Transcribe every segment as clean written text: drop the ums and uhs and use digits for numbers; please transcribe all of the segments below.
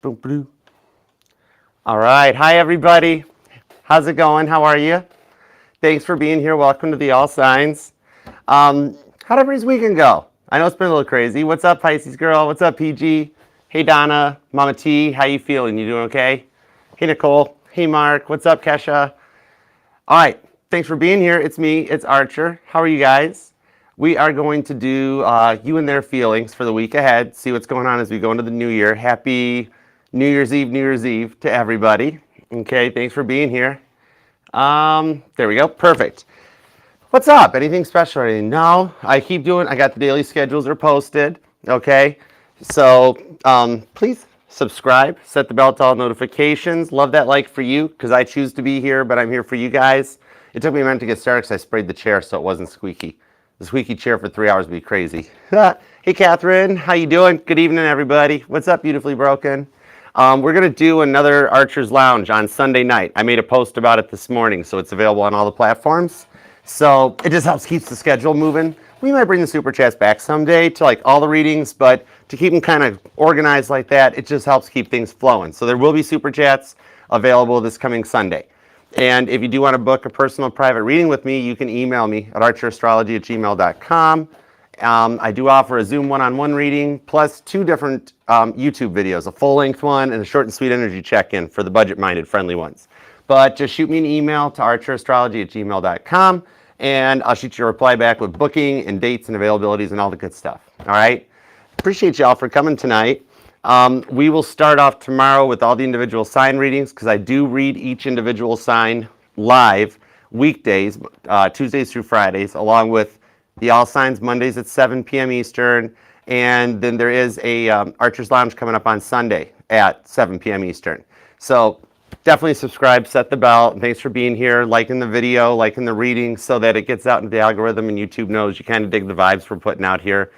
Boom, boom. All right. Hi, everybody. How's it going? How are you? Thanks for being here. Welcome to the All Signs. How'd everybody's weekend go? I know it's been a little crazy. What's up, Pisces girl? What's up, PG? Hey, Donna, Mama T. How you feeling? You doing okay? Hey, Nicole. Hey, Mark. What's up, Kesha? All right. Thanks for being here. It's me. It's Archer. How are you guys? We are going to do you and their feelings for the week ahead. See what's going on as we go into the new year. Happy New Year's Eve to everybody. Okay, thanks for being here. There we go. Perfect. What's up? Anything special or anything? No, I keep doing. I got the daily schedules are posted. Okay, so please subscribe, set the bell to all notifications. Love that like for you because I choose to be here, but I'm here for you guys. It took me a minute to get started because I sprayed the chair so it wasn't squeaky. The squeaky chair for 3 hours would be crazy. Hey, Catherine, how you doing? Good evening, everybody. What's up, Beautifully Broken? We're going to do another Archer's Lounge on Sunday night. I made a post about it this morning, so it's available on all the platforms. So it just helps keep the schedule moving. We might bring the Super Chats back someday to like all the readings, but to keep them kind of organized like that, it just helps keep things flowing. So there will be Super Chats available this coming Sunday. And if you do want to book a personal private reading with me, you can email me at archerastrology@gmail.com. I do offer a Zoom one-on-one reading plus 2 different YouTube videos, a full-length one and a short and sweet energy check-in for the budget-minded friendly ones. But just shoot me an email to archerastrology@gmail.com and I'll shoot you a reply back with booking and dates and availabilities and all the good stuff. All right? Appreciate y'all for coming tonight. We will start off tomorrow with all the individual sign readings because I do read each individual sign live weekdays, Tuesdays through Fridays, along with the All Signs Mondays at 7 p.m. Eastern, and then there is a Archer's Lounge coming up on Sunday at 7 p.m. Eastern. So definitely subscribe, set the bell, and thanks for being here, liking the video, liking the reading, so that it gets out into the algorithm and YouTube knows you kind of dig the vibes we're putting out here.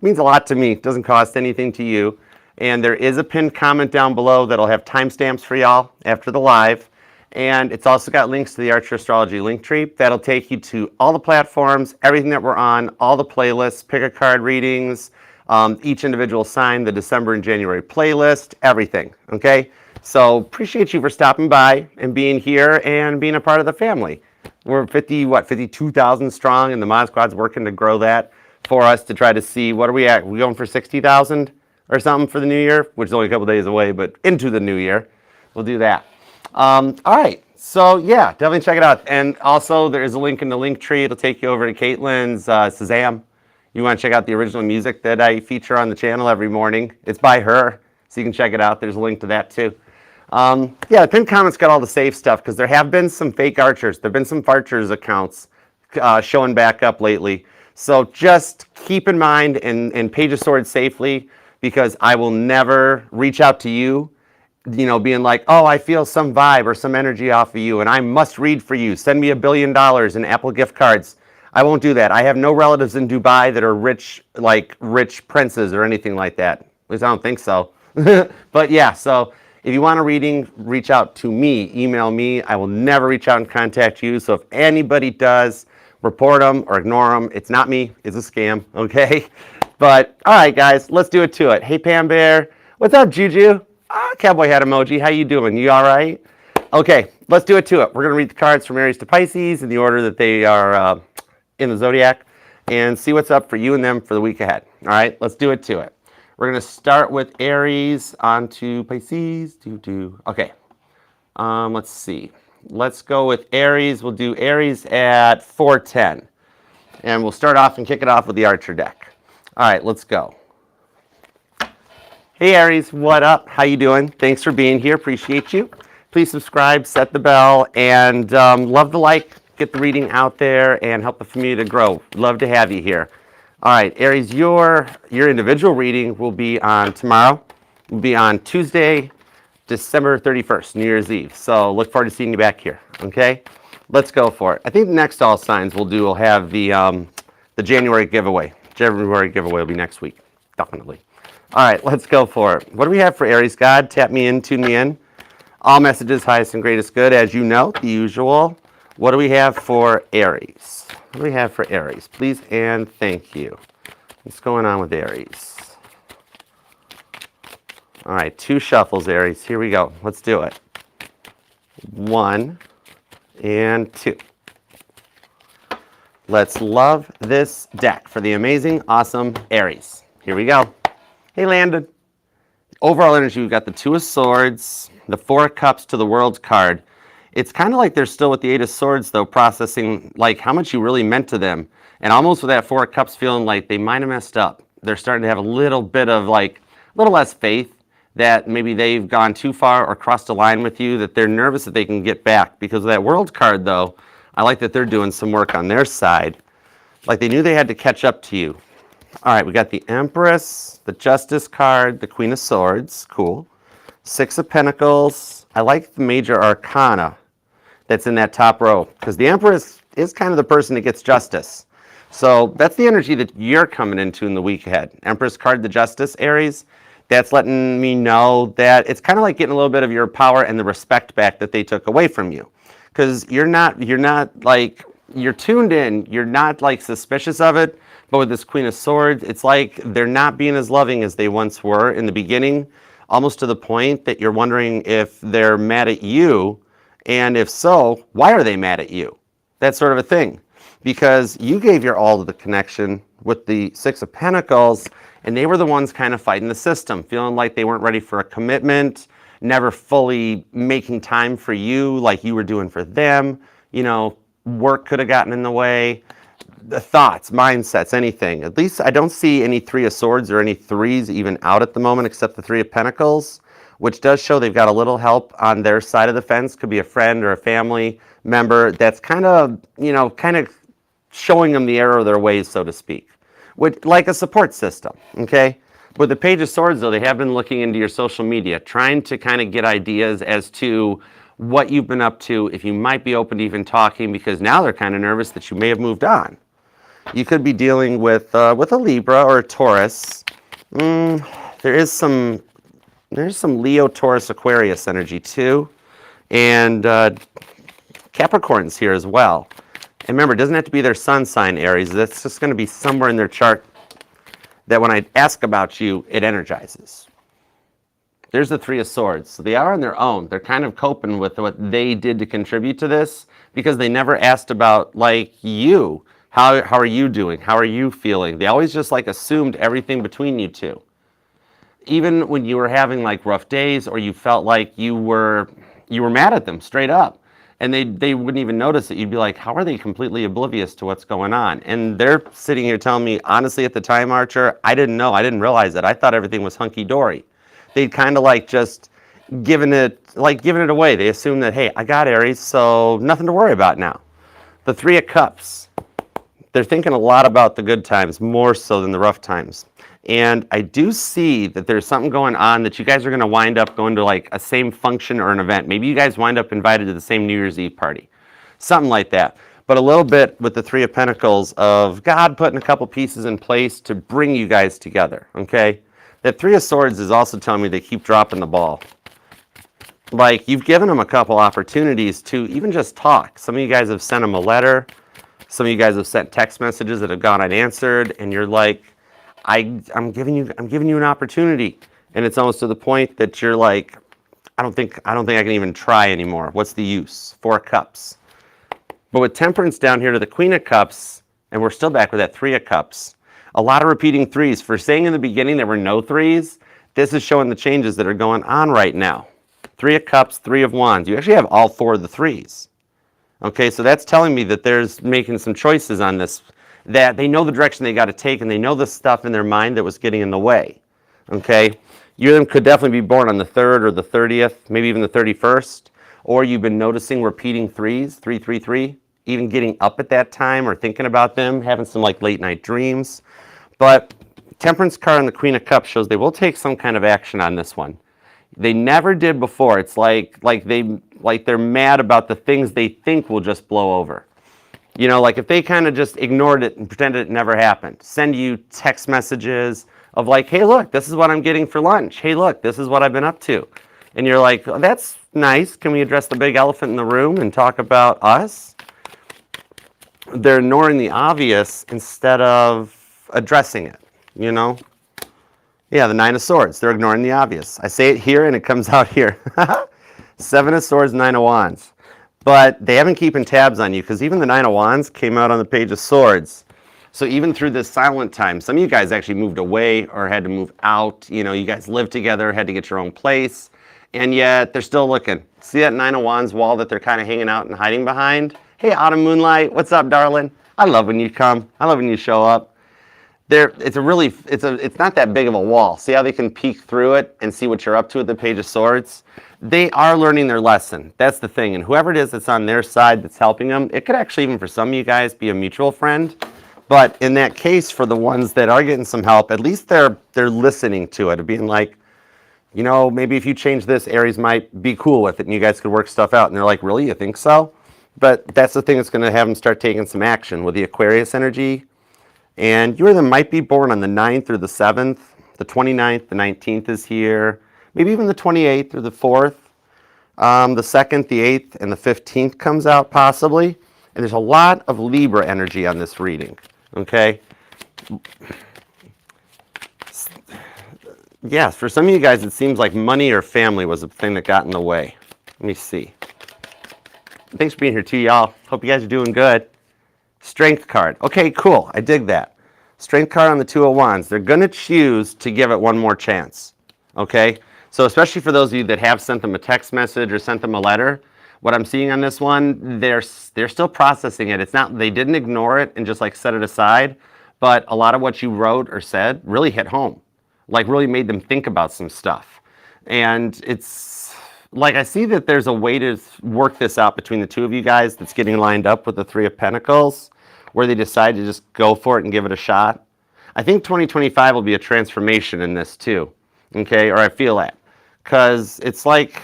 Means a lot to me. It doesn't cost anything to you. And there is a pinned comment down below that'll have timestamps for y'all after the live. And it's also got links to the Archer Astrology link tree. That'll take you to all the platforms, everything that we're on, all the playlists, pick a card readings, each individual sign, the December and January playlist, everything, okay? So appreciate you for stopping by and being here and being a part of the family. We're 52,000 strong, and the Mod Squad's working to grow that for us to try to see, what are we at? We going for 60,000 or something for the new year, which is only a couple days away, but into the new year, we'll do that. All right, so yeah, definitely check it out. And also there is a link in the link tree. It'll take you over to Caitlin's Shazam. You want to check out the original music that I feature on the channel every morning. It's by her, so you can check it out. There's a link to that too. Yeah, the pinned comment's got all the safe stuff because there have been some fake Archers. There have been some Farchers accounts showing back up lately. So just keep in mind and page a sword safely because I will never reach out to you, you know, being like, oh, I feel some vibe or some energy off of you and I must read for you. Send me $1 billion in Apple gift cards. I won't do that. I have no relatives in Dubai that are rich, like rich princes or anything like that. At least I don't think so. But yeah, so if you want a reading, reach out to me, email me. I will never reach out and contact you. So if anybody does, report them or ignore them. It's not me. It's a scam, okay? But all right, guys, let's do it to it. Hey, Pam Bear. What's up, Juju? Cowboy hat emoji. How you doing? You all right? Okay, let's do it to it. We're going to read the cards from Aries to Pisces in the order that they are in the zodiac and see what's up for you and them for the week ahead. All right, let's do it to it. We're going to start with Aries on to Pisces. Okay, let's see. Let's go with Aries. We'll do Aries at 410. And we'll start off and kick it off with the Archer deck. All right, let's go. Hey Aries, what up? How you doing? Thanks for being here. Appreciate you. Please subscribe, set the bell, and love the like. Get the reading out there and help the community to grow. Love to have you here. All right, Aries, your individual reading will be on tomorrow. Will be on Tuesday, December 31st, New Year's Eve. So look forward to seeing you back here. Okay, let's go for it. I think the next All Signs we'll have the January giveaway. January giveaway will be next week, definitely. All right, let's go for it. What do we have for Aries? God, tap me in, tune me in. All messages, highest and greatest good, as you know, the usual. What do we have for Aries? What do we have for Aries? Please and thank you. What's going on with Aries? All right, 2 shuffles, Aries. Here we go. Let's do it. 1 and 2. Let's love this deck for the amazing, awesome Aries. Here we go. Hey, Landon. Overall energy, we've got the 2 of Swords, the 4 of Cups to the World card. It's kind of like they're still with the 8 of Swords, though, processing like how much you really meant to them. And almost with that 4 of Cups feeling like they might have messed up. They're starting to have a little bit of like, a little less faith that maybe they've gone too far or crossed a line with you, that they're nervous that they can get back. Because of that World card, though, I like that they're doing some work on their side. Like they knew they had to catch up to you. All right, we got the Empress, the Justice card, the Queen of Swords, cool. 6 of Pentacles. I like the Major Arcana that's in that top row, because the Empress is kind of the person that gets justice. So that's the energy that you're coming into in the week ahead. Empress card, the Justice, Aries. That's letting me know that it's kind of like getting a little bit of your power and the respect back that they took away from you. Because you're not like, you're tuned in, you're not like suspicious of it. But with this Queen of Swords, it's like they're not being as loving as they once were in the beginning, almost to the point that you're wondering if they're mad at you, and if so, why are they mad at you? That sort of a thing. Because you gave your all to the connection with the 6 of Pentacles, and they were the ones kind of fighting the system, feeling like they weren't ready for a commitment, never fully making time for you like you were doing for them. You know, work could have gotten in the way. The thoughts, mindsets, anything. At least I don't see any 3 of Swords or any 3s even out at the moment except the 3 of Pentacles, which does show they've got a little help on their side of the fence. Could be a friend or a family member that's kind of, you know, kind of showing them the error of their ways, so to speak. With, like a support system, okay? With the Page of Swords, though, they have been looking into your social media, trying to kind of get ideas as to what you've been up to, if you might be open to even talking, because now they're kind of nervous that you may have moved on. You could be dealing with a Libra or a Taurus. There's some Leo, Taurus, Aquarius energy too, and Capricorn's here as well. And remember, it doesn't have to be their sun sign, Aries. That's just going to be somewhere in their chart that when I ask about you, it energizes. There's the 3 of Swords. So they are on their own. They're kind of coping with what they did to contribute to this because they never asked about like you. How are you doing? How are you feeling? They always just like assumed everything between you two. Even when you were having like rough days or you felt like you were mad at them straight up and they wouldn't even notice it. You'd be like, how are they completely oblivious to what's going on? And they're sitting here telling me, honestly, at the time, Archer, I didn't know. I didn't realize it. I thought everything was hunky-dory. They'd kind of like just given it away. They assumed that, hey, I got Aries, so nothing to worry about now. The 3 of Cups. They're thinking a lot about the good times, more so than the rough times. And I do see that there's something going on that you guys are going to wind up going to like a same function or an event. Maybe you guys wind up invited to the same New Year's Eve party. Something like that. But a little bit with the 3 of Pentacles of God putting a couple pieces in place to bring you guys together, okay? That 3 of Swords is also telling me they keep dropping the ball. Like, you've given them a couple opportunities to even just talk. Some of you guys have sent them a letter. Some of you guys have sent text messages that have gone unanswered, and you're like, I'm giving you an opportunity. And it's almost to the point that you're like, I don't think I can even try anymore. What's the use? 4 of Cups. But with Temperance down here to the Queen of Cups, and we're still back with that 3 of Cups, a lot of repeating 3s. For saying in the beginning there were no 3s, this is showing the changes that are going on right now. 3 of Cups, 3 of Wands. You actually have all 4 of the 3s. Okay, so that's telling me that there's making some choices on this, that they know the direction they got to take and they know the stuff in their mind that was getting in the way. Okay, you of them could definitely be born on the 3rd or the 30th, maybe even the 31st, or you've been noticing repeating 3s, 3, 3, 3, even getting up at that time or thinking about them, having some like late night dreams. But Temperance card and the Queen of Cups shows they will take some kind of action on this one. They never did before. It's like they're mad about the things they think will just blow over. You know, like if they kind of just ignored it and pretended it never happened. Send you text messages of like, hey, look, this is what I'm getting for lunch. Hey, look, this is what I've been up to. And you're like, oh, that's nice. Can we address the big elephant in the room and talk about us? They're ignoring the obvious instead of addressing it, you know? Yeah, the Nine of Swords. They're ignoring the obvious. I say it here and it comes out here. Seven of Swords, Nine of Wands. But they haven't keeping tabs on you because even the Nine of Wands came out on the Page of Swords. So even through this silent time, some of you guys actually moved away or had to move out. You know, you guys lived together, had to get your own place, and yet they're still looking. See that Nine of Wands wall that they're kind of hanging out and hiding behind? Hey, Autumn Moonlight, what's up, darling? I love when you come. I love when you show up. It's not that big of a wall. See how they can peek through it and see what you're up to at the Page of Swords? They are learning their lesson. That's the thing. And whoever it is that's on their side that's helping them, it could actually even for some of you guys be a mutual friend. But in that case, for the ones that are getting some help, at least they're listening to it, being like, you know, maybe if you change this, Aries might be cool with it and you guys could work stuff out. And they're like, really, you think so? But that's the thing that's going to have them start taking some action with the Aquarius energy. And you either might be born on the 9th or the 7th. The 29th, the 19th is here. Maybe even the 28th or the 4th. The 2nd, the 8th, and the 15th comes out possibly. And there's a lot of Libra energy on this reading. Okay? Yes, for some of you guys, it seems like money or family was the thing that got in the way. Let me see. Thanks for being here too, y'all. Hope you guys are doing good. Strength card. Okay, cool. I dig that. Strength card on the Two of Wands. They're going to choose to give it one more chance. Okay? So especially for those of you that have sent them a text message or sent them a letter, what I'm seeing on this one, they're still processing it. It's not, they didn't ignore it and just like set it aside, but a lot of what you wrote or said really hit home. Like really made them think about some stuff. And it's like I see that there's a way to work this out between the two of you guys that's getting lined up with the Three of Pentacles, where they decide to just go for it and give it a shot. I think 2025 will be a transformation in this too, okay? Or I feel that. Because it's like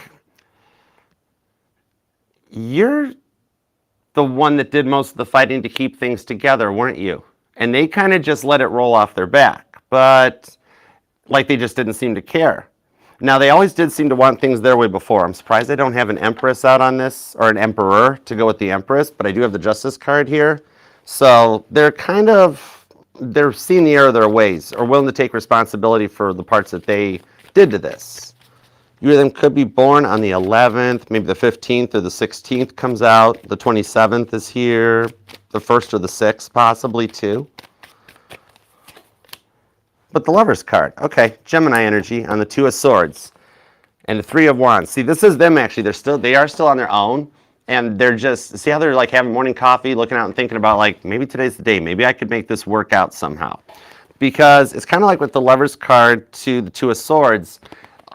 you're the one that did most of the fighting to keep things together, weren't you? And they kind of just let it roll off their back. But like they just didn't seem to care. Now, they always did seem to want things their way before. I'm surprised I don't have an Empress out on this, or an Emperor to go with the Empress, but I do have the Justice card here. So they're seeing the error of their ways, or willing to take responsibility for the parts that they did to this. You of them could be born on the 11th, maybe the 15th or the 16th comes out. The 27th is here, the 1st or the 6th possibly too. But the Lover's card, okay, Gemini energy on the Two of Swords and the Three of Wands. See, this is them actually. They are still on their own, and they're just, see how they're like having morning coffee, looking out and thinking about like, maybe today's the day. Maybe I could make this work out somehow. Because it's kind of like with the Lover's card to the Two of Swords,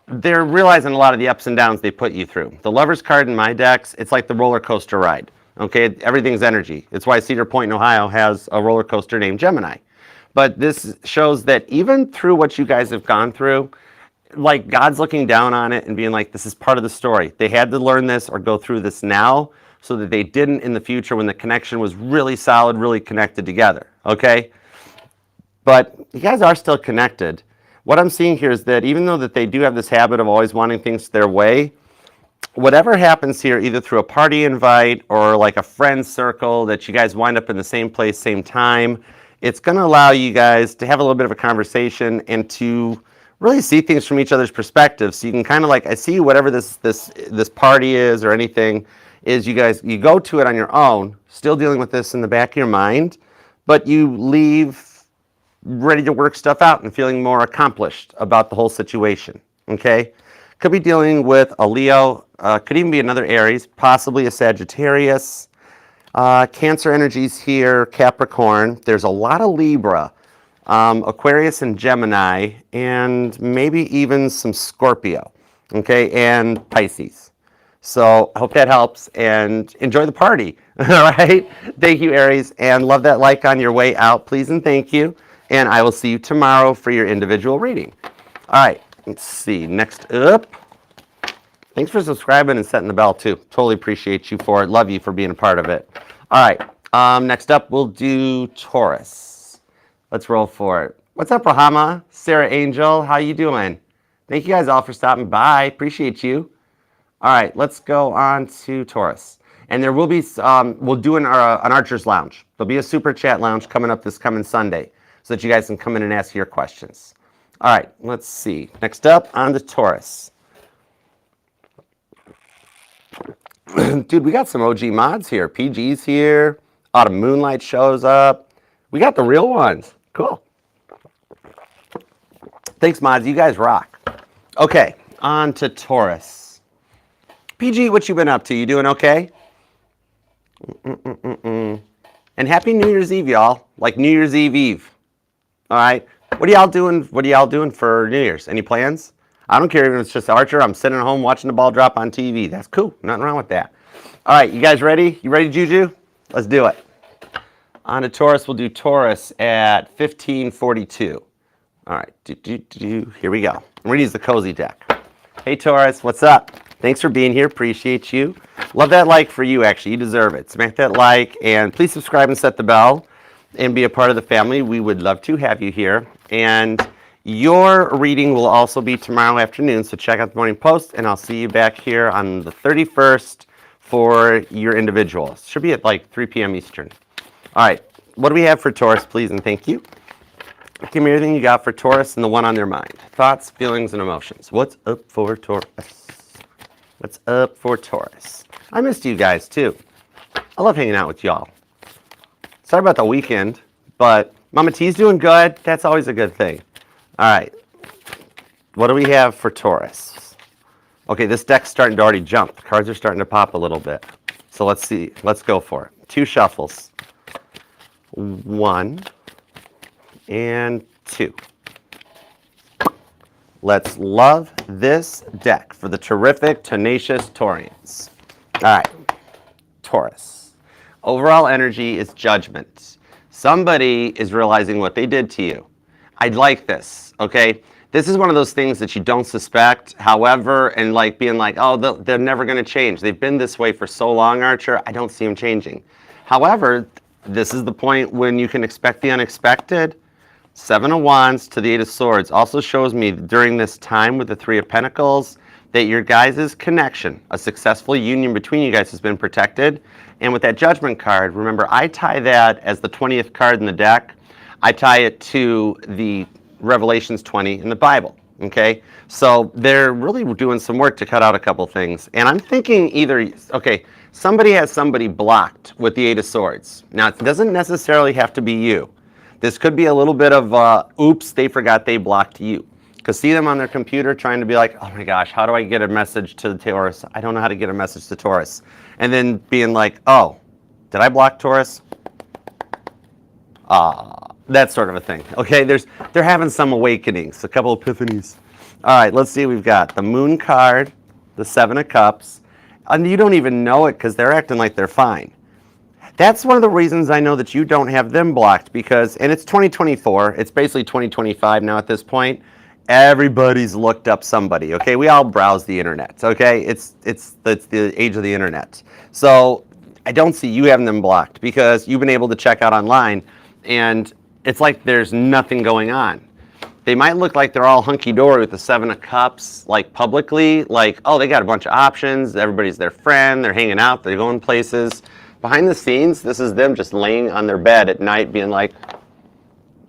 they're realizing a lot of the ups and downs they put you through. The Lover's card in my decks, it's like the roller coaster ride. Okay, everything's energy. It's why Cedar Point in Ohio has a roller coaster named Gemini. But this shows that even through what you guys have gone through, like God's looking down on it and being like, this is part of the story. They had to learn this or go through this now so that they didn't in the future when the connection was really solid, really connected together, okay? But you guys are still connected. What I'm seeing here is that even though that they do have this habit of always wanting things their way, whatever happens here, either through a party invite or like a friend circle that you guys wind up in the same place, same time, it's going to allow you guys to have a little bit of a conversation and to really see things from each other's perspective. So you can kind of like, I see whatever this party is or anything is, you go to it on your own, still dealing with this in the back of your mind, but you leave ready to work stuff out and feeling more accomplished about the whole situation, okay? Could be dealing with a Leo, could even be another Aries, possibly a Sagittarius. Cancer energies here, Capricorn. There's a lot of Libra, Aquarius and Gemini, and maybe even some Scorpio, okay, and Pisces. So I hope that helps, and enjoy the party, all right? Thank you, Aries, and love that like on your way out, please and thank you. And I will see you tomorrow for your individual reading. All right, let's see, next up. Thanks for subscribing and setting the bell too. Totally appreciate you for it. Love you for being a part of it. All right, next up we'll do Taurus. Let's roll for it. What's up, Rahama? Sarah Angel, how you doing? Thank you guys all for stopping by. Appreciate you. All right, let's go on to Taurus. And there will be, we'll do an Archer's Lounge. There'll be a Super Chat Lounge coming up this coming Sunday so that you guys can come in and ask your questions. All right, let's see. Next up, on to Taurus. Dude, we got some OG mods here. PG's here. Autumn Moonlight shows up. We got the real ones. Cool. Thanks, mods. You guys rock. Okay, on to Taurus. PG, what you been up to? You doing okay? And happy New Year's Eve, y'all. Like New Year's Eve. All right. What are y'all doing? What are y'all doing for New Year's? Any plans? I don't care if it's just Archer. I'm sitting at home watching the ball drop on TV. That's cool. Nothing wrong with that. All right, you guys ready? You ready, Juju? Let's do it. On to Taurus. We'll do Taurus at 1542. All right. Here we go. I'm going to use the cozy deck. Hey, Taurus. What's up? Thanks for being here. Appreciate you. Love that like for you, actually. You deserve it. Smack that like, and please subscribe and set the bell and be a part of the family. We would love to have you here. And your reading will also be tomorrow afternoon, so check out the morning post, and I'll see you back here on the 31st for your individuals. Should be at like 3 p.m. Eastern. All right, what do we have for Taurus, please, and thank you. Give me everything you got for Taurus and the one on their mind. Thoughts, feelings, and emotions. What's up for Taurus? What's up for Taurus? I missed you guys, too. I love hanging out with y'all. Sorry about the weekend, but Mama T's doing good. That's always a good thing. All right. What do we have for Taurus? Okay, this deck's starting to already jump. The cards are starting to pop a little bit. So let's see. Let's go for it. 2 shuffles. 1 and 2. Let's love this deck for the terrific, tenacious Taurians. All right. Taurus. Overall energy is judgment. Somebody is realizing what they did to you. I'd like this, okay? This is one of those things that you don't suspect. However, and like being like, oh, they're never going to change. They've been this way for so long, Archer. I don't see them changing. However, this is the point when you can expect the unexpected. 7 of Wands to the 8 of Swords also shows me during this time with the 3 of Pentacles that your guys' connection, a successful union between you guys has been protected. And with that Judgment card, remember, I tie that as the 20th card in the deck. I tie it to the Revelations 20 in the Bible, okay? So they're really doing some work to cut out a couple things. And I'm thinking either, okay, somebody has somebody blocked with the 8 of Swords. Now, it doesn't necessarily have to be you. This could be a little bit of, oops, they forgot they blocked you. Because see them on their computer trying to be like, oh my gosh, how do I get a message to the Taurus? I don't know how to get a message to Taurus. And then being like, oh, did I block Taurus? That sort of a thing. Okay, they're having some awakenings, a couple epiphanies. All right, let's see what we've got. The Moon card, the 7 of Cups. And you don't even know it because they're acting like they're fine. That's one of the reasons I know that you don't have them blocked because, and it's 2024, it's basically 2025 now at this point. Everybody's looked up somebody, okay? We all browse the internet, okay? It's the age of the internet. So I don't see you having them blocked because you've been able to check out online and it's like there's nothing going on. They might look like they're all hunky-dory with the 7 of Cups, like publicly, like, oh, they got a bunch of options, everybody's their friend, they're hanging out, they're going places. Behind the scenes, this is them just laying on their bed at night being like,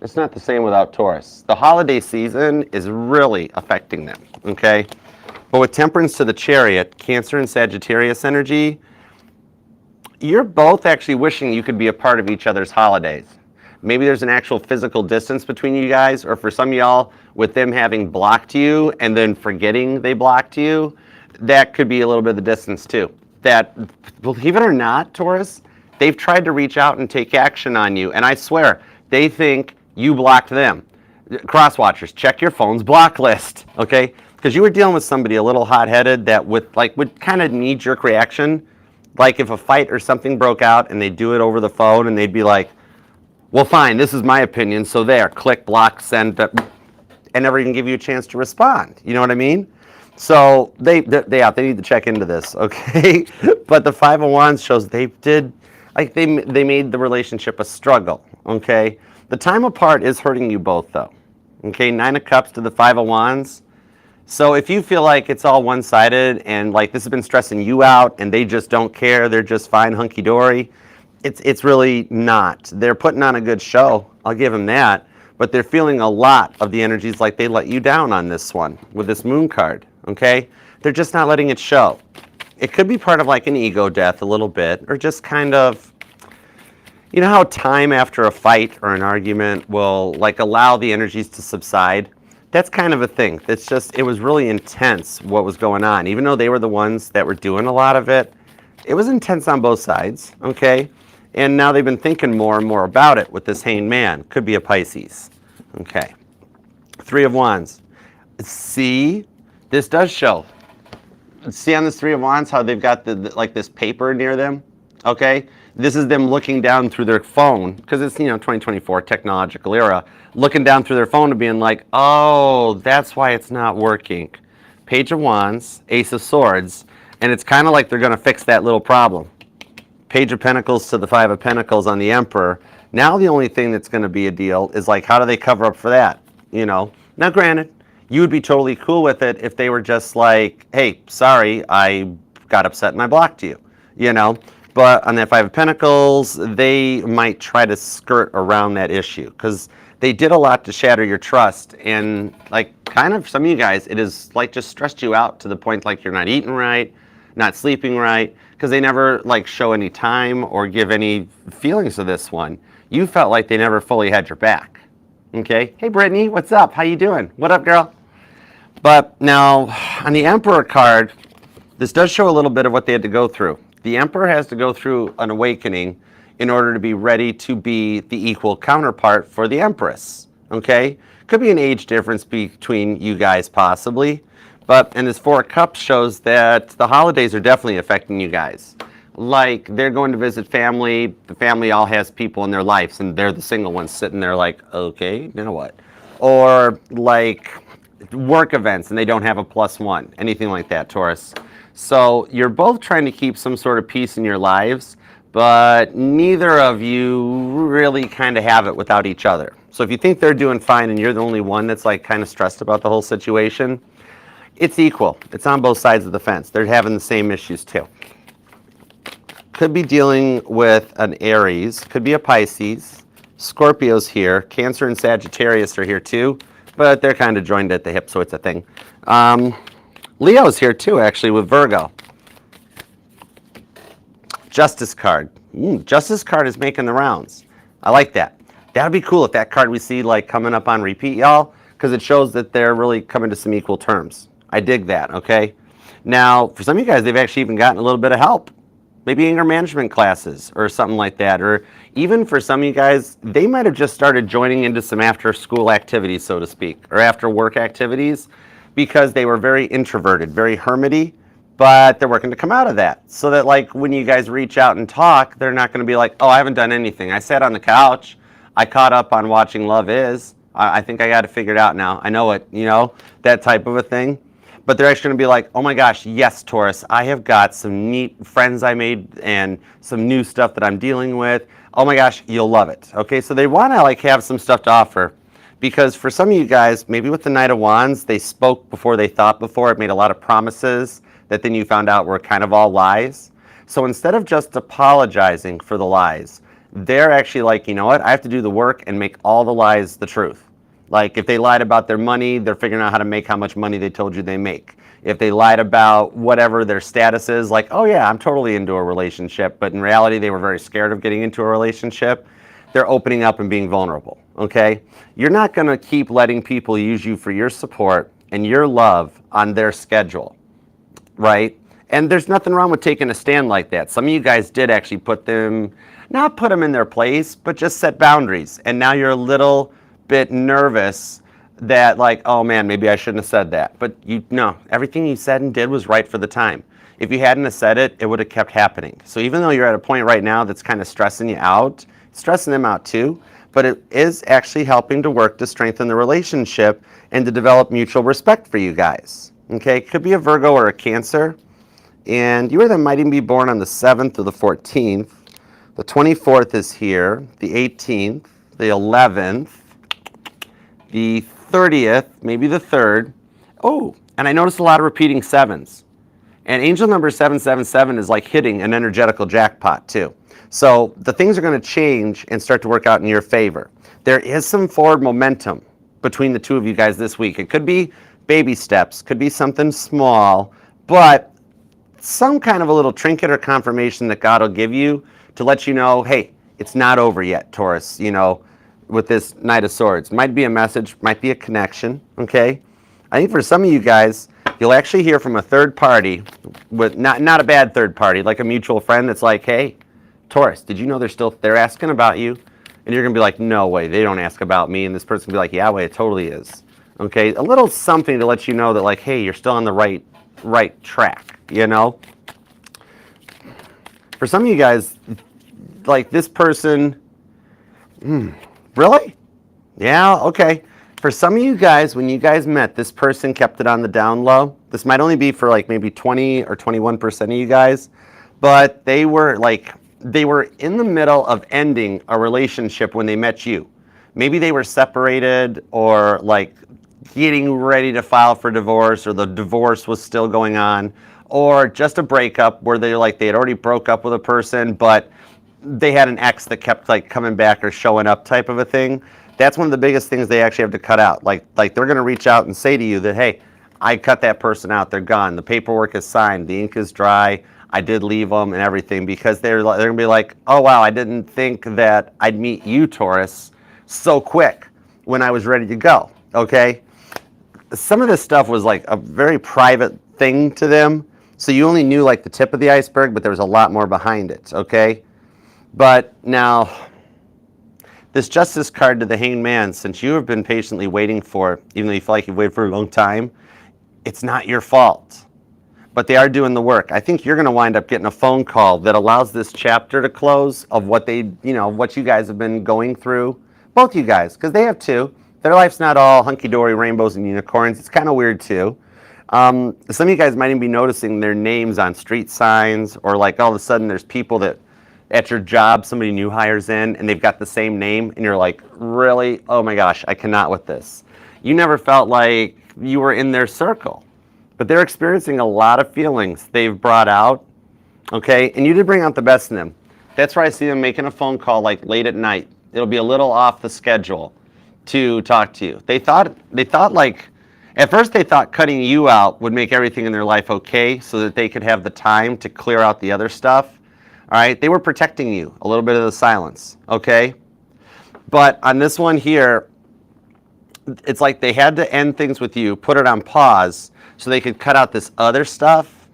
it's not the same without Taurus. The holiday season is really affecting them, okay? But with Temperance to the Chariot, Cancer and Sagittarius energy, you're both actually wishing you could be a part of each other's holidays. Maybe there's an actual physical distance between you guys, or for some of y'all, with them having blocked you and then forgetting they blocked you, that could be a little bit of the distance too. That, believe it or not, Taurus, they've tried to reach out and take action on you, and I swear, they think you blocked them. Crosswatchers, check your phone's block list, okay? Because you were dealing with somebody a little hot-headed that would kind of knee-jerk reaction. Like if a fight or something broke out and they'd do it over the phone and they'd be like, well, fine, this is my opinion, so there, click, block, send, and never even give you a chance to respond. You know what I mean? So they need to check into this, okay? But the 5 of Wands shows they made the relationship a struggle, okay? The time apart is hurting you both, though, okay? 9 of Cups to the 5 of Wands. So if you feel like it's all one-sided and like this has been stressing you out and they just don't care, they're just fine, hunky-dory, it's really not. They're putting on a good show, I'll give them that. but they're feeling a lot of the energies like they let you down on this one with this moon card, okay? They're just not letting it show. It could be part of like an ego death a little bit, or just kind of, you know how time after a fight or an argument will like allow the energies to subside? That's kind of a thing. That's just, it was really intense what was going on. Even though they were the ones that were doing a lot of it, it was intense on both sides, okay? And now they've been thinking more and more about it with this Hanged Man. Could be a Pisces. Okay. Three of Wands. See, this does show. See on this Three of Wands how they've got like this paper near them? Okay? This is them looking down through their phone, because it's, 2024 technological era, looking down through their phone and being like, oh, that's why it's not working. Page of Wands, Ace of Swords, and it's kind of like they're going to fix that little problem. Page of Pentacles to the Five of Pentacles on the Emperor. Now the only thing that's going to be a deal is like, how do they cover up for that? Now granted, you would be totally cool with it if they were just like, hey, sorry, I got upset and I blocked you, But on that Five of Pentacles, they might try to skirt around that issue because they did a lot to shatter your trust. And like kind of some of you guys, it is like just stressed you out to the point like you're not eating right, not sleeping right, because they never like show any time or give any feelings to this one. You felt like they never fully had your back. Okay? Hey Brittany, what's up? How you doing? What up, girl? But now on the Emperor card, this does show a little bit of what they had to go through. The Emperor has to go through an awakening in order to be ready to be the equal counterpart for the Empress. Okay? Could be an age difference between you guys possibly. And this Four of Cups shows that the holidays are definitely affecting you guys. Like, they're going to visit family. The family all has people in their lives, and they're the single ones sitting there like, okay, now what? Or, like, work events, and they don't have a +1. Anything like that, Taurus. So you're both trying to keep some sort of peace in your lives, but neither of you really kind of have it without each other. So if you think they're doing fine and you're the only one that's like kind of stressed about the whole situation, it's equal. It's on both sides of the fence. They're having the same issues too. Could be dealing with an Aries, could be a Pisces. Scorpio's here. Cancer and Sagittarius are here too, but they're kind of joined at the hip, so it's a thing. Leo's here too, actually, with Virgo. Justice card. Justice card is making the rounds. I like that. That would be cool if that card we see like coming up on repeat, y'all, because it shows that they're really coming to some equal terms. I dig that, okay? Now, for some of you guys, they've actually even gotten a little bit of help. Maybe anger management classes or something like that. Or even for some of you guys, they might have just started joining into some after-school activities, so to speak, or after-work activities, because they were very introverted, very hermity, but they're working to come out of that. So that like when you guys reach out and talk, they're not going to be like, oh, I haven't done anything. I sat on the couch. I caught up on watching Love Is. I think I got it figured out now. I know it, that type of a thing. But they're actually going to be like, oh my gosh, yes, Taurus, I have got some neat friends I made and some new stuff that I'm dealing with. Oh my gosh, you'll love it. Okay, so they want to like have some stuff to offer. Because for some of you guys, maybe with the Knight of Wands, they spoke before they thought before. It made a lot of promises that then you found out were kind of all lies. So instead of just apologizing for the lies, they're actually like, you know what, I have to do the work and make all the lies the truth. Like if they lied about their money, they're figuring out how to make how much money they told you they make. If they lied about whatever their status is, like, oh yeah, I'm totally into a relationship, but in reality they were very scared of getting into a relationship, they're opening up and being vulnerable, okay? You're not gonna keep letting people use you for your support and your love on their schedule, right? And there's nothing wrong with taking a stand like that. Some of you guys did actually not put them in their place, but just set boundaries. And now you're a little bit nervous that like, oh man, maybe I shouldn't have said that. But no, everything you said and did was right for the time. If you hadn't have said it, it would have kept happening. So even though you're at a point right now that's kind of stressing you out, stressing them out too, but it is actually helping to work to strengthen the relationship and to develop mutual respect for you guys. Okay, it could be a Virgo or a Cancer. And you either might even be born on the 7th or the 14th. The 24th is here, the 18th, the 11th, the 30th, maybe the 3rd. Oh, and I noticed a lot of repeating 7s. And angel number 777 is like hitting an energetical jackpot too. So the things are going to change and start to work out in your favor. There is some forward momentum between the two of you guys this week. It could be baby steps, could be something small, but some kind of a little trinket or confirmation that God will give you to let you know, hey, it's not over yet, Taurus, you know, with this Knight of Swords. Might be a message, might be a connection, okay? I think for some of you guys, you'll actually hear from a third party, with not a bad third party, like a mutual friend that's like, hey, Taurus, did you know they're asking about you? And you're going to be like, no way, they don't ask about me. And this person will be like, yeah, way, it totally is. Okay, a little something to let you know that, like, hey, you're still on the right track, you know? For some of you guys, like this person, really? Yeah, okay. For some of you guys, when you guys met, this person kept it on the down low. This might only be for like maybe 20 or 21% of you guys, but they were in the middle of ending a relationship when they met you. Maybe they were separated or like getting ready to file for divorce, or the divorce was still going on, or just a breakup where they had already broke up with a person, but they had an ex that kept like coming back or showing up type of a thing. That's one of the biggest things they actually have to cut out. Like they're going to reach out and say to you that, hey, I cut that person out. They're gone. The paperwork is signed. The ink is dry. I did leave them and everything, because they're going to be like, oh, wow, I didn't think that I'd meet you, Taurus, so quick when I was ready to go, okay? Some of this stuff was like a very private thing to them, so you only knew like the tip of the iceberg, but there was a lot more behind it, okay? But now, this Justice card to the Hanged Man, since you have been patiently waiting for it, even though you feel like you've waited for a long time, it's not your fault. But they are doing the work. I think you're going to wind up getting a phone call that allows this chapter to close of what what you guys have been going through. Both you guys, because they have too. Their life's not all hunky-dory rainbows and unicorns. It's kind of weird too. Some of you guys might even be noticing their names on street signs, or like all of a sudden there's people that at your job, somebody new hires in and they've got the same name, and you're like, really? Oh my gosh, I cannot with this. You never felt like you were in their circle, but they're experiencing a lot of feelings they've brought out, okay? And you did bring out the best in them. That's where I see them making a phone call like late at night. It'll be a little off the schedule to talk to you. They thought like, at first they thought cutting you out would make everything in their life okay, so that they could have the time to clear out the other stuff. All right, they were protecting you, a little bit of the silence, okay? But on this one here, it's like they had to end things with you, put it on pause, so they could cut out this other stuff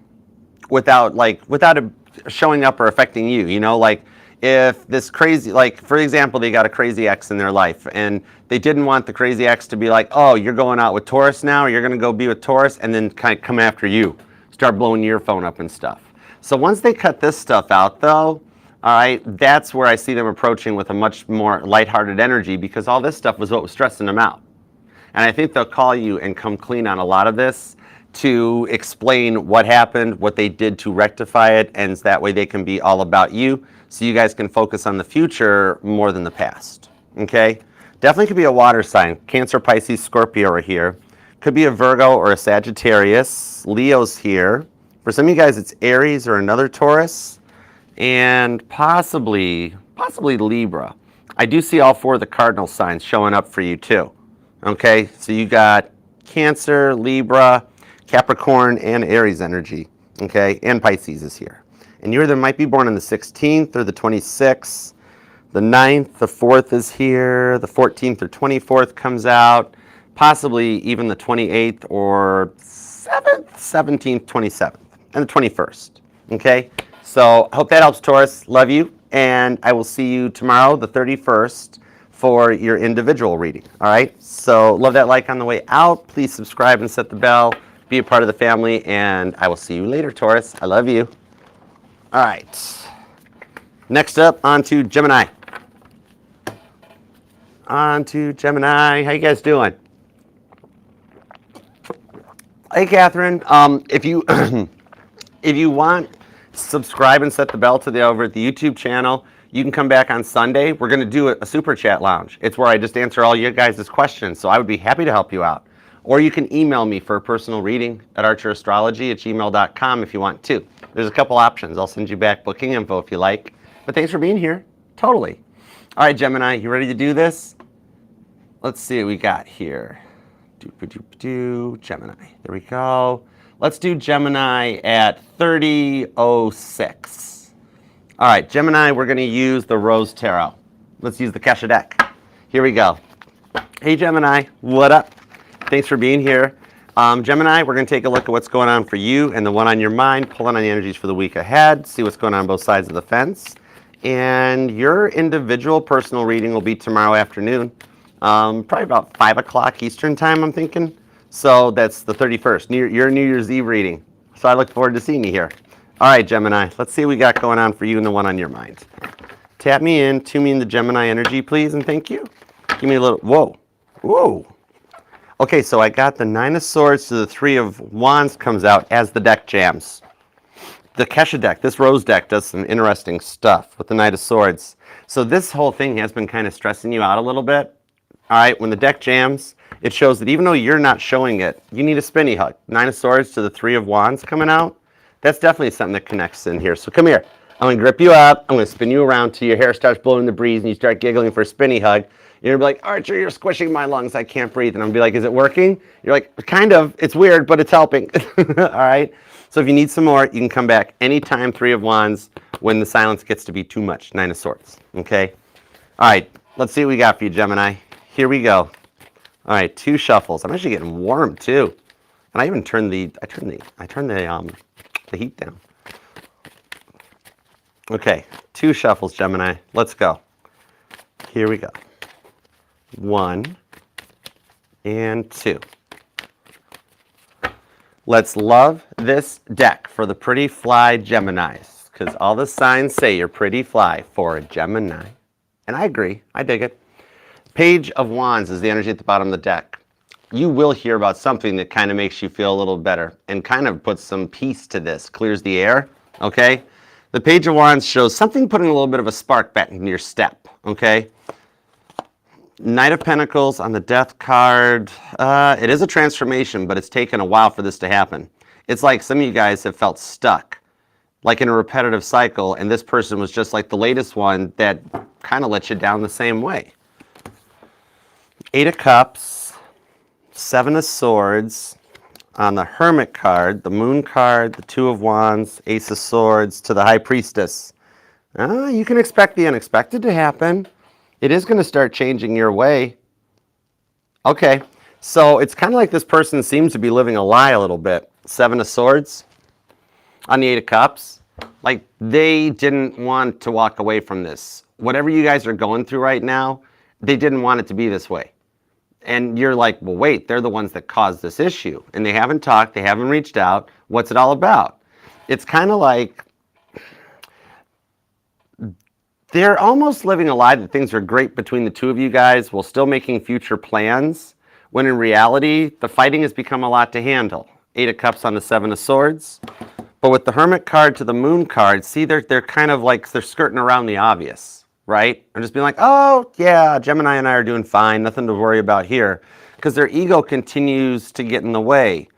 without it showing up or affecting you, you know? Like, if this crazy, like, for example, they got a crazy ex in their life, and they didn't want the crazy ex to be like, oh, you're going out with Taurus now, or you're going to go be with Taurus, and then kind of come after you, start blowing your phone up and stuff. So once they cut this stuff out, though, all right, that's where I see them approaching with a much more lighthearted energy, because all this stuff was what was stressing them out. And I think they'll call you and come clean on a lot of this to explain what happened, what they did to rectify it, and that way they can be all about you, so you guys can focus on the future more than the past, okay? Definitely could be a water sign. Cancer, Pisces, Scorpio are here. Could be a Virgo or a Sagittarius. Leo's here. For some of you guys, it's Aries or another Taurus, and possibly Libra. I do see all four of the cardinal signs showing up for you too. Okay, so you got Cancer, Libra, Capricorn, and Aries energy. Okay, and Pisces is here. And you either might be born on the 16th or the 26th. The 9th, the 4th is here. The 14th or 24th comes out. Possibly even the 28th or 7th, 17th, 27th. And the 21st, okay? So I hope that helps, Taurus. Love you, and I will see you tomorrow, the 31st, for your individual reading, all right? So love that like on the way out. Please subscribe and set the bell. Be a part of the family, and I will see you later, Taurus. I love you. All right. Next up, on to Gemini. On to Gemini. How you guys doing? Hey, Catherine. If you if you want, subscribe and set the bell to over at the YouTube channel. You can come back on Sunday. We're going to do a super chat lounge. It's where I just answer all you guys' questions, so I would be happy to help you out. Or you can email me for a personal reading at archerastrology@gmail.com if you want to. There's a couple options. I'll send you back booking info if you like. But thanks for being here. Totally. All right, Gemini, you ready to do this? Let's see what we got here. Gemini. There we go. Let's do Gemini at 30:06. All right, Gemini, we're going to use the Rose Tarot. Let's use the Kesha deck. Here we go. Hey, Gemini, what up? Thanks for being here. Gemini, we're going to take a look at what's going on for you and the one on your mind, pulling on the energies for the week ahead, see what's going on both sides of the fence. And your individual personal reading will be tomorrow afternoon, probably about 5 o'clock Eastern time, I'm thinking. So that's the 31st, your New Year's Eve reading. So I look forward to seeing you here. All right, Gemini, let's see what we got going on for you and the one on your mind. Tap me in, tune me in the Gemini energy, please, and thank you. Give me a little, whoa. Okay, so I got the Nine of Swords to the Three of Wands comes out as the deck jams. The Kesha deck, this Rose deck, does some interesting stuff with the Knight of Swords. So this whole thing has been kind of stressing you out a little bit. All right, when the deck jams, it shows that even though you're not showing it, you need a spinny hug. Nine of Swords to the Three of Wands coming out. That's definitely something that connects in here. So come here. I'm going to grip you up. I'm going to spin you around till your hair starts blowing in the breeze and you start giggling for a spinny hug. You're going to be like, Archer, you're squishing my lungs. I can't breathe. And I'm going to be like, is it working? You're like, kind of. It's weird, but it's helping. All right? So if you need some more, you can come back anytime, Three of Wands, when the silence gets to be too much. Nine of Swords. Okay? All right. Let's see what we got for you, Gemini. Here we go. All right. 2 shuffles. I'm actually getting warm, too. And I even turned the heat down. Okay, 2 shuffles, Gemini. Let's go. Here we go. 1 and 2. Let's love this deck for the pretty fly Geminis, because all the signs say you're pretty fly for a Gemini. And I agree. I dig it. Page of Wands is the energy at the bottom of the deck. You will hear about something that kind of makes you feel a little better and kind of puts some peace to this, clears the air, okay? The Page of Wands shows something putting a little bit of a spark back into your step, okay? Knight of Pentacles on the Death card. It is a transformation, but it's taken a while for this to happen. It's like some of you guys have felt stuck, like in a repetitive cycle, and this person was just like the latest one that kind of let you down the same way. 8 of Cups, 7 of Swords. On the Hermit card, the Moon card, the 2 of Wands, Ace of Swords to the High Priestess. You can expect the unexpected to happen. It is going to start changing your way. Okay, so it's kind of like this person seems to be living a lie a little bit. 7 of Swords on the 8 of Cups. Like they didn't want to walk away from this. Whatever you guys are going through right now, they didn't want it to be this way. And you're like, well, wait, they're the ones that caused this issue. And they haven't talked, they haven't reached out. What's it all about? It's kind of like they're almost living a lie that things are great between the two of you guys while still making future plans, when in reality, the fighting has become a lot to handle. 8 of Cups on the 7 of Swords. But with the Hermit card to the Moon card, see, they're kind of like they're skirting around the obvious. Right? I'm just being like, oh, yeah, Gemini and I are doing fine. Nothing to worry about here. Because their ego continues to get in the way.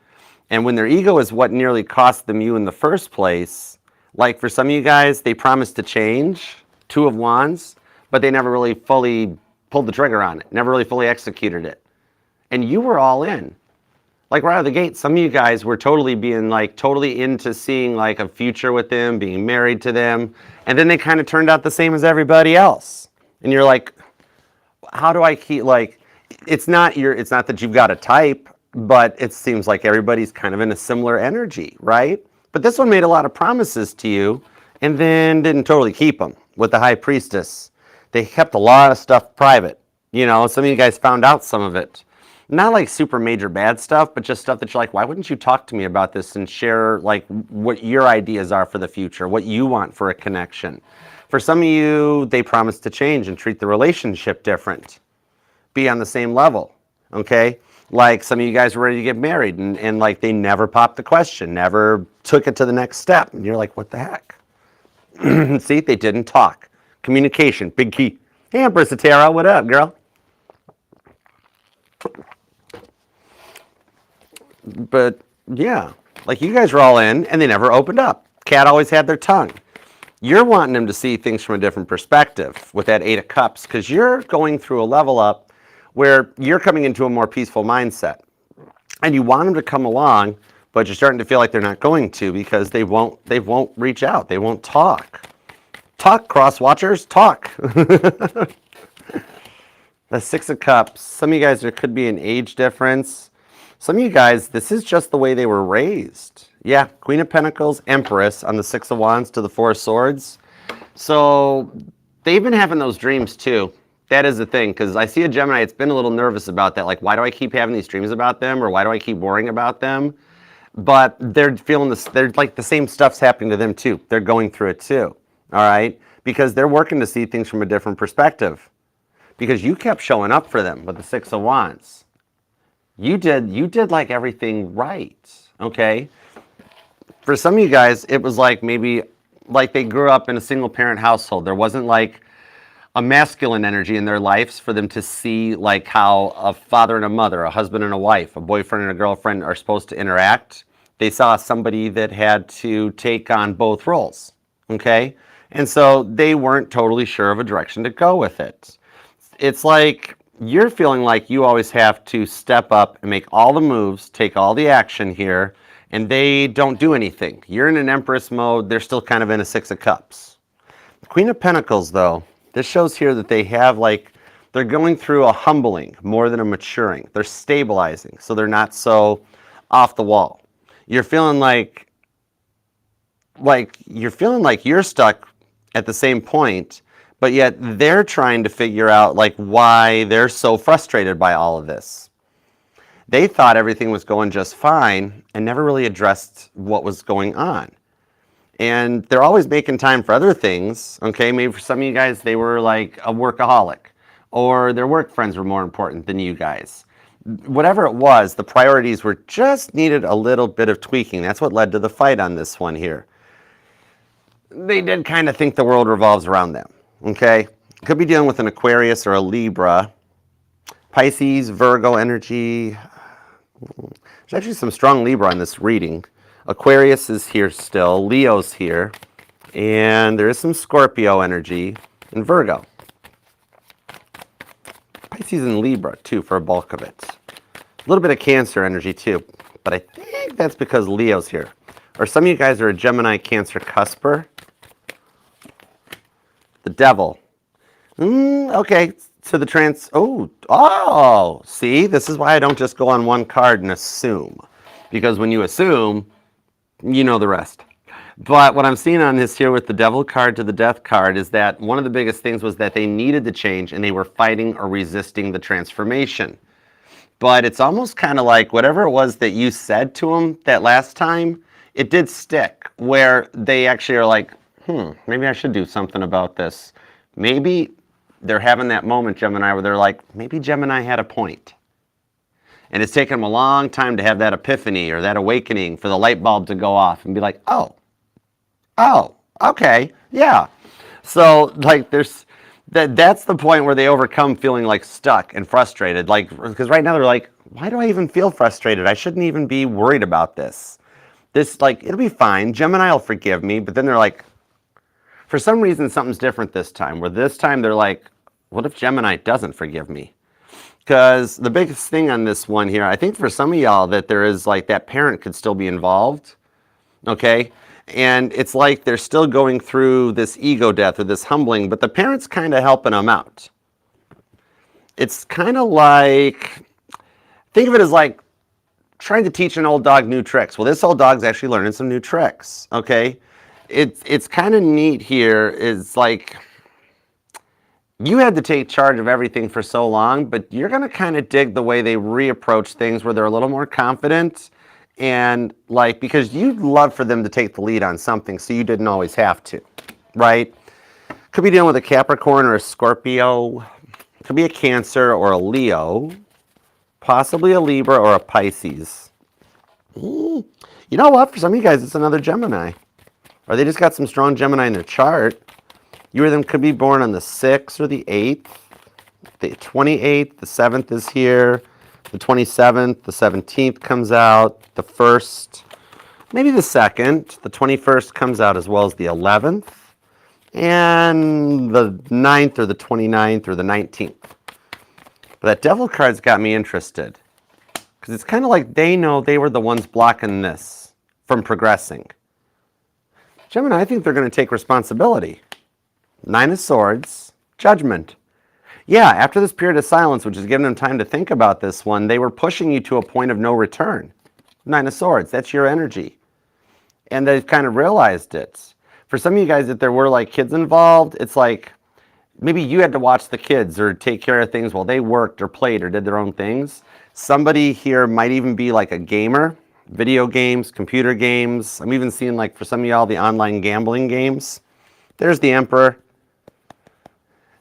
And when their ego is what nearly cost them you in the first place, like for some of you guys, they promised to change, 2 of Wands, but they never really fully pulled the trigger on it, never really fully executed it. And you were all in. Like right out of the gate, some of you guys were totally being like totally into seeing like a future with them, being married to them. And then they kind of turned out the same as everybody else. And you're like, how do I keep like, it's not that you've got a type, but it seems like everybody's kind of in a similar energy, right? But this one made a lot of promises to you and then didn't totally keep them with the High Priestess. They kept a lot of stuff private. You know, some of you guys found out some of it. Not like super major bad stuff, but just stuff that you're like, why wouldn't you talk to me about this and share like what your ideas are for the future, what you want for a connection. For some of you, they promise to change and treat the relationship different, be on the same level, okay? Like some of you guys were ready to get married and like they never popped the question, never took it to the next step. And you're like, what the heck? See, they didn't talk. Communication, big key. Hey, Empress of Tarot, what up, girl? But yeah, like you guys were all in and they never opened up. Cat always had their tongue. You're wanting them to see things from a different perspective with that Eight of Cups because you're going through a level up where you're coming into a more peaceful mindset. And you want them to come along, but you're starting to feel like they're not going to because they won't reach out. They won't talk. Talk, cross watchers, talk. The Six of Cups. Some of you guys, there could be an age difference. Some of you guys, this is just the way they were raised. Yeah, Queen of Pentacles, Empress on the Six of Wands to the Four of Swords. So they've been having those dreams too. That is the thing, because I see a Gemini, it's been a little nervous about that. Like, why do I keep having these dreams about them? Or why do I keep worrying about them? But they're feeling this, they're like the same stuff's happening to them too. They're going through it too, all right? Because they're working to see things from a different perspective. Because you kept showing up for them with the Six of Wands. You did like everything right, okay? For some of you guys, it was like maybe like they grew up in a single parent household. There wasn't like a masculine energy in their lives for them to see like how a father and a mother, a husband and a wife, a boyfriend and a girlfriend are supposed to interact. They saw somebody that had to take on both roles, okay? And so they weren't totally sure of a direction to go with it. It's like you're feeling like you always have to step up and make all the moves, take all the action here, and they don't do anything. You're in an Empress mode. They're still kind of in a Six of Cups. Queen of Pentacles, though, this shows here that they have like, they're going through a humbling more than a maturing. They're stabilizing, so they're not so off the wall. You're feeling like you're stuck at the same point, but yet they're trying to figure out like why they're so frustrated by all of this. They thought everything was going just fine and never really addressed what was going on. And they're always making time for other things, okay? Maybe for some of you guys, they were like a workaholic, or their work friends were more important than you guys. Whatever it was, the priorities were just needed a little bit of tweaking. That's what led to the fight on this one here. They did kind of think the world revolves around them, okay? Could be dealing with an Aquarius or a Libra. Pisces, Virgo energy. There's actually some strong Libra on this reading. Aquarius is here still, Leo's here, and there is some Scorpio energy and Virgo. Pisces and Libra too for a bulk of it. A little bit of Cancer energy too, but I think that's because Leo's here. Or some of you guys are a Gemini Cancer cusper. The Devil. Okay, so the see, this is why I don't just go on one card and assume. Because when you assume, you know the rest. But what I'm seeing on this here with the Devil card to the Death card is that one of the biggest things was that they needed the change and they were fighting or resisting the transformation. But it's almost kind of like whatever it was that you said to them that last time, it did stick, where they actually are like, maybe I should do something about this. Maybe they're having that moment, Gemini, where they're like, maybe Gemini had a point. And it's taken them a long time to have that epiphany or that awakening for the light bulb to go off and be like, oh, okay, yeah. So like that's the point where they overcome feeling like stuck and frustrated. Like, because right now they're like, why do I even feel frustrated? I shouldn't even be worried about this. This, like, it'll be fine. Gemini will forgive me. But then they're like, for some reason, something's different this time. Where this time they're like, what if Gemini doesn't forgive me? Because the biggest thing on this one here, I think for some of y'all that there is like that parent could still be involved, okay? And it's like they're still going through this ego death or this humbling, but the parent's kind of helping them out. It's kind of like, think of it as like trying to teach an old dog new tricks. Well, this old dog's actually learning some new tricks, okay? It's kind of neat here is like, you had to take charge of everything for so long, but you're going to kind of dig the way they reapproach things where they're a little more confident and like, because you'd love for them to take the lead on something so you didn't always have to, right? Could be dealing with a Capricorn or a Scorpio. Could be a Cancer or a Leo. Possibly a Libra or a Pisces. You know what? For some of you guys, it's another Gemini. Or they just got some strong Gemini in their chart. You or them could be born on the 6th or the 8th, the 28th, the 7th is here, The 27th, the 17th comes out, the 1st, maybe the 2nd, the 21st comes out as well as the 11th, and the 9th or the 29th or the 19th. But that Devil card's got me interested because it's kind of like they know they were the ones blocking this from progressing. Gemini, I think they're going to take responsibility. 9 of Swords, Judgment. Yeah, after this period of silence, which has given them time to think about this one, they were pushing you to a point of no return. 9 of Swords, that's your energy. And they've kind of realized it. For some of you guys, if there were like kids involved, it's like maybe you had to watch the kids or take care of things while they worked or played or did their own things. Somebody here might even be like a gamer, video games, computer games. I'm even seeing like for some of y'all the online gambling games. There's the Emperor.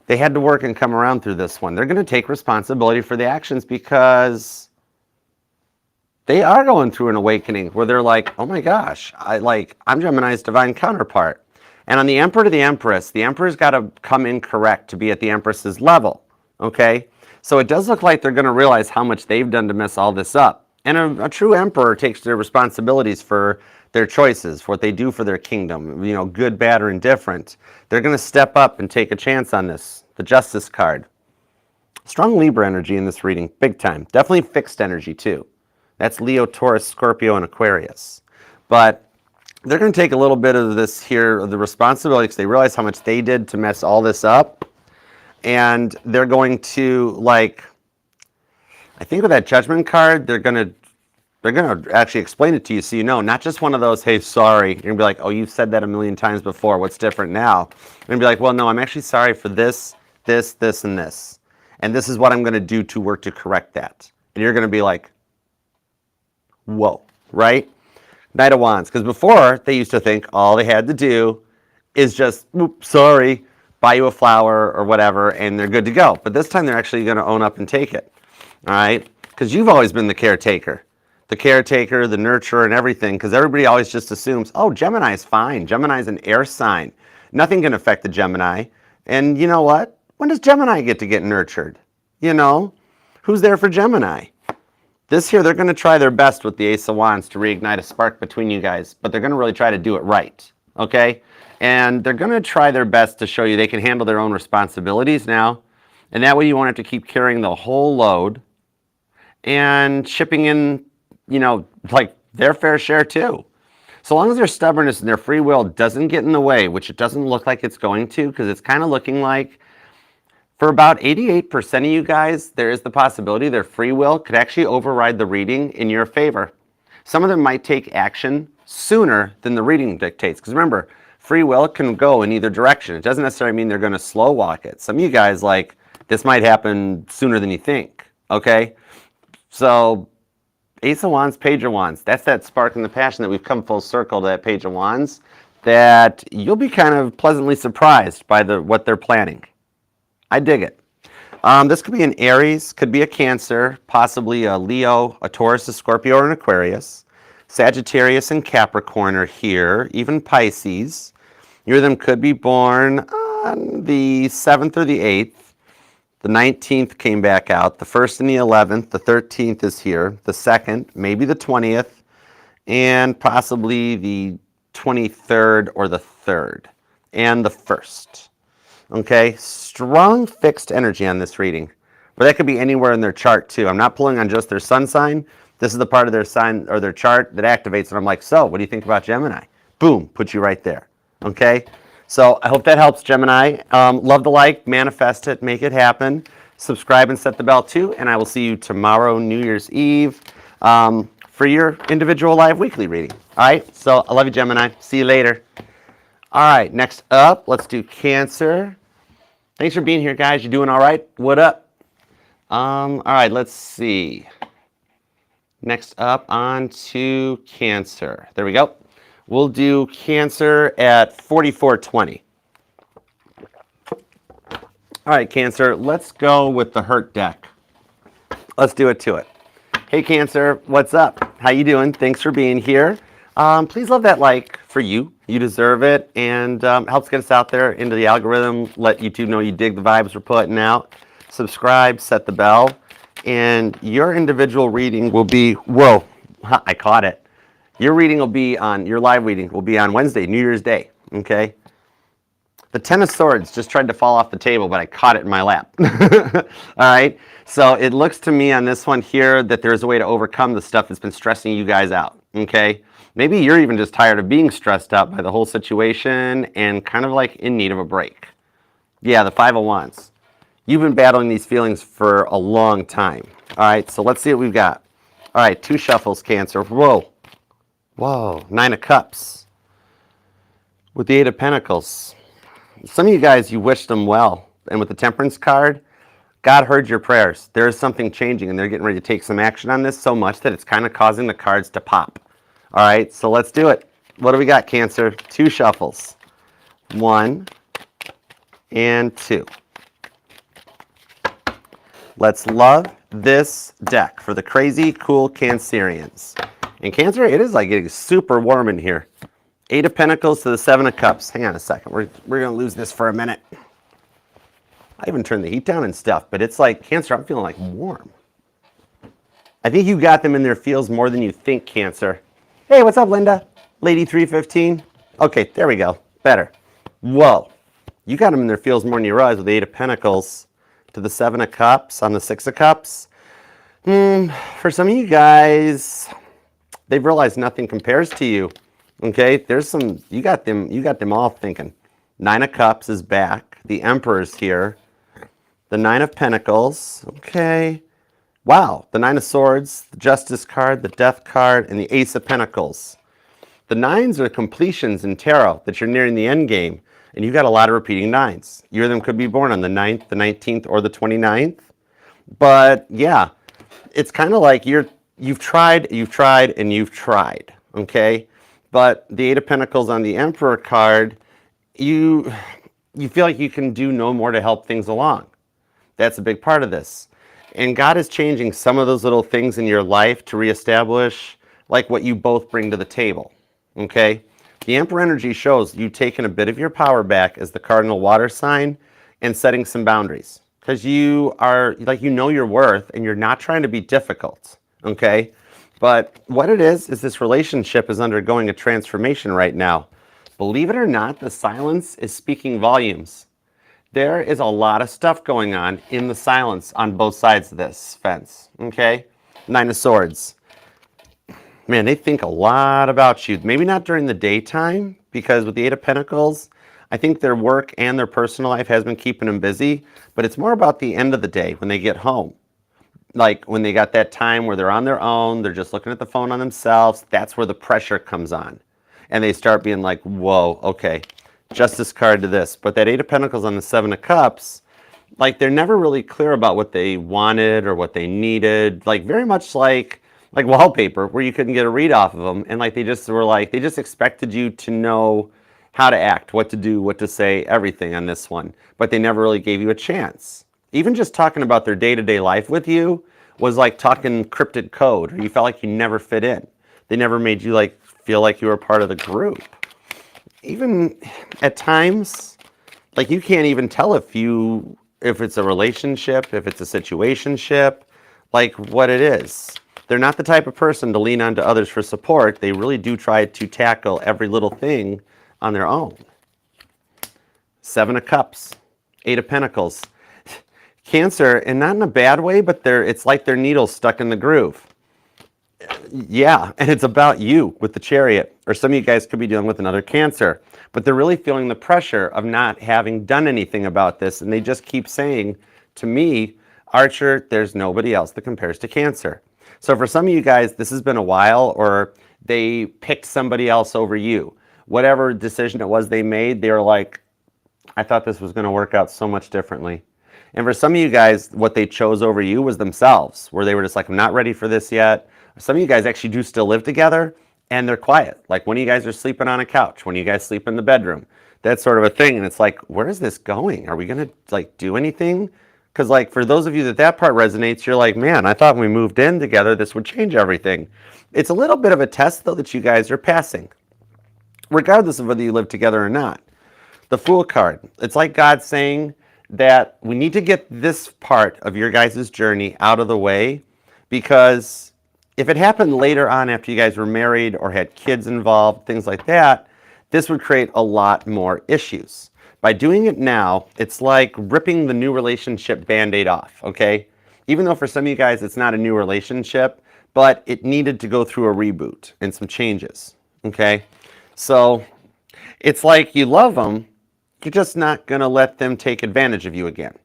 They had to work and come around through this one. They're going to take responsibility for the actions because they are going through an awakening where they're like, oh my gosh, I'm Gemini's divine counterpart. And on the Emperor to the Emperor's got to come in correct to be at the Empress's level, okay? So it does look like they're going to realize how much they've done to mess all this up. And a true Emperor takes their responsibilities for their choices, for what they do for their kingdom, you know, good, bad, or indifferent. They're going to step up and take a chance on this. The Justice card. Strong Libra energy in this reading, big time. Definitely fixed energy too. That's Leo, Taurus, Scorpio, and Aquarius. But they're going to take a little bit of this here, of the responsibility, because they realize how much they did to mess all this up. And they're going to, like, I think with that Judgment card, they're going to actually explain it to you so you know, not just one of those, hey, sorry. You're going to be like, oh, you've said that a million times before. What's different now? You're going to be like, well, no, I'm actually sorry for this, this, this, and this. And this is what I'm going to do to work to correct that. And you're going to be like, whoa, right? Knight of Wands. Because before, they used to think all they had to do is just, oops, sorry, buy you a flower or whatever, and they're good to go. But this time, they're actually going to own up and take it. All right? Because you've always been the caretaker. The caretaker, the nurturer, and everything. Because everybody always just assumes, oh, Gemini's fine. Gemini's an air sign. Nothing can affect the Gemini. And you know what? When does Gemini get to get nurtured? You know? Who's there for Gemini? This here, they're going to try their best with the Ace of Wands to reignite a spark between you guys, but they're going to really try to do it right, okay? And they're going to try their best to show you they can handle their own responsibilities now, and that way you won't have to keep carrying the whole load and shipping in, you know, like their fair share too. So long as their stubbornness and their free will doesn't get in the way, which it doesn't look like it's going to, because it's kind of looking like for about 88% of you guys, there is the possibility their free will could actually override the reading in your favor. Some of them might take action sooner than the reading dictates. Because remember, free will can go in either direction. It doesn't necessarily mean they're going to slow walk it. Some of you guys, like, this might happen sooner than you think, okay? So, Ace of Wands, Page of Wands. That's that spark and the passion that we've come full circle to that Page of Wands, that you'll be kind of pleasantly surprised by what they're planning. I dig it. This could be an Aries, could be a Cancer, possibly a Leo, a Taurus, a Scorpio, or an Aquarius. Sagittarius and Capricorn are here, even Pisces. Your of them could be born on the 7th or the 8th. The 19th came back out. The 1st and the 11th. The 13th is here. The 2nd, maybe the 20th, and possibly the 23rd or the 3rd, and the 1st. Okay, strong fixed energy on this reading. But that could be anywhere in their chart too. I'm not pulling on just their sun sign. This is the part of their sign or their chart that activates, and I'm like, so what do you think about Gemini? Boom, put you right there. Okay, so I hope that helps, Gemini. Love the like, manifest it, make it happen. Subscribe and set the bell too, and I will see you tomorrow, New Year's Eve, for your individual live weekly reading. All right, so I love you, Gemini. See you later. All right, next up, let's do Cancer. Thanks for being here, guys. You doing all right? What up? All right, let's see. Next up, on to Cancer. There we go. We'll do Cancer at 4420. All right, Cancer, let's go with the Hurt deck. Let's do it to it. Hey, Cancer, what's up? How you doing? Thanks for being here. Please love that like for you. You deserve it, and helps get us out there into the algorithm, let YouTube know you dig the vibes we're putting out. Subscribe, set the bell, And your individual reading will be, whoa, I caught it. Your reading will be on, your live reading will be on Wednesday, New Year's Day, okay? The Ten of Swords just tried to fall off the table, but I caught it in my lap. All right, so it looks to me on this one here that there's a way to overcome the stuff that's been stressing you guys out, okay? Maybe you're even just tired of being stressed out by the whole situation and kind of like in need of a break. Yeah, the Five of Wands. You've been battling these feelings for a long time. All right, so let's see what we've got. All right, 2 shuffles, Cancer. Whoa. Whoa, 9 of Cups. With the 8 of Pentacles. Some of you guys, you wished them well. And with the Temperance card, God heard your prayers. There is something changing, and they're getting ready to take some action on this so much that it's kind of causing the cards to pop. All right, so let's do it. What do we got, Cancer? 2 shuffles. 1 and 2. Let's love this deck for the crazy, cool Cancerians. And Cancer, it is like getting super warm in here. 8 of Pentacles to the 7 of Cups. Hang on a second. We're going to lose this for a minute. I even turned the heat down and stuff, but it's like, Cancer, I'm feeling like warm. I think you got them in their feels more than you think, Cancer. Hey, what's up, Linda? Lady 315. Okay, there we go. Better. Whoa. You got them in their feels more than you realize with the 8 of Pentacles to the 7 of Cups on the 6 of Cups. For some of you guys, they've realized nothing compares to you. Okay, there's some, you got them all thinking. 9 of Cups is back. The Emperor's here. The 9 of Pentacles. Okay. Wow. The 9 of Swords, the Justice card, the Death card, and the Ace of Pentacles. The 9s are completions in tarot that you're nearing the end game, and you got a lot of repeating 9s. You of them could be born on the 9th, the 19th, or the 29th. But yeah, it's kind of like you've tried, and you've tried. Okay. But the 8 of Pentacles on the Emperor card, you feel like you can do no more to help things along. That's a big part of this. And God is changing some of those little things in your life to reestablish like what you both bring to the table. Okay? The Emperor energy shows you taking a bit of your power back as the cardinal water sign and setting some boundaries. Because you are, like, you know your worth and you're not trying to be difficult. Okay? But what it is this relationship is undergoing a transformation right now. Believe it or not, the silence is speaking volumes. There is a lot of stuff going on in the silence on both sides of this fence. Okay? 9 of Swords. Man, they think a lot about you. Maybe not during the daytime, because with the 8 of Pentacles, I think their work and their personal life has been keeping them busy. But it's more about the end of the day when they get home. Like when they got that time where they're on their own, they're just looking at the phone on themselves, that's where the pressure comes on. And they start being like, whoa, okay, Justice card to this. But that 8 of Pentacles on the 7 of Cups, like they're never really clear about what they wanted or what they needed. Like very much like wallpaper where you couldn't get a read off of them. And like they just were like, they just expected you to know how to act, what to do, what to say, everything on this one. But they never really gave you a chance. Even just talking about their day-to-day life with you was like talking cryptid code, or you felt like you never fit in. They never made you like feel like you were part of the group. Even at times, like you can't even tell if it's a relationship, if it's a situationship, like what it is. They're not the type of person to lean on to others for support. They really do try to tackle every little thing on their own. 7 of Cups, 8 of Pentacles. Cancer, and not in a bad way, but it's like their needle's stuck in the groove. Yeah, and it's about you with the Chariot. Or some of you guys could be dealing with another Cancer. But they're really feeling the pressure of not having done anything about this. And they just keep saying, to me, Archer, there's nobody else that compares to Cancer. So for some of you guys, this has been a while, or they picked somebody else over you. Whatever decision it was they made, they were like, I thought this was going to work out so much differently. And for some of you guys, what they chose over you was themselves, where they were just like, I'm not ready for this yet. Some of you guys actually do still live together, and they're quiet. Like when you guys are sleeping on a couch, when you guys sleep in the bedroom, that sort of a thing. And it's like, where is this going? Are we going to like do anything? Because like for those of you that part resonates, you're like, man, I thought when we moved in together, this would change everything. It's a little bit of a test, though, that you guys are passing, regardless of whether you live together or not. The Fool card. It's like God saying, that we need to get this part of your guys' journey out of the way, because if it happened later on after you guys were married or had kids involved, things like that, this would create a lot more issues. By doing it now, it's like ripping the new relationship Band-Aid off, okay? Even though for some of you guys it's not a new relationship, but it needed to go through a reboot and some changes, okay? So it's like you love them, you're just not going to let them take advantage of you again.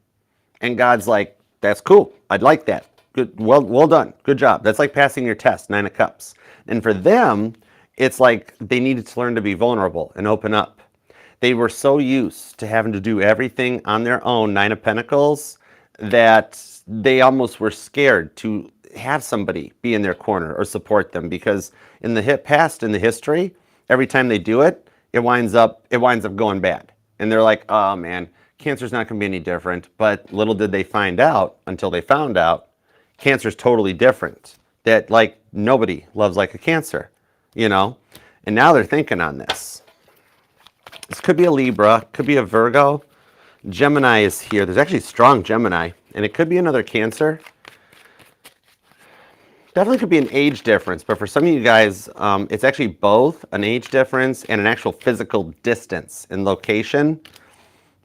And God's like, that's cool. I'd like that. Good. Well done. Good job. That's like passing your test, 9 of Cups. And for them, it's like they needed to learn to be vulnerable and open up. They were so used to having to do everything on their own, 9 of Pentacles, that they almost were scared to have somebody be in their corner or support them, because in the past, in the history, every time they do it, it winds up going bad. And they're like, oh man, Cancer's not going to be any different. But little did they find out, until they found out, Cancer's totally different. That like nobody loves like a Cancer, you know? And now they're thinking on this. This could be a Libra, could be a Virgo. Gemini is here. There's actually strong Gemini. And it could be another Cancer. Definitely could be an age difference, but for some of you guys, it's actually both an age difference and an actual physical distance in location.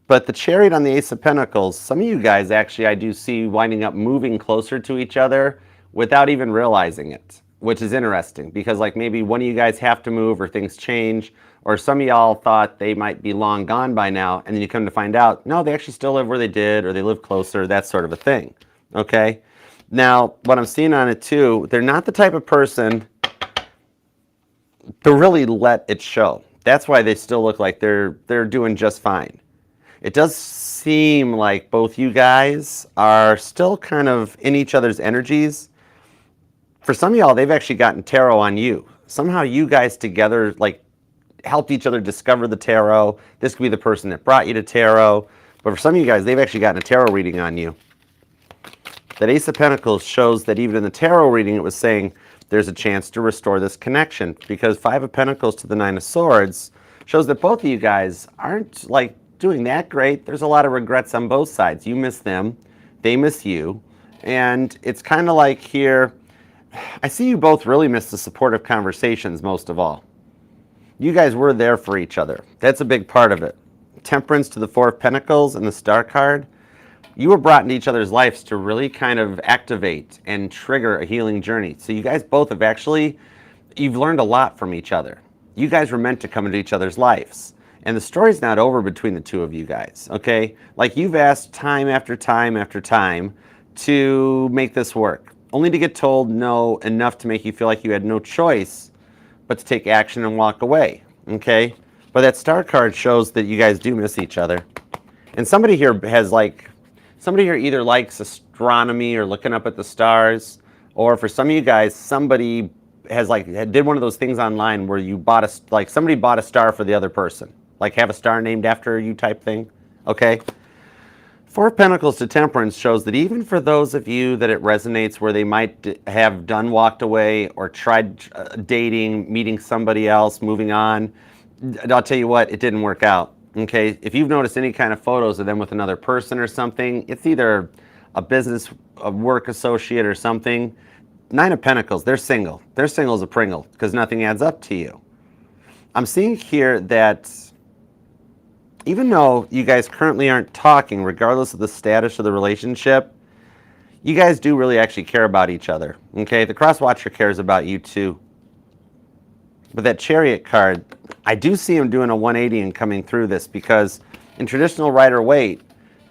But the Chariot on the Ace of Pentacles, some of you guys actually I do see winding up moving closer to each other without even realizing it, which is interesting, because like maybe one of you guys have to move or things change, or some of y'all thought they might be long gone by now, and then you come to find out, no, they actually still live where they did, or they live closer, that sort of a thing, okay? Now, what I'm seeing on it too, they're not the type of person to really let it show. That's why they still look like they're doing just fine. It does seem like both you guys are still kind of in each other's energies. For some of y'all, they've actually gotten tarot on you. Somehow you guys together like helped each other discover the tarot. This could be the person that brought you to tarot. But for some of you guys, they've actually gotten a tarot reading on you. That Ace of Pentacles shows that even in the tarot reading, it was saying there's a chance to restore this connection, because 5 of Pentacles to the 9 of Swords shows that both of you guys aren't like doing that great. There's a lot of regrets on both sides. You miss them, they miss you, and it's kind of like here, I see you both really miss the supportive conversations most of all. You guys were there for each other. That's a big part of it. Temperance to the 4 of Pentacles and the Star card. You were brought into each other's lives to really kind of activate and trigger a healing journey. So you guys both have actually, you've learned a lot from each other. You guys were meant to come into each other's lives. And the story's not over between the two of you guys, okay? Like you've asked time after time after time to make this work, only to get told no enough to make you feel like you had no choice but to take action and walk away, okay? But that Star card shows that you guys do miss each other. And somebody here has like, somebody here either likes astronomy or looking up at the stars, or for some of you guys, somebody has like did one of those things online where you bought like somebody bought a star for the other person, like have a star named after you type thing, okay? 4 of Pentacles to Temperance shows that even for those of you that it resonates where they might have walked away or tried dating, meeting somebody else, moving on, I'll tell you what, it didn't work out. Okay, if you've noticed any kind of photos of them with another person or something, it's either a business, a work associate or something. 9 of Pentacles, they're single. They're single as a Pringle because nothing adds up to you. I'm seeing here that even though you guys currently aren't talking, regardless of the status of the relationship, you guys do really actually care about each other. Okay, the Cross Watcher cares about you too. But that Chariot card, I do see him doing a 180 and coming through this, because in traditional Rider-Waite,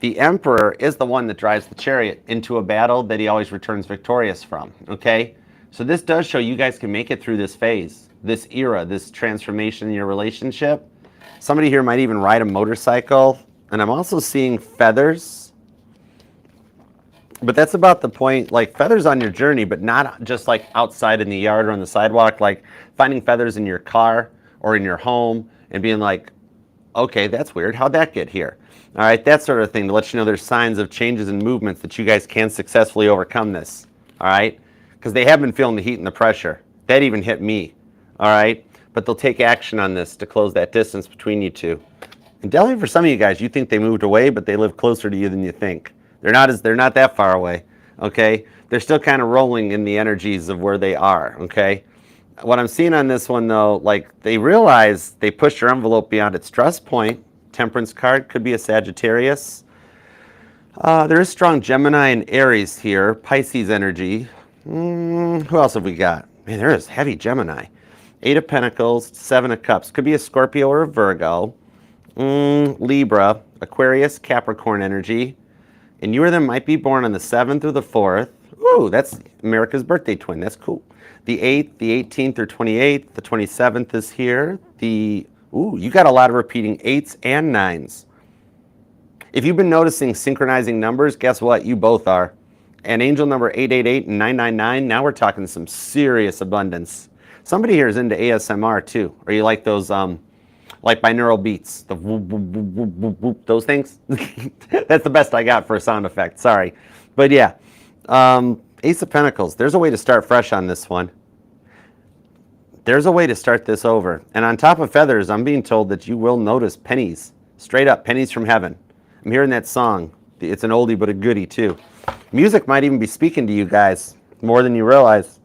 the Emperor is the one that drives the Chariot into a battle that he always returns victorious from, okay? So this does show you guys can make it through this phase, this era, this transformation in your relationship. Somebody here might even ride a motorcycle, and I'm also seeing feathers. But that's about the point, like feathers on your journey, but not just like outside in the yard or on the sidewalk, like finding feathers in your car or in your home and being like, okay, that's weird. How'd that get here? All right, that sort of thing to let you know there's signs of changes and movements that you guys can successfully overcome this. All right, because they have been feeling the heat and the pressure. That even hit me. All right, but they'll take action on this to close that distance between you two. And definitely for some of you guys, you think they moved away, but they live closer to you than you think. They're not that far away, okay? They're still kind of rolling in the energies of where they are, okay? What I'm seeing on this one, though, like they realize they pushed your envelope beyond its stress point. Temperance card could be a Sagittarius. There is strong Gemini and Aries here. Pisces energy. Who else have we got? Man, there is heavy Gemini. 8 of Pentacles, 7 of Cups. Could be a Scorpio or a Virgo. Libra, Aquarius, Capricorn energy. And you or them might be born on the 7th or the 4th. Ooh, that's America's birthday twin. That's cool. The 8th, the 18th or 28th. The 27th is here. You got a lot of repeating 8s and 9s. If you've been noticing synchronizing numbers, guess what? You both are. And angel number 888 and 999, now we're talking some serious abundance. Somebody here is into ASMR too. Or you like those like binaural beats, the whoop, whoop, whoop, whoop, whoop, whoop, those things? That's the best I got for a sound effect, sorry. But yeah, Ace of Pentacles, there's a way to start fresh on this one. There's a way to start this over. And on top of feathers, I'm being told that you will notice pennies, straight up pennies from heaven. I'm hearing that song. It's an oldie but a goodie too. Music might even be speaking to you guys more than you realize.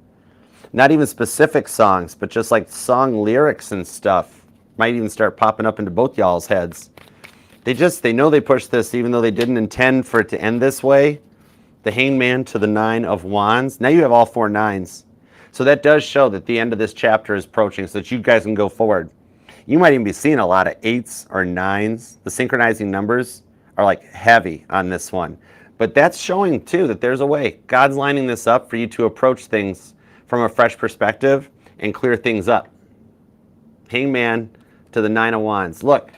Not even specific songs, but just like song lyrics and stuff might even start popping up into both y'all's heads. They know they pushed this even though they didn't intend for it to end this way. The Hangman to the 9 of Wands. Now you have all 4 9s. So that does show that the end of this chapter is approaching so that you guys can go forward. You might even be seeing a lot of 8s or 9s. The synchronizing numbers are like heavy on this one. But that's showing too that there's a way. God's lining this up for you to approach things from a fresh perspective and clear things up. Hangman to the 9 of Wands. Look,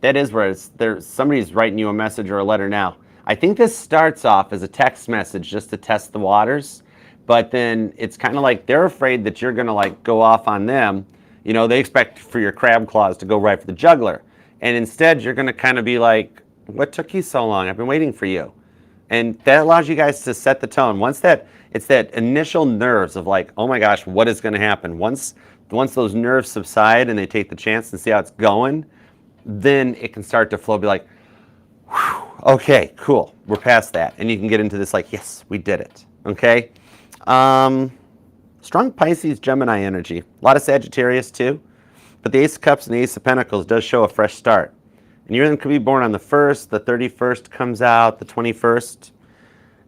that is where somebody's writing you a message or a letter now. I think this starts off as a text message just to test the waters, but then it's kind of like they're afraid that you're going to like go off on them. You know, they expect for your crab claws to go right for the jugular. And instead, you're going to kind of be like, what took you so long? I've been waiting for you. And that allows you guys to set the tone. It's that initial nerves of like, oh my gosh, what is going to happen? Once those nerves subside and they take the chance and see how it's going, then it can start to flow, be like, whew, okay, cool, we're past that. And you can get into this like, yes, we did it, okay? Strong Pisces, Gemini energy. A lot of Sagittarius too. But the Ace of Cups and the Ace of Pentacles does show a fresh start. And you could be born on the 1st, the 31st comes out, the 21st.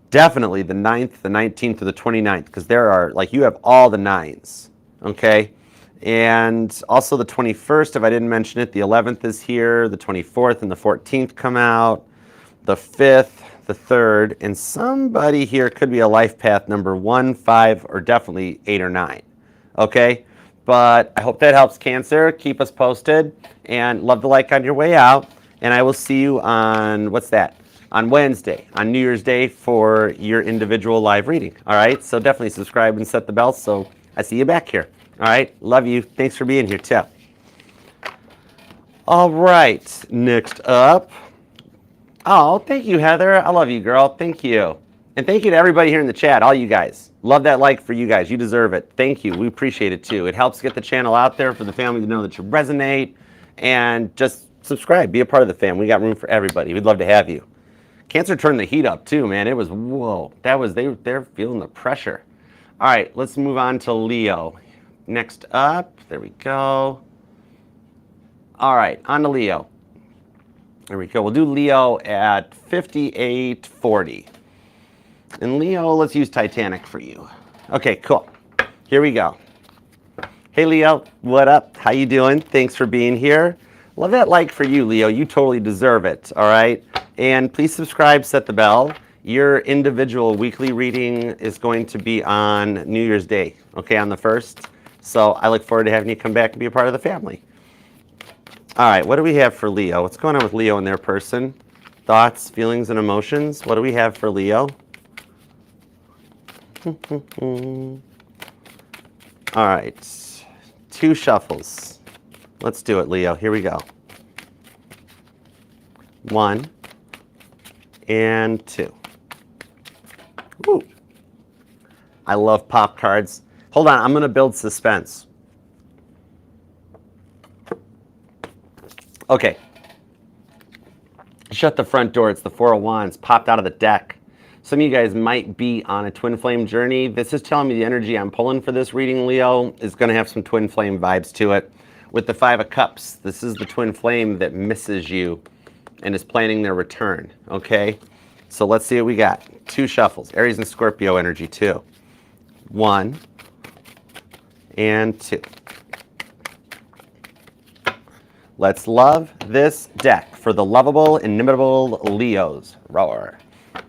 Definitely the 9th, the 19th, or the 29th, because there are, like, you have all the 9s, okay? And also the 21st, if I didn't mention it, the 11th is here, the 24th and the 14th come out, the 5th, the 3rd, and somebody here could be a life path number 1, 5, or definitely 8 or 9, okay? But I hope that helps, Cancer. Keep us posted, and love the like on your way out, and I will see you on, what's that? On Wednesday, on New Year's Day for your individual live reading, all right? So definitely subscribe and set the bell so I see you back here, all right? Love you. Thanks for being here, too. All right, next up. Oh, thank you, Heather. I love you, girl. Thank you. And thank you to everybody here in the chat, all you guys. Love that like for you guys. You deserve it. Thank you. We appreciate it, too. It helps get the channel out there for the family to know that you resonate. And just subscribe. Be a part of the fam. We got room for everybody. We'd love to have you. Cancer turned the heat up too, man. It was, whoa. They're feeling the pressure. All right, let's move on to Leo. Next up, there we go. All right, on to Leo. There we go. We'll do Leo at 5840. And Leo, let's use Titanic for you. Okay, cool. Here we go. Hey Leo, what up? How you doing? Thanks for being here. Love that like for you, Leo. You totally deserve it, all right? And please subscribe, set the bell. Your individual weekly reading is going to be on New Year's Day, okay, on the 1st. So I look forward to having you come back and be a part of the family. All right, what do we have for Leo? What's going on with Leo and their person? Thoughts, feelings, and emotions. What do we have for Leo? All right, 2 shuffles. Let's do it, Leo. Here we go. 1 and 2. Ooh. I love pop cards. Hold on, I'm going to build suspense. Okay. Shut the front door. It's the Four of Wands popped out of the deck. Some of you guys might be on a twin flame journey. This is telling me the energy I'm pulling for this reading, Leo, is going to have some twin flame vibes to it. With the Five of Cups, this is the twin flame that misses you and is planning their return, okay? So let's see what we got. 2 shuffles. Aries and Scorpio energy, 2. 1 and 2. Let's love this deck for the lovable, inimitable Leos. Roar.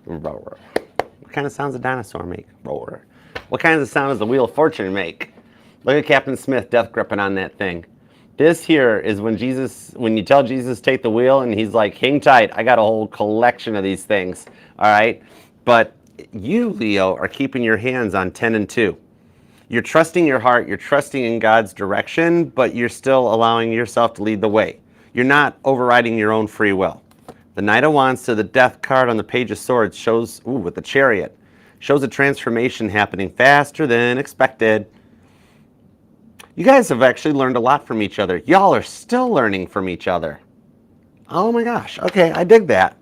Roar. What kind of sounds does a dinosaur make? Roar. What kind of sound does the Wheel of Fortune make? Look at Captain Smith death gripping on that thing. This here is when you tell Jesus take the wheel and he's like, hang tight, I got a whole collection of these things, all right? But you, Leo, are keeping your hands on 10 and 2. You're trusting your heart, you're trusting in God's direction, but you're still allowing yourself to lead the way. You're not overriding your own free will. The Knight of Wands to the Death card on the Page of Swords shows, with the Chariot, shows a transformation happening faster than expected. You guys have actually learned a lot from each other. Y'all are still learning from each other. Oh my gosh, okay, I dig that.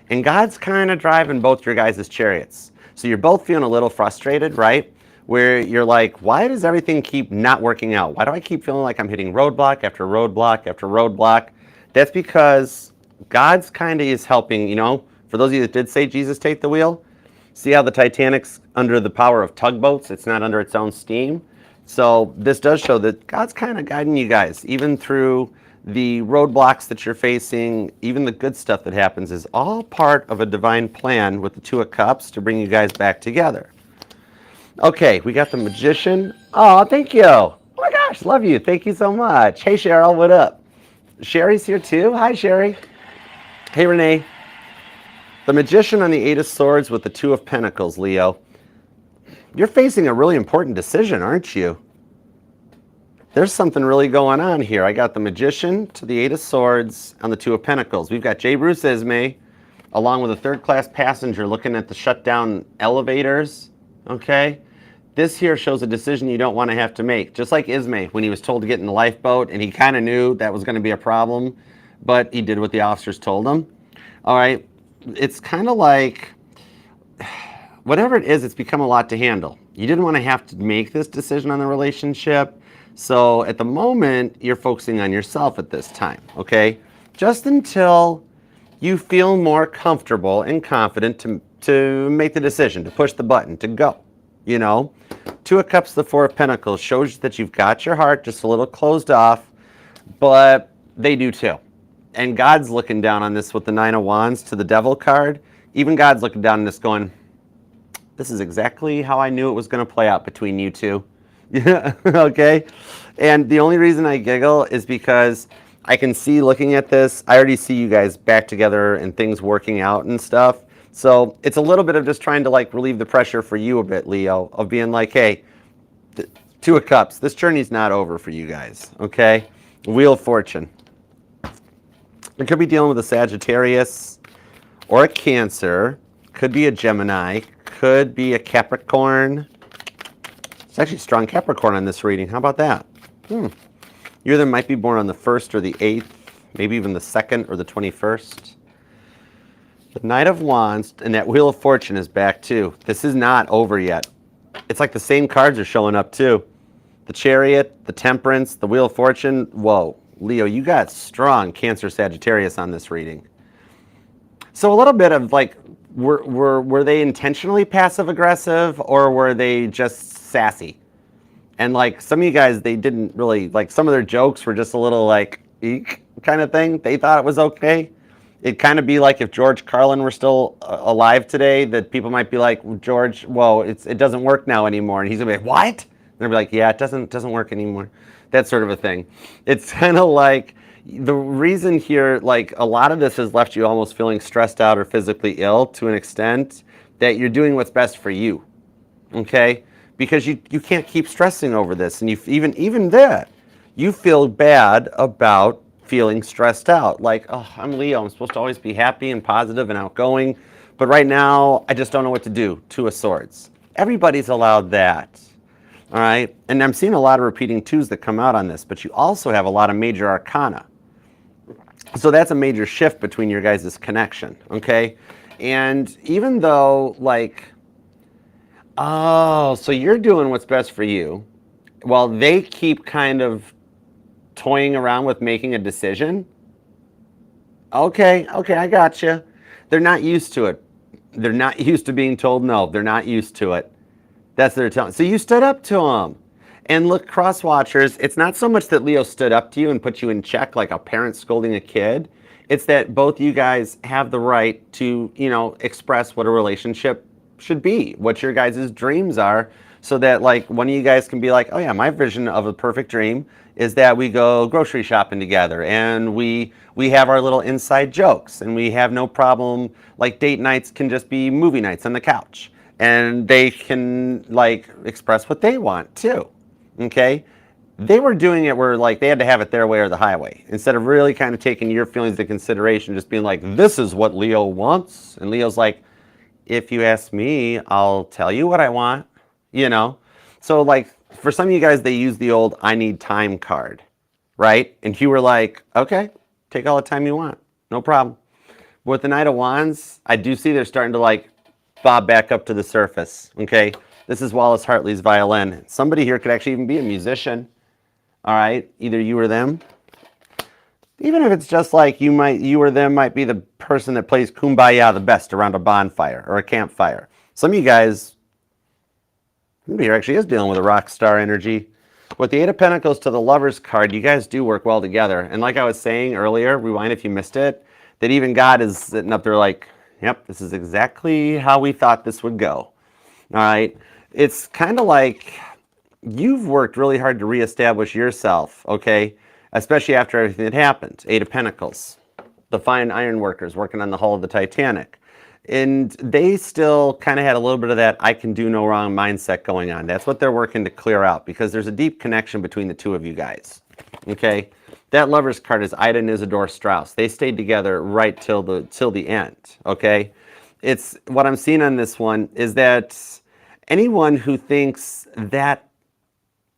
And God's kind of driving both your guys' chariots. So you're both feeling a little frustrated, right? Where you're like, why does everything keep not working out? Why do I keep feeling like I'm hitting roadblock after roadblock after roadblock? That's because God's kind of is helping, for those of you that did say Jesus take the wheel, see how the Titanic's under the power of tugboats? It's not under its own steam. So this does show that God's kind of guiding you guys, even through the roadblocks that you're facing, even the good stuff that happens is all part of a divine plan with the Two of Cups to bring you guys back together. Okay, we got the Magician. Oh, thank you. Oh my gosh, love you. Thank you so much. Hey, Cheryl, what up? Sherry's here too. Hi, Sherry. Hey, Renee. The Magician on the Eight of Swords with the Two of Pentacles, Leo. You're facing a really important decision, aren't you? There's something really going on here. I got the Magician to the Eight of Swords on the Two of Pentacles. We've got J. Bruce Ismay, along with a third-class passenger looking at the shutdown elevators, okay? This here shows a decision you don't want to have to make. Just like Ismay, when he was told to get in the lifeboat, and he kind of knew that was going to be a problem, but he did what the officers told him. All right, it's kind of like, whatever it is, it's become a lot to handle. You didn't want to have to make this decision on the relationship. So at the moment, you're focusing on yourself at this time, okay? Just until you feel more comfortable and confident to make the decision, to push the button, to go, Two of Cups, the Four of Pentacles shows that you've got your heart just a little closed off, but they do too. And God's looking down on this with the Nine of Wands to the Devil card. Even God's looking down on this going, this is exactly how I knew it was going to play out between you two. Yeah, okay? And the only reason I giggle is because I can see looking at this, I already see you guys back together and things working out and stuff. So it's a little bit of just trying to relieve the pressure for you a bit, Leo, of being like, hey, Two of Cups, this journey's not over for you guys, okay? Wheel of Fortune. It could be dealing with a Sagittarius or a Cancer, could be a Gemini, could be a Capricorn. It's actually strong Capricorn on this reading. How about that? You either might be born on the 1st or the 8th, maybe even the 2nd or the 21st. The Knight of Wands and that Wheel of Fortune is back too. This is not over yet. It's like the same cards are showing up too. The Chariot, the Temperance, the Wheel of Fortune. Whoa, Leo, you got strong Cancer Sagittarius on this reading. So a little bit of were they intentionally passive aggressive or were they just sassy? And some of you guys, they didn't really, some of their jokes were just a little eek kind of thing. They thought it was okay. It'd kind of be like if George Carlin were still alive today, that people might be like, George, whoa, it doesn't work now anymore. And he's gonna be like, what? And they'll be like, yeah, it doesn't work anymore. That sort of a thing. It's kind of like, the reason here, a lot of this has left you almost feeling stressed out or physically ill to an extent that you're doing what's best for you, okay? Because you can't keep stressing over this. And even that, you feel bad about feeling stressed out. Oh, I'm Leo, I'm supposed to always be happy and positive and outgoing, but right now, I just don't know what to do. Two of Swords. Everybody's allowed that. All right? And I'm seeing a lot of repeating twos that come out on this, but you also have a lot of major arcana. So that's a major shift between your guys' connection, okay? And even though, like, oh, so you're doing what's best for you while they keep kind of toying around with making a decision. Okay, I got you. They're not used to it. They're not used to being told no. They're not used to it. That's their telling. So you stood up to them. And look, cross watchers, it's not so much that Leo stood up to you and put you in check like a parent scolding a kid. It's that both you guys have the right to, express what a relationship should be, what your guys' dreams are, so that like one of you guys can be like, oh yeah, my vision of a perfect dream is that we go grocery shopping together and we have our little inside jokes and we have no problem, like date nights can just be movie nights on the couch and they can like express what they want too. Okay? They were doing it where like they had to have it their way or the highway instead of really kind of taking your feelings into consideration, just being like, this is what Leo wants. And Leo's like, if you ask me, I'll tell you what I want, So like for some of you guys, they use the old I need time card, right? And you were like, okay, take all the time you want, no problem. But with the Knight of Wands, I do see they're starting to like bob back up to the surface, okay? This is Wallace Hartley's violin. Somebody here could actually even be a musician, all right? Either you or them. Even if it's just like you or them might be the person that plays Kumbaya the best around a bonfire or a campfire. Some of you guys, somebody here actually is dealing with a rock star energy. With the Eight of Pentacles to the Lover's card, you guys do work well together. And like I was saying earlier, rewind if you missed it, that even God is sitting up there like, yep, this is exactly how we thought this would go. All right. It's kind of like you've worked really hard to reestablish yourself, okay? Especially after everything that happened. Eight of Pentacles, the fine iron workers working on the hull of the Titanic. And they still kind of had a little bit of that I can do no wrong mindset going on. That's what they're working to clear out because there's a deep connection between the two of you guys, okay? That Lover's card is Ida and Isidore Strauss. They stayed together right till the end, okay? It's what I'm seeing on this one is that anyone who thinks that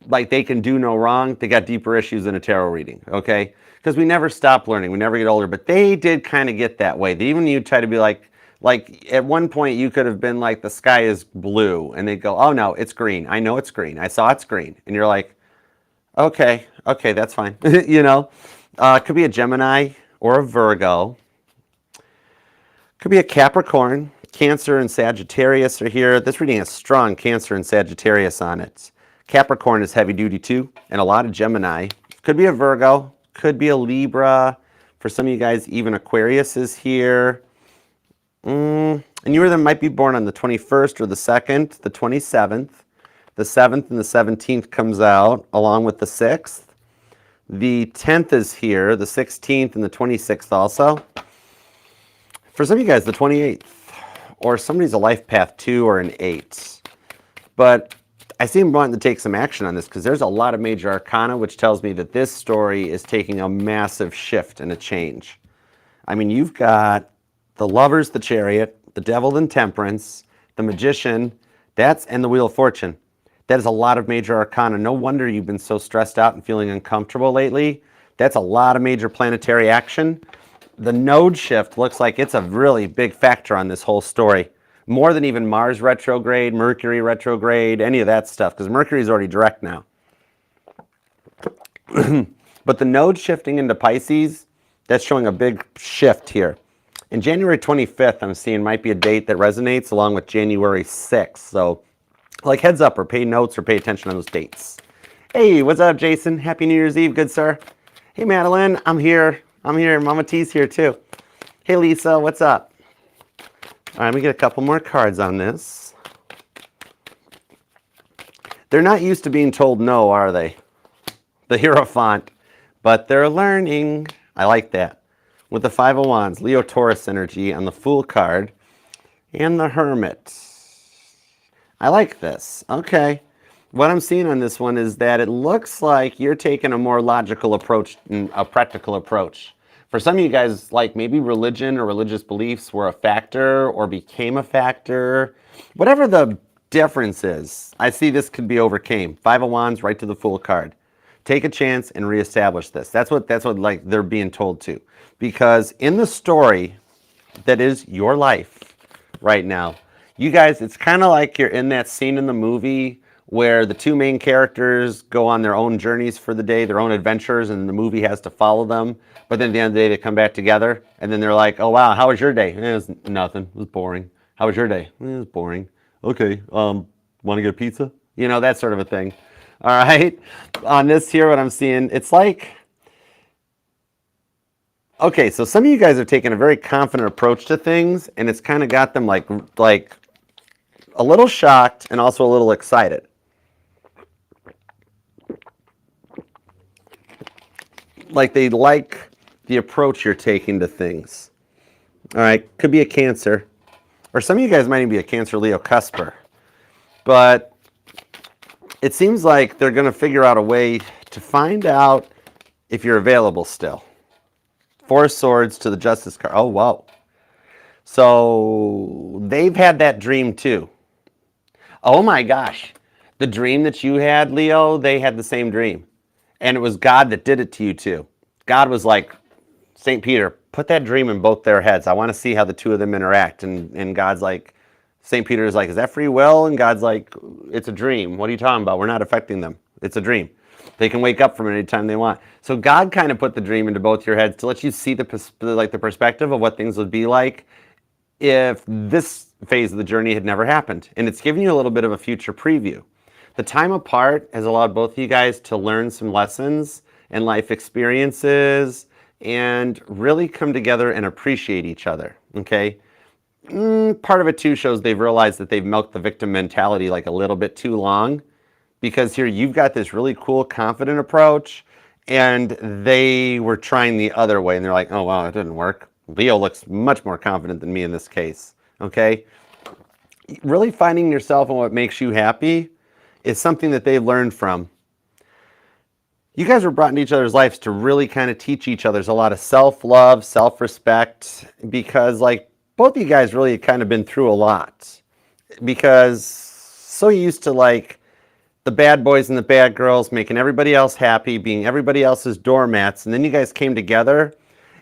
like they can do no wrong, they got deeper issues in a tarot reading, okay? Because we never stop learning, we never get older, but they did kind of get that way. Even you try to be like at one point you could have been like, the sky is blue, and they'd go, oh no, it's green. I know it's green. I saw it's green. And you're like, okay, that's fine. It could be a Gemini or a Virgo. Could be a Capricorn. Cancer and Sagittarius are here. This reading has strong Cancer and Sagittarius on it. Capricorn is heavy duty too, and a lot of Gemini. Could be a Virgo, could be a Libra. For some of you guys, even Aquarius is here. And you or them might be born on the 21st or the 2nd, the 27th. The 7th and the 17th comes out along with the 6th. The 10th is here, the 16th and the 26th also. For some of you guys, the 28th. Or somebody's a life path 2 or an 8. But I see him wanting to take some action on this because there's a lot of major arcana, which tells me that this story is taking a massive shift and a change. I mean, you've got the Lovers, the Chariot, the Devil and Temperance, the Magician, and the Wheel of Fortune. That is a lot of major arcana. No wonder you've been so stressed out and feeling uncomfortable lately. That's a lot of major planetary action. The node shift looks like it's a really big factor on this whole story. More than even Mars retrograde, Mercury retrograde, any of that stuff, because Mercury's already direct now. But the node shifting into Pisces, that's showing a big shift here. And January 25th, I'm seeing might be a date that resonates along with January 6th. So, like heads up or pay notes or pay attention on those dates. Hey, what's up, Jason? Happy New Year's Eve, good sir. Hey, Madeline, I'm here. Mama T's here too. Hey, Lisa, what's up? All right, let me get a couple more cards on this. They're not used to being told no, are they? The Hierophant. But they're learning. I like that. With the Five of Wands, Leo Taurus energy on the Fool card, and the Hermit. I like this. Okay. What I'm seeing on this one is that it looks like you're taking a more logical approach, a practical approach. For some of you guys, like maybe religion or religious beliefs were a factor or became a factor. Whatever the difference is, I see this could be overcame. Five of Wands, right to the Fool card. Take a chance and reestablish this. That's what like they're being told to. because in the story that is your life right now, you guys, it's kind of like you're in that scene in the movie where the two main characters go on their own journeys for the day, their own adventures, and the movie has to follow them. But then at the end of the day, they come back together, and then they're like, "Oh wow, how was your day?" It was nothing. It was boring. How was your day? It was boring. Okay, want to get a pizza? You know, that sort of a thing. All right. On this here, what I'm seeing, it's like, okay, so some of you guys are taking a very confident approach to things, and it's kind of got them like a little shocked and also a little excited. Like they like the approach you're taking to things. All right, could be a Cancer, or some of you guys might even be a Cancer, Leo, Cusper. But it seems like they're going to figure out a way to find out if you're available still. Four of Swords to the Justice card. Oh, wow. So they've had that dream too. Oh my gosh. The dream that you had, Leo, they had the same dream. And it was God that did it to you too. God was like, St. Peter, put that dream in both their heads. I want to see how the two of them interact. And God's like, St. Peter is like, is that free will? And God's like, it's a dream. What are you talking about? We're not affecting them. It's a dream. They can wake up from it anytime they want. So God kind of put the dream into both your heads to let you see the perspective of what things would be like if this phase of the journey had never happened. And it's giving you a little bit of a future preview. The time apart has allowed both of you guys to learn some lessons and life experiences and really come together and appreciate each other, okay? Part of it too shows they've realized that they've milked the victim mentality like a little bit too long, because here you've got this really cool, confident approach, and they were trying the other way, and they're like, oh, wow, it didn't work. Leo looks much more confident than me in this case, okay? Really finding yourself and what makes you happy is something that they've learned from. You guys were brought into each other's lives to really kind of teach each other a lot of self-love, self-respect, because like both of you guys really kind of been through a lot, because so used to like the bad boys and the bad girls making everybody else happy, being everybody else's doormats, and then you guys came together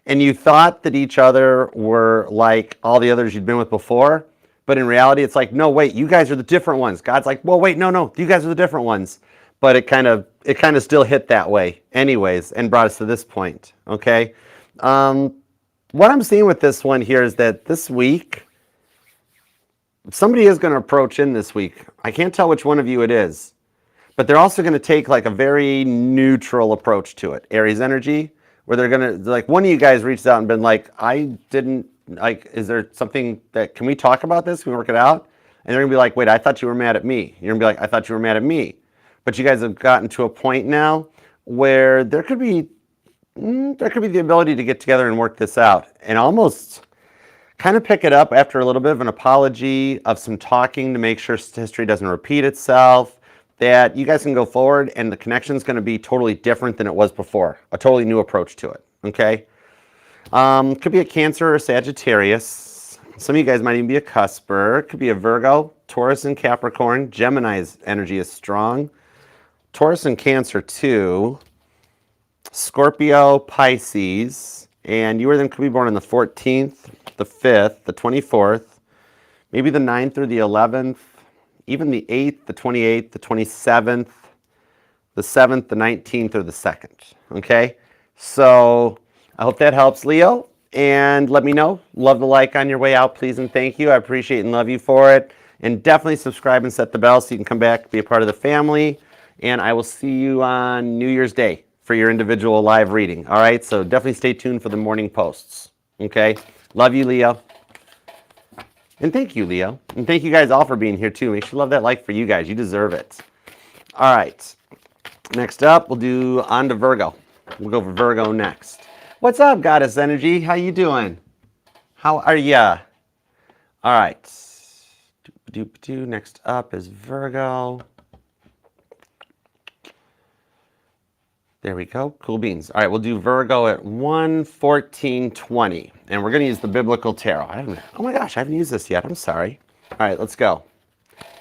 and you thought that each other were like all the others you'd been with before, but in reality it's like, no, wait, you guys are the different ones. God's like, well, wait, no, you guys are the different ones. But it kind of still hit that way anyways and brought us to this point, okay? What I'm seeing with this one here is that this week, somebody is going to approach in this week. I can't tell which one of you it is, but they're also going to take like a very neutral approach to it. Aries energy, where they're going to, like one of you guys reached out and been like, I didn't, like, is there something that, can we talk about this? Can we work it out? And they're going to be like, wait, I thought you were mad at me. You're going to be like, I thought you were mad at me. But you guys have gotten to a point now where there could be the ability to get together and work this out and almost kind of pick it up after a little bit of an apology, of some talking to make sure history doesn't repeat itself, that you guys can go forward and the connection is going to be totally different than it was before, a totally new approach to it, okay? Could be a Cancer or a Sagittarius. Some of you guys might even be a Cusper. Could be a Virgo, Taurus, and Capricorn. Gemini's energy is strong. Taurus and Cancer too. Scorpio, Pisces, and you or them could be born on the 14th, the 5th, the 24th, maybe the 9th or the 11th, even the 8th, the 28th, the 27th, the 7th, the 19th, or the 2nd, okay? So I hope that helps, Leo, and let me know. Love the like on your way out, please, and thank you. I appreciate and love you for it, and definitely subscribe and set the bell so you can come back, be a part of the family. And I will see you on New Year's Day for your individual live reading. All right, so definitely stay tuned for the morning posts. Okay, love you, Leo. And thank you, Leo. And thank you guys all for being here too. Make sure you love that like for you guys. You deserve it. All right, next up, we'll do on to Virgo. We'll go for Virgo next. What's up, Goddess Energy? How you doing? How are ya? All right, next up is Virgo. There we go. Cool beans. All right, we'll do Virgo at 1:14:20. And we're going to use the Biblical Tarot. Oh my gosh, I haven't used this yet. I'm sorry. All right, let's go.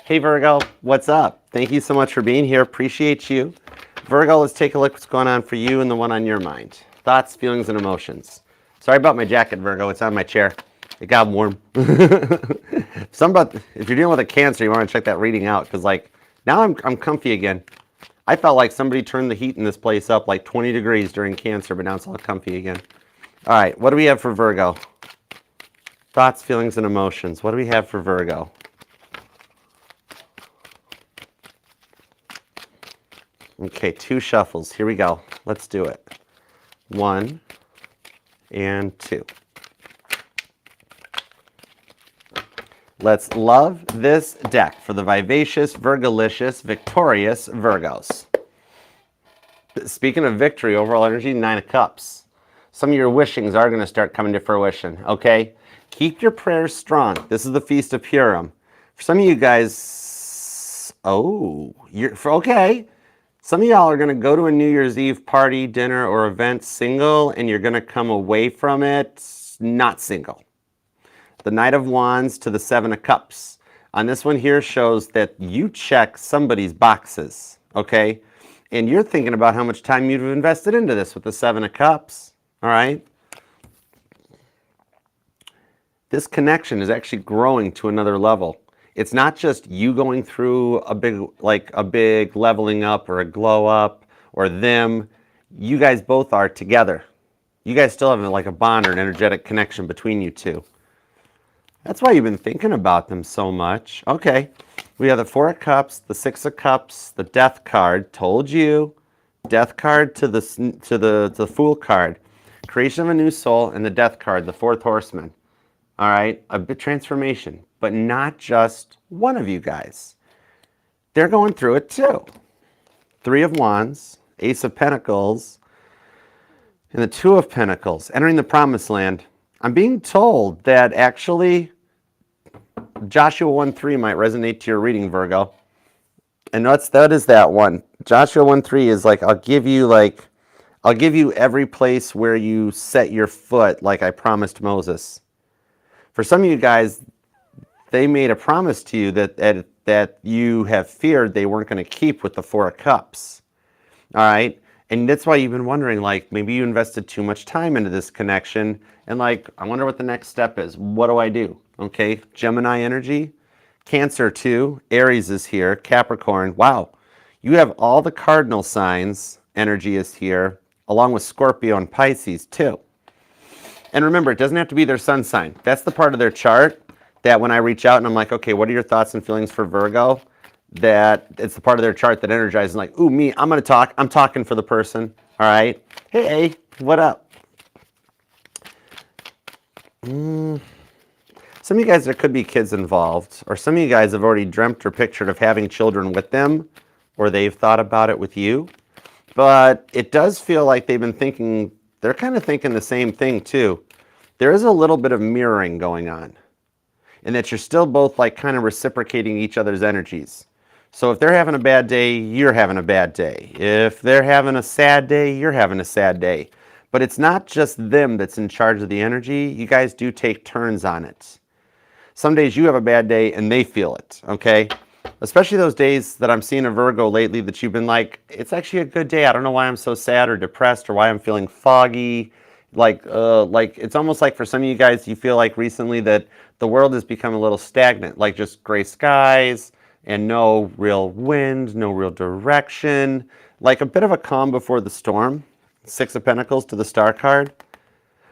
Hey, Virgo, what's up? Thank you so much for being here. Appreciate you. Virgo, let's take a look what's going on for you and the one on your mind. Thoughts, feelings, and emotions. Sorry about my jacket, Virgo. It's on my chair. It got warm. If you're dealing with a Cancer, you want to check that reading out because, like, now I'm comfy again. I felt like somebody turned the heat in this place up like 20 degrees during Cancer, but now it's all comfy again. All right, what do we have for Virgo? Thoughts, feelings, and emotions. What do we have for Virgo? Okay, 2 shuffles. Here we go. Let's do it. 1 and 2. Let's love this deck for the vivacious, Virgolicious, victorious Virgos. Speaking of victory, overall energy, 9 of Cups. Some of your wishings are going to start coming to fruition, okay? Keep your prayers strong. This is the Feast of Purim. For some of you guys, okay. Some of y'all are going to go to a New Year's Eve party, dinner, or event single, and you're going to come away from it not single. The Knight of Wands to the 7 of Cups. On this one here shows that you check somebody's boxes, okay? And you're thinking about how much time you've invested into this with the 7 of Cups, all right? This connection is actually growing to another level. It's not just you going through a big leveling up or a glow up or them. You guys both are together. You guys still have like a bond or an energetic connection between you two. That's why you've been thinking about them so much. Okay, we have the 4 of Cups, the 6 of Cups, the Death card. Told you, Death card to the Fool card, creation of a new soul, and the Death card, the 4th Horseman. All right, a bit transformation, but not just one of you guys. They're going through it too. 3 of Wands, Ace of Pentacles, and the 2 of Pentacles, entering the Promised Land. I'm being told that actually Joshua 1:3 might resonate to your reading, Virgo. And that is that one. Joshua 1:3 is like, I'll give you every place where you set your foot, like I promised Moses. For some of you guys, they made a promise to you that you have feared they weren't going to keep with the 4 of Cups. All right? And that's why you've been wondering, like, maybe you invested too much time into this connection, and like, I wonder what the next step is. What do I do? Okay, Gemini energy, Cancer 2, Aries is here, Capricorn. Wow, you have all the cardinal signs. Energy is here, along with Scorpio and Pisces too. And remember, it doesn't have to be their sun sign. That's the part of their chart that when I reach out and I'm like, okay, what are your thoughts and feelings for Virgo? That it's the part of their chart that energizes, like, ooh, me, I'm going to talk. I'm talking for the person. All right. Hey, what up? Some of you guys, there could be kids involved, or some of you guys have already dreamt or pictured of having children with them, or they've thought about it with you. But it does feel like they've been thinking, they're kind of thinking the same thing too. There is a little bit of mirroring going on, and that you're still both like kind of reciprocating each other's energies. So if they're having a bad day, you're having a bad day. If they're having a sad day, you're having a sad day. But it's not just them that's in charge of the energy. You guys do take turns on it. Some days you have a bad day and they feel it, okay? Especially those days that I'm seeing a Virgo lately that you've been like, it's actually a good day. I don't know why I'm so sad or depressed or why I'm feeling foggy. Like it's almost like for some of you guys, you feel like recently that the world has become a little stagnant, like just gray skies and no real wind, no real direction, like a bit of a calm before the storm. 6 of Pentacles to the Star card.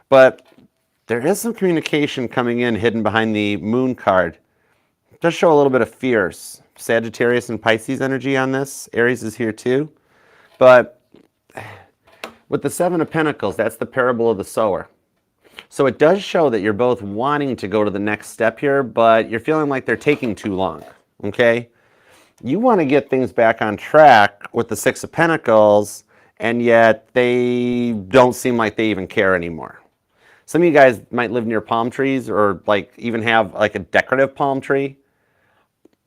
But there is some communication coming in hidden behind the Moon card. It does show a little bit of fears. Sagittarius and Pisces energy on this. Aries is here too. But with the 7 of Pentacles, that's the parable of the sower. So it does show that you're both wanting to go to the next step here, but you're feeling like they're taking too long, okay? You want to get things back on track with the 6 of Pentacles, and yet they don't seem like they even care anymore. Some of you guys might live near palm trees or like even have like a decorative palm tree.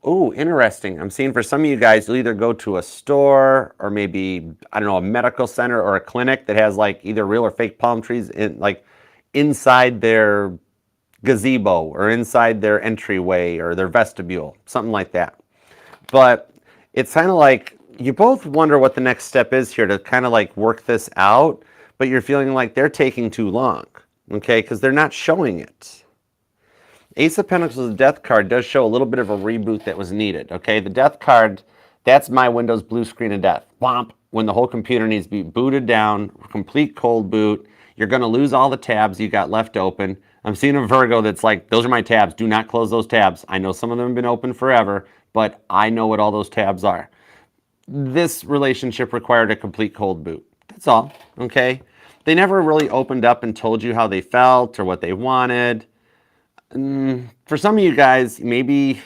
Oh, interesting. I'm seeing for some of you guys, you'll either go to a store or maybe, I don't know, a medical center or a clinic that has like either real or fake palm trees in like inside their gazebo or inside their entryway or their vestibule, something like that. But it's kind of like you both wonder what the next step is here to kind of like work this out, but you're feeling like they're taking too long. okay, because they're not showing it. Ace of Pentacles, the Death card, does show a little bit of a reboot that was needed, okay? The Death card, that's my Windows blue screen of death. Womp, when the whole computer needs to be booted down, complete cold boot, you're going to lose all the tabs you got left open. I'm seeing a Virgo that's like, those are my tabs. Do not close those tabs. I know some of them have been open forever, but I know what all those tabs are. This relationship required a complete cold boot. That's all, okay? They never really opened up and told you how they felt or what they wanted. For some of you guys, maybe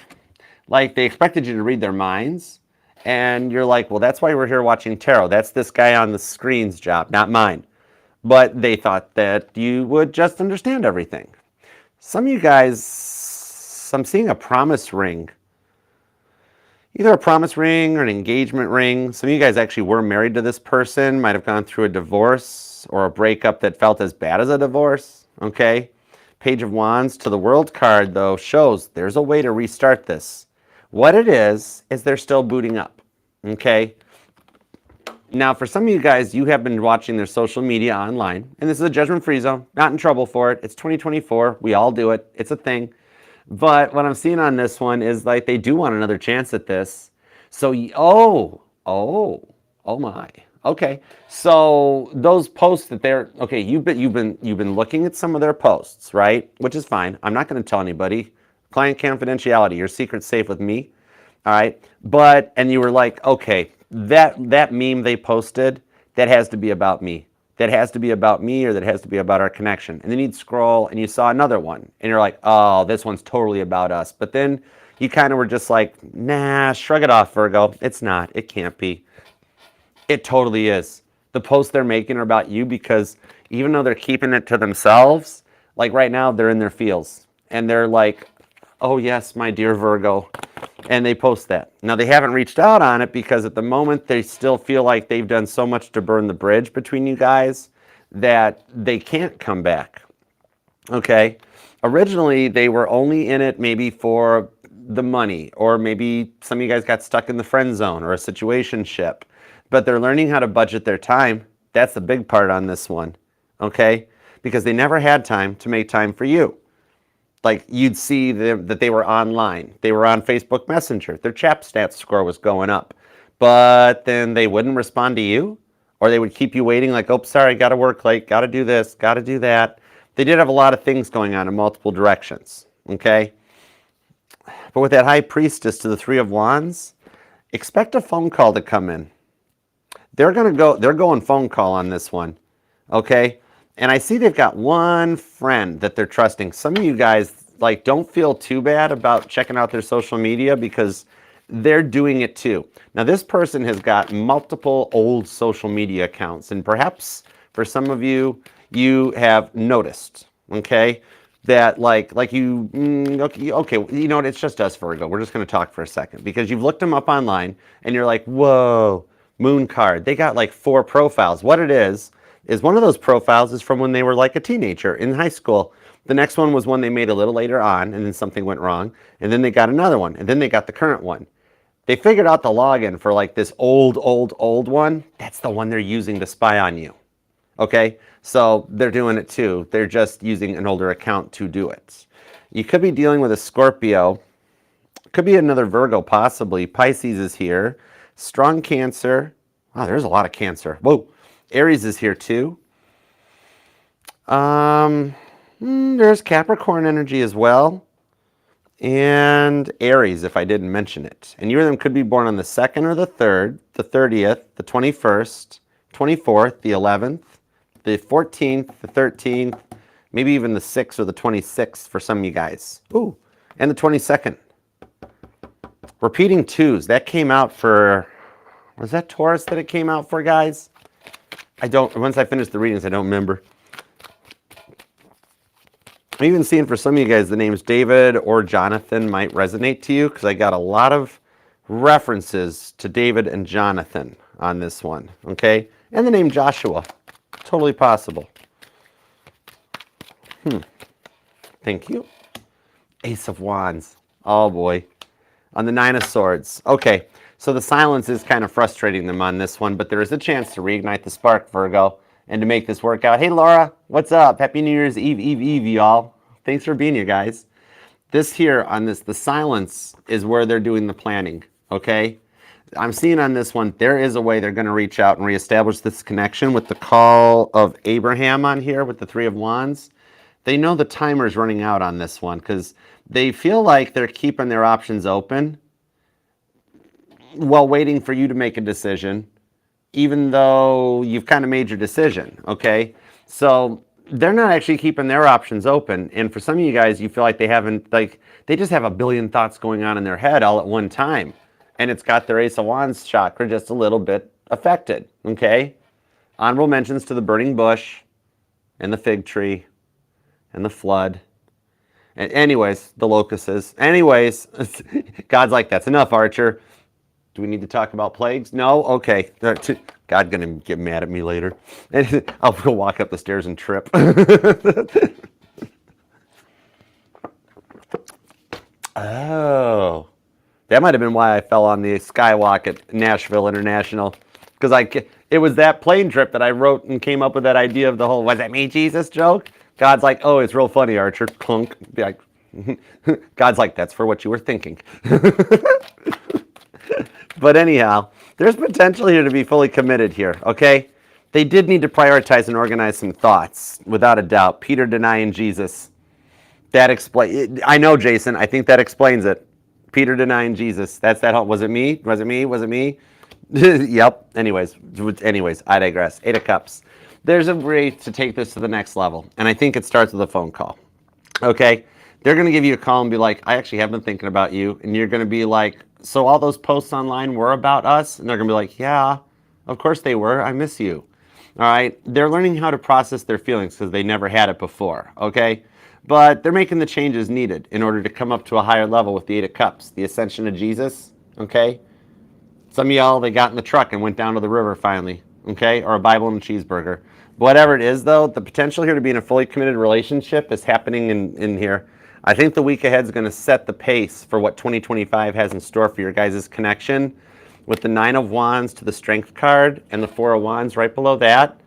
like they expected you to read their minds, and you're like, well, that's why we're here watching tarot. That's this guy on the screen's job, not mine. But they thought that you would just understand everything. Some of you guys, I'm seeing a promise ring. Either a promise ring or an engagement ring. Some of you guys actually were married to this person, might have gone through a divorce or a breakup that felt as bad as a divorce, okay? Page of Wands to the World card, though, shows there's a way to restart this. What it is they're still booting up, okay? Now, for some of you guys, you have been watching their social media online, and this is a judgment-free zone, not in trouble for it. It's 2024. We all do it. It's a thing. But what I'm seeing on this one is like they do want another chance at this. So, oh my. Okay. So those posts that they're okay. You've been looking at some of their posts, right? Which is fine. I'm not going to tell anybody. Client confidentiality. Your secret's safe with me. All right. And you were like, okay, that meme they posted, that has to be about me. That has to be about me, or that has to be about our connection. And then you'd scroll and you saw another one and you're like, oh, this one's totally about us. But then you kind of were just like, nah, shrug it off, Virgo. It's not. It can't be. It totally is. The posts they're making are about you, because even though they're keeping it to themselves, like right now they're in their feels and they're like, oh yes, my dear Virgo. And they post that. Now, they haven't reached out on it because at the moment they still feel like they've done so much to burn the bridge between you guys that they can't come back. Okay? Originally, they were only in it maybe for the money, or maybe some of you guys got stuck in the friend zone or a situationship. But they're learning how to budget their time. That's the big part on this one. Okay? Because they never had time to make time for you. Like, you'd see that they were online. They were on Facebook Messenger. Their chat stats score was going up. But then they wouldn't respond to you, or they would keep you waiting like, oh, sorry, got to work late, got to do this, got to do that. They did have a lot of things going on in multiple directions, okay? But with that High Priestess to the Three of Wands, expect a phone call to come in. They're going phone call on this one, okay? And I see they've got one friend that they're trusting. Some of you guys, like, don't feel too bad about checking out their social media, because they're doing it too. Now, this person has got multiple old social media accounts, and perhaps for some of you, you have noticed, okay, that okay, you know what, it's just us, Virgo. We're just going to talk for a second, because you've looked them up online and you're like, whoa, moon card. They got like 4 profiles. What it is one of those profiles is from when they were like a teenager in high school. The next one was one they made a little later on, and then something went wrong, and then they got another one, and then they got the current one. They figured out the login for like this old one. That's the one they're using to spy on you. Okay? So they're doing it too. They're just using an older account to do it. You could be dealing with a Scorpio. Could be another Virgo, possibly. Pisces is here. Strong Cancer. Wow, there's a lot of Cancer. Whoa. Aries is here too. There's Capricorn energy as well. And Aries, if I didn't mention it. And you of them could be born on the 2nd or the 3rd, the 30th, the 21st, 24th, the 11th, the 14th, the 13th, maybe even the 6th or the 26th for some of you guys. Ooh, and the 22nd. Repeating 2s. That came out for, was that Taurus that it came out for, guys? Once I finish the readings, I don't remember. I'm even seeing for some of you guys the names David or Jonathan might resonate to you, because I got a lot of references to David and Jonathan on this one, okay? And the name Joshua. Totally possible. Thank you. Ace of Wands. Oh, boy. On the 9 of Swords. Okay. So the silence is kind of frustrating them on this one, but there is a chance to reignite the spark, Virgo. and to make this work out. Hey, Laura, what's up? Happy New Year's Eve, y'all. Thanks for being here, guys. This here on this, the silence is where they're doing the planning, okay? I'm seeing on this one, there is a way they're going to reach out and reestablish this connection with the call of Abraham on here with the Three of Wands. They know the timer's running out on this one because they feel like they're keeping their options open while waiting for you to make a decision, even though you've kind of made your decision, okay? So they're not actually keeping their options open. And for some of you guys, you feel like they just have a billion thoughts going on in their head all at one time. And it's got their Ace of Wands chakra just a little bit affected, okay? Honorable mentions to the burning bush and the fig tree and the flood. And anyways, the locusts. Anyways, God's like, that's enough, Archer. Do we need to talk about plagues? No? Okay. God's going to get mad at me later. I'll go walk up the stairs and trip. Oh. That might have been why I fell on the skywalk at Nashville International. Because it was that plane trip that I wrote and came up with that idea of the whole, was that me, Jesus joke? God's like, oh, it's real funny, Archer. Clunk. Be like, God's like, that's for what you were thinking. But anyhow, there's potential here to be fully committed here, okay? They did need to prioritize and organize some thoughts, without a doubt. Peter denying Jesus. That explains, I know, Jason, I think that explains it. Peter denying Jesus. That's that whole, was it me? Was it me? Was it me? Yep. Anyways, I digress. 8 of Cups. There's a way to take this to the next level, and I think it starts with a phone call. Okay? They're going to give you a call and be like, I actually have been thinking about you, and you're going to be like, so all those posts online were about us? And they're going to be like, yeah, of course they were. I miss you. All right? They're learning how to process their feelings because they never had it before. Okay? But they're making the changes needed in order to come up to a higher level with the 8 of Cups, the ascension of Jesus, okay? Some of y'all, they got in the truck and went down to the river finally, okay? Or a Bible and a cheeseburger. Whatever it is, though, the potential here to be in a fully committed relationship is happening in here. I think the week ahead is going to set the pace for what 2025 has in store for your guys' connection. With the 9 of Wands to the Strength card and the 4 of Wands right below that,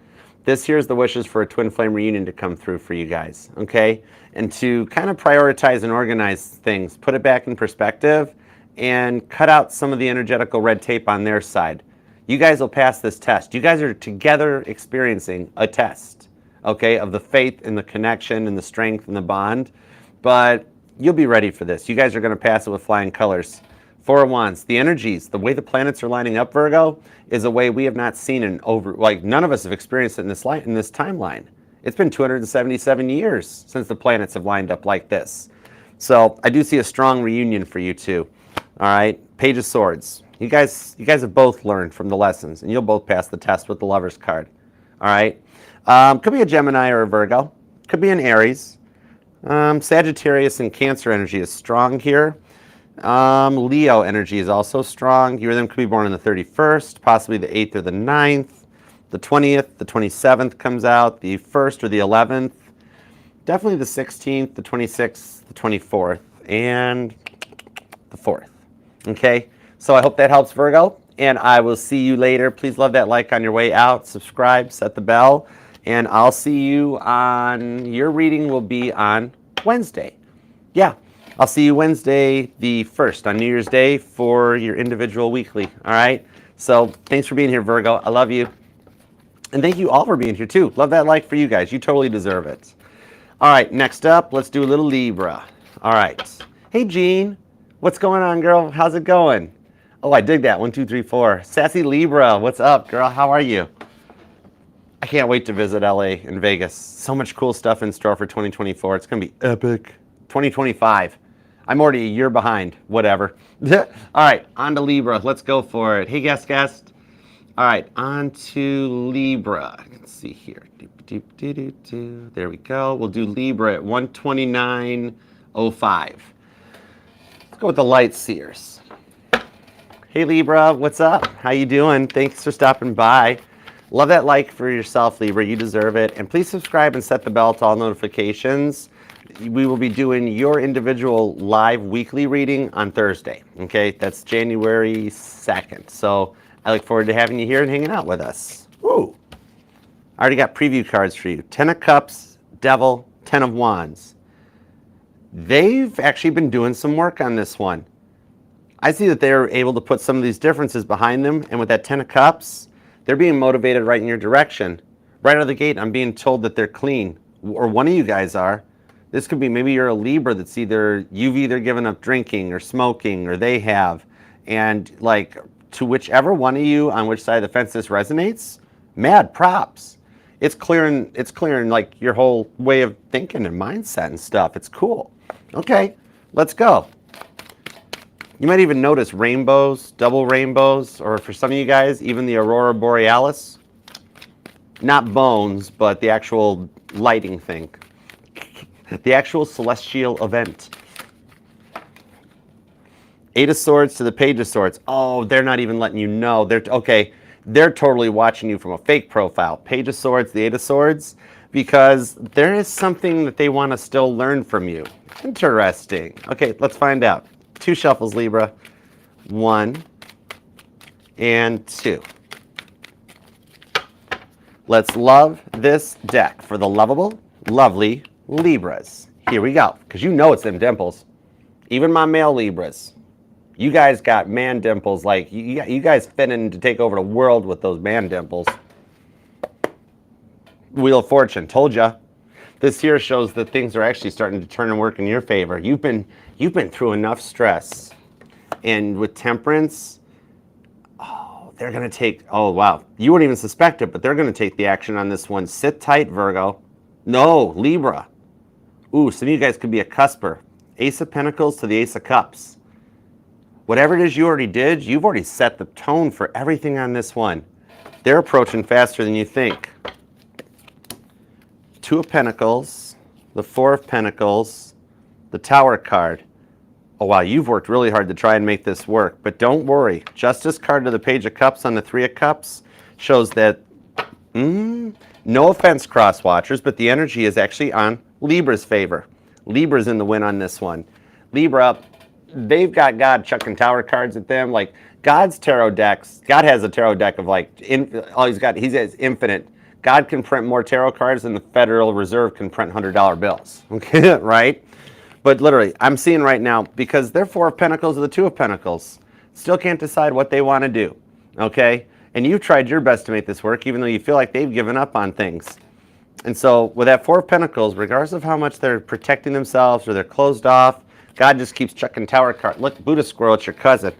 this here's the wishes for a twin flame reunion to come through for you guys, okay? And to kind of prioritize and organize things, put it back in perspective, and cut out some of the energetical red tape on their side. You guys will pass this test. You guys are together experiencing a test, okay, of the faith and the connection and the strength and the bond. But you'll be ready for this. You guys are going to pass it with flying colors. 4 of Wands, the energies, the way the planets are lining up, Virgo, is a way we have not seen in over, like none of us have experienced it in this timeline. It's been 277 years since the planets have lined up like this. So I do see a strong reunion for you two. All right, Page of Swords. You guys have both learned from the lessons, and you'll both pass the test with the Lover's card. All right, could be a Gemini or a Virgo. Could be an Aries. Sagittarius and Cancer energy is strong here. Leo energy is also strong. You or them could be born on the 31st, possibly the 8th or the 9th. The 20th, the 27th comes out, the 1st or the 11th. Definitely the 16th, the 26th, the 24th, and the 4th. Okay, so I hope that helps, Virgo, and I will see you later. Please love that like on your way out, subscribe, set the bell, and I'll see you on, your reading will be on Wednesday. Yeah, I'll see you Wednesday the 1st on New Year's Day for your individual weekly, all right? So thanks for being here, Virgo. I love you. And thank you all for being here, too. Love that like for you guys. You totally deserve it. All right, next up, let's do a little Libra. All right. Hey, Jean. What's going on, girl? How's it going? Oh, I dig that. 1, 2, 3, 4. Sassy Libra. What's up, girl? How are you? I can't wait to visit LA and Vegas. So much cool stuff in store for 2024. It's going to be epic. 2025. I'm already a year behind. Whatever. All right, on to Libra. Let's go for it. Hey, guest. All right, on to Libra. Let's see here. There we go. We'll do Libra at 129.05. Let's go with the Light Seers. Hey, Libra, what's up? How you doing? Thanks for stopping by. Love that like for yourself, Libra. You deserve it. And please subscribe and set the bell to all notifications. We will be doing your individual live weekly reading on Thursday. Okay, that's January 2nd. So I look forward to having you here and hanging out with us. Woo! I already got preview cards for you. 10 of Cups, Devil, 10 of Wands. They've actually been doing some work on this one. I see that they're able to put some of these differences behind them, and with that 10 of Cups, they're being motivated right in your direction. Right out of the gate, I'm being told that they're clean, or one of you guys are. This could be, maybe you're a Libra that's you've either given up drinking or smoking, or they have. And like, to whichever one of you on which side of the fence this resonates, mad props. It's clearing like your whole way of thinking and mindset and stuff. It's cool. Okay, let's go. You might even notice rainbows, double rainbows, or for some of you guys, even the aurora borealis. Not bones, but the actual lighting thing. The actual celestial event. 8 of Swords to the Page of Swords. Oh, they're not even letting you know. They're totally watching you from a fake profile. Page of Swords, the 8 of Swords, because there is something that they want to still learn from you. Interesting. Okay, let's find out. 2 shuffles, Libra. 1 and 2. Let's love this deck for the lovable, lovely Libras. Here we go, because you know it's them dimples. Even my male Libras. You guys got man dimples, like you guys fit in to take over the world with those man dimples. Wheel of Fortune, told ya. This here shows that things are actually starting to turn and work in your favor. You've been through enough stress. And with Temperance, they're going to take, oh, wow. You wouldn't even suspect it, but they're going to take the action on this one. Sit tight, Virgo. No, Libra. Ooh, some of you guys could be a cusper. Ace of Pentacles to the Ace of Cups. Whatever it is you already did, you've already set the tone for everything on this one. They're approaching faster than you think. 2 of Pentacles, the 4 of Pentacles, the Tower card. Oh, wow, you've worked really hard to try and make this work, but don't worry. Justice card to the Page of Cups on the 3 of Cups shows that, no offense, cross watchers, but the energy is actually on Libra's favor. Libra's in the win on this one. Libra, they've got God chucking tower cards at them. Like, God's tarot decks, God has a tarot deck of like, he has infinite. God can print more tarot cards than the Federal Reserve can print $100 bills, okay, right? But literally, I'm seeing right now, because they're 4 of Pentacles or the 2 of Pentacles, still can't decide what they want to do, okay? And you've tried your best to make this work, even though you feel like they've given up on things. And so with that 4 of Pentacles, regardless of how much they're protecting themselves or they're closed off, God just keeps chucking tower cards. Look, Buddha Squirrel, it's your cousin.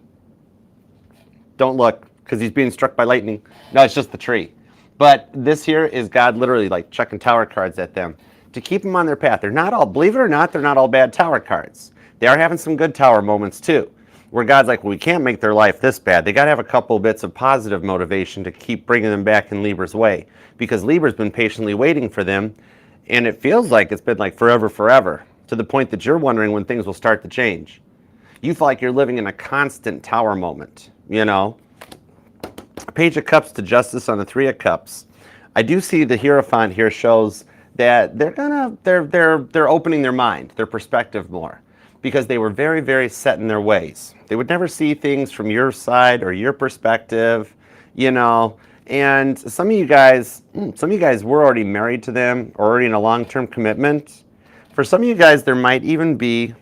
Don't look, because he's being struck by lightning. No, it's just the tree. But this here is God literally like chucking tower cards at them to keep them on their path. They're not all, believe it or not, they're not all bad tower cards. They are having some good tower moments too, where God's like, well, we can't make their life this bad. They got to have a couple bits of positive motivation to keep bringing them back in Libra's way, because Libra's been patiently waiting for them, and it feels like it's been like forever, to the point that you're wondering when things will start to change. You feel like you're living in a constant tower moment, you know? Page of Cups to Justice on the 3 of Cups. I do see the Hierophant here shows that they're opening their mind, their perspective more, because they were very set in their ways. They would never see things from your side or your perspective, you know. And some of you guys were already married to them, or already in a long-term commitment. For some of you guys, there might even be,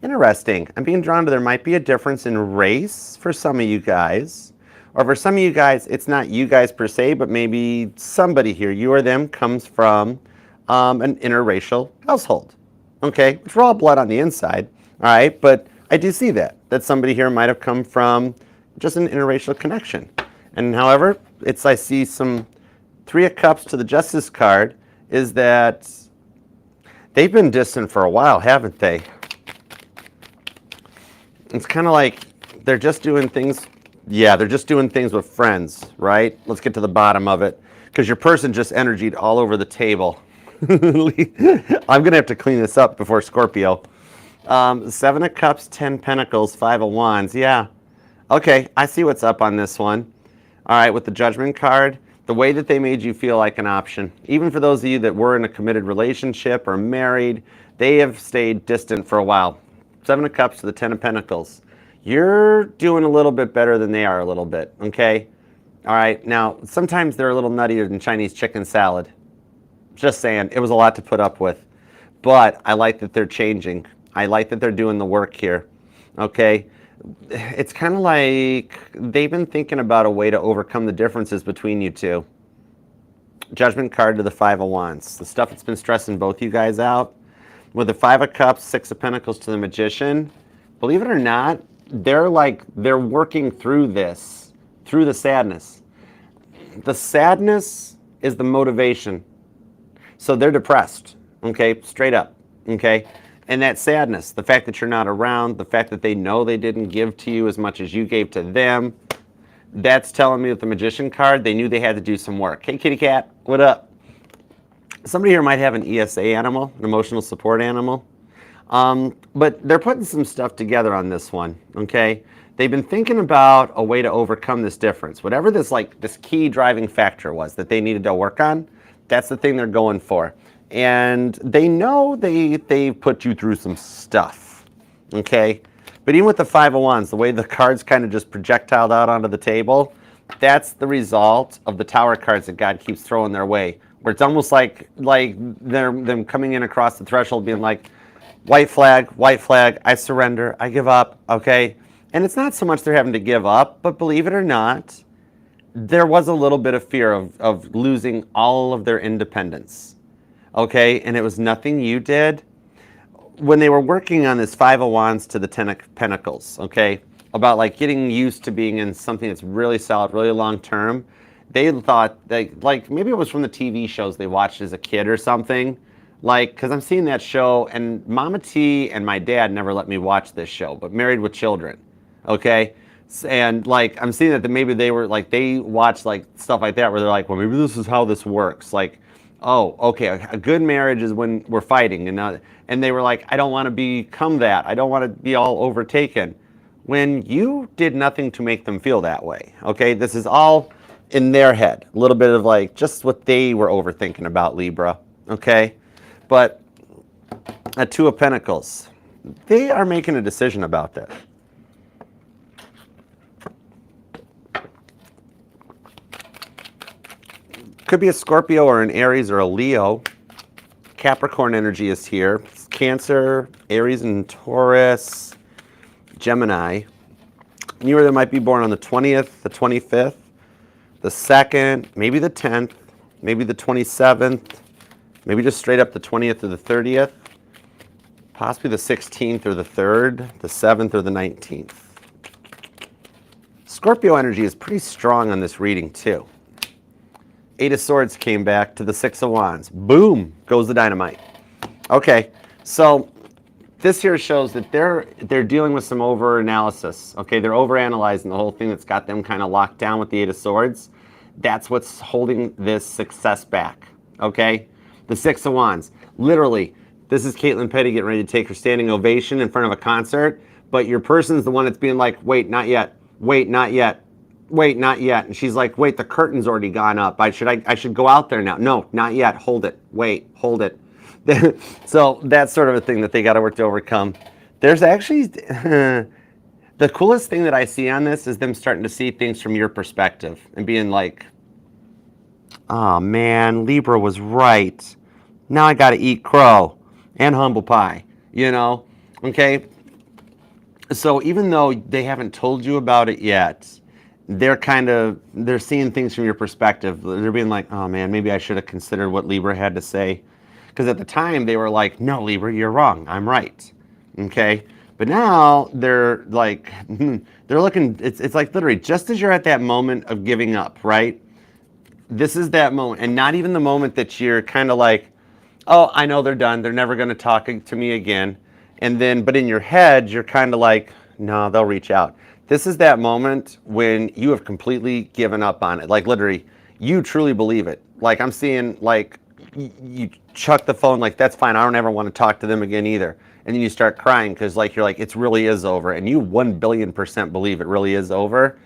interesting, I'm being drawn to, there might be a difference in race for some of you guys. Or for some of you guys, it's not you guys per se, but maybe somebody here, you or them, comes from an interracial household. Okay, which we're all blood on the inside, all right? But I do see that somebody here might have come from just an interracial connection. And however, I see some 3 of Cups to the Justice card is that they've been distant for a while, haven't they? It's kind of like they're just doing things. Yeah, they're just doing things with friends, right? Let's get to the bottom of it, because your person just energied all over the table. I'm going to have to clean this up before Scorpio. 7 of Cups, 10 Pentacles, 5 of Wands. Yeah. Okay, I see what's up on this one. All right, with the Judgment card, the way that they made you feel like an option, even for those of you that were in a committed relationship or married, they have stayed distant for a while. 7 of Cups to the 10 of Pentacles. You're doing a little bit better than they are a little bit, okay? All right, now sometimes they're a little nuttier than Chinese chicken salad. Just saying, it was a lot to put up with. But I like that they're changing. I like that they're doing the work here. Okay? It's kind of like they've been thinking about a way to overcome the differences between you two. Judgment card to the Five of Wands. The stuff that's been stressing both you guys out. With the Five of Cups, Six of Pentacles to the Magician, believe it or not, they're working through this, through the sadness. The sadness is the motivation. So they're depressed, okay, straight up, okay? And that sadness, the fact that you're not around, the fact that they know they didn't give to you as much as you gave to them, that's telling me with the Magician card, they knew they had to do some work. Hey, kitty cat, what up? Somebody here might have an ESA animal, an emotional support animal. But they're putting some stuff together on this one, okay? They've been thinking about a way to overcome this difference. Whatever this key driving factor was that they needed to work on, that's the thing they're going for. And they know they put you through some stuff, okay? But even with the Five of Wands, the way the cards kind of just projectiled out onto the table, that's the result of the Tower cards that God keeps throwing their way. Where it's almost like them coming in across the threshold being like, white flag, I surrender, I give up, okay? And it's not so much they're having to give up, but believe it or not, there was a little bit of fear of losing all of their independence, okay? And it was nothing you did. When they were working on this Five of Wands to the Ten of Pentacles, okay, about like getting used to being in something that's really solid, really long term, they thought like maybe it was from the TV shows they watched as a kid or something. Like, because I'm seeing that show, and Mama T and my dad never let me watch this show, but Married with Children, okay? And like, I'm seeing that maybe they were like, they watched like stuff like that where they're like, well, maybe this is how this works. Like, oh, okay, a good marriage is when we're fighting. And they were like, I don't want to become that. I don't want to be all overtaken. When you did nothing to make them feel that way, okay? This is all in their head. A little bit of like, just what they were overthinking about, Libra, okay? But a Two of Pentacles, they are making a decision about that. Could be a Scorpio or an Aries or a Leo. Capricorn energy is here. Cancer, Aries and Taurus, Gemini. You either might be born on the 20th, the 25th, the 2nd, maybe the 10th, maybe the 27th, maybe just straight up the 20th or the 30th, possibly the 16th or the 3rd, the 7th or the 19th. Scorpio energy is pretty strong on this reading too. Eight of Swords came back to the Six of Wands. Boom, goes the dynamite. Okay, so this here shows that they're dealing with some over-analysis. Okay, they're over-analyzing the whole thing that's got them kind of locked down with the Eight of Swords. That's what's holding this success back, okay? The Six of Wands. Literally, this is Caitlin Petty getting ready to take her standing ovation in front of a concert, but your person's the one that's being like, wait, not yet. Wait, not yet. Wait, not yet. And she's like, wait, the curtain's already gone up. I should go out there now. No, not yet. Hold it. Wait, hold it. So that's sort of a thing that they got to work to overcome. There's actually, the coolest thing that I see on this is them starting to see things from your perspective and being like, oh man, Libra was right. Now I got to eat crow and humble pie, you know? Okay. So even though they haven't told you about it yet, they're seeing things from your perspective. They're being like, oh man, maybe I should have considered what Libra had to say. Because at the time they were like, no, Libra, you're wrong. I'm right. Okay. But now they're like, they're looking, it's like literally just as you're at that moment of giving up, right? This is that moment. And not even the moment that you're kind of like, oh, I know they're done. They're never going to talk to me again. And then, but in your head, you're kind of like, no, they'll reach out. This is that moment when you have completely given up on it. Like literally, you truly believe it. Like I'm seeing like you chuck the phone like, that's fine. I don't ever want to talk to them again either. And then you start crying because like you're like, it really is over. And you 1,000,000,000% believe it really is over.